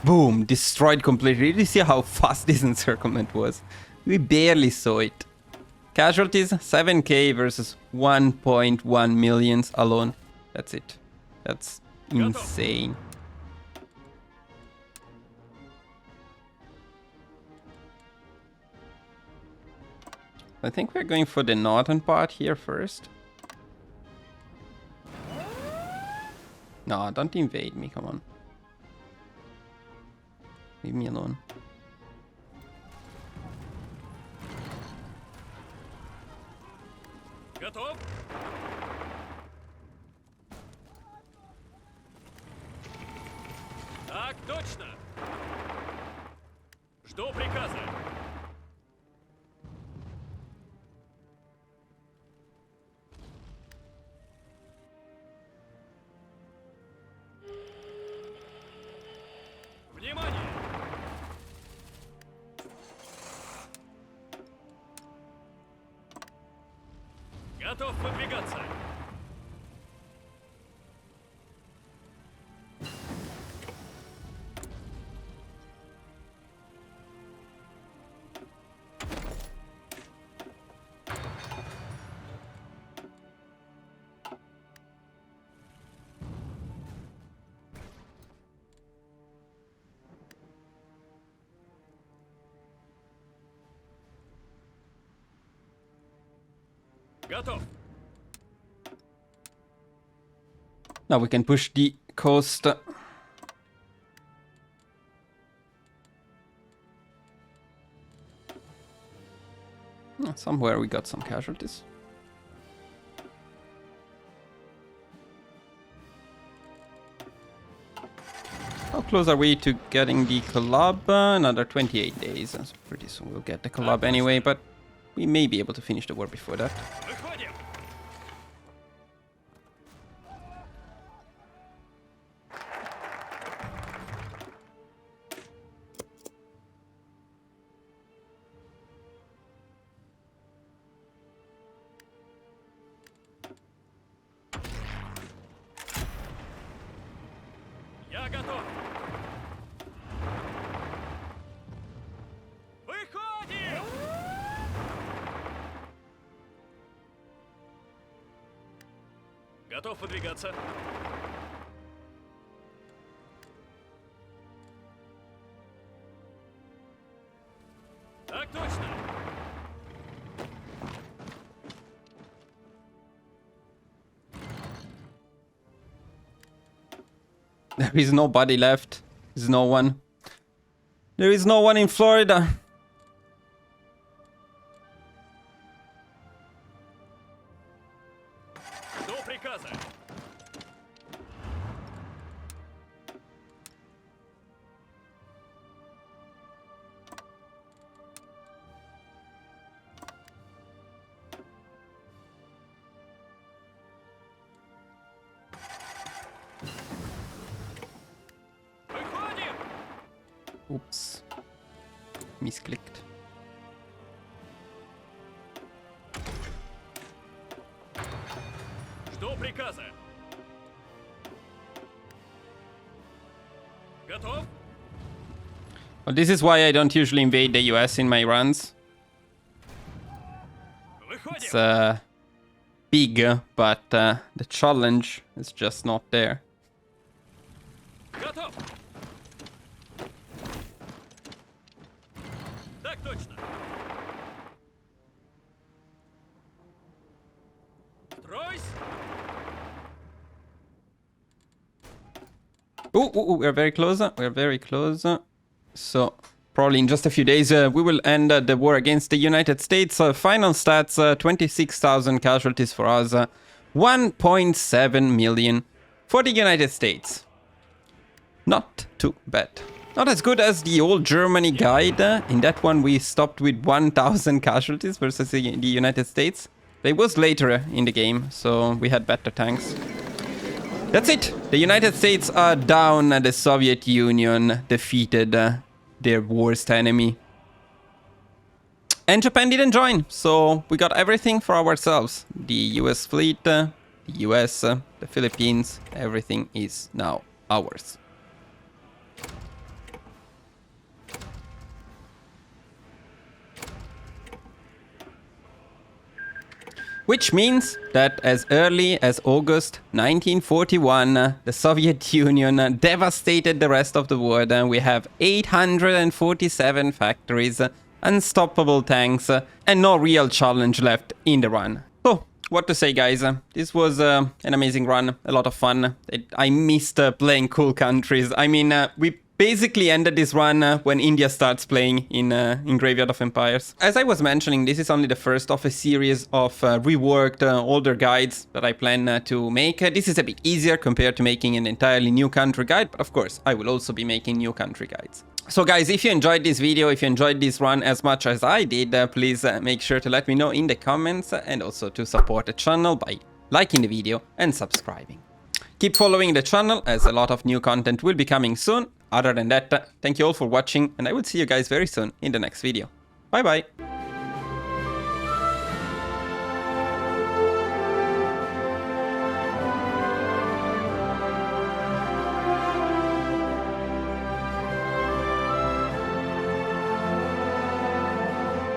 Boom, destroyed completely. Did you see how fast this encirclement was? We barely saw it. Casualties, 7k versus 1.1 millions alone. That's it. That's insane. I think we're going for the northern part here first. No, don't invade me, come on. Leave me alone. Готов. точно! Жду приказа. Внимание! Готов выдвигаться. Готов. Now we can push the coast. Somewhere we got some casualties. How close are we to getting the collab? Another 28 days. So pretty soon we'll get the collab anyway, but we may be able to finish the war before that. Выходим. Я готов. Выходим! Готов выдвигаться. Так точно. There is nobody left. There's no one. There is no one in Florida. Жду приказа. Выходим! Oops. Misclicked. Жду приказа. Готов? Well, this is why I don't usually invade the US in my runs. It's Выходим. big, but the challenge is just not there. Готов. Так точно. Стройсь. Ooh, we're very close. We're very close. So probably in just a few days we will end the war against the United States. Final stats: 26,000 casualties for us, 1.7 million for the United States. Not too bad. Not as good as the old Germany guide. In that one we stopped with 1,000 casualties versus the United States. It was later in the game, so we had better tanks. That's it. The United States are down. The Soviet Union defeated their worst enemy. And Japan didn't join, so we got everything for ourselves. The US fleet, the US, the Philippines, everything is now ours. Which means that as early as August 1941, the Soviet Union devastated the rest of the world, and we have 847 factories, unstoppable tanks, and no real challenge left in the run. So, what to say, guys? This was an amazing run, a lot of fun. I missed playing cool countries. I mean, we basically ended this run when India starts playing in Graveyard of Empires. As I was mentioning, this is only the first of a series of reworked older guides that I plan to make. This is a bit easier compared to making an entirely new country guide, but of course I will also be making new country guides. So guys, if you enjoyed this video, if you enjoyed this run as much as I did, please make sure to let me know in the comments, and also to support the channel by liking the video and subscribing. Keep following the channel, as a lot of new content will be coming soon. Other than that, thank you all for watching, and I will see you guys very soon in the next video. Bye bye!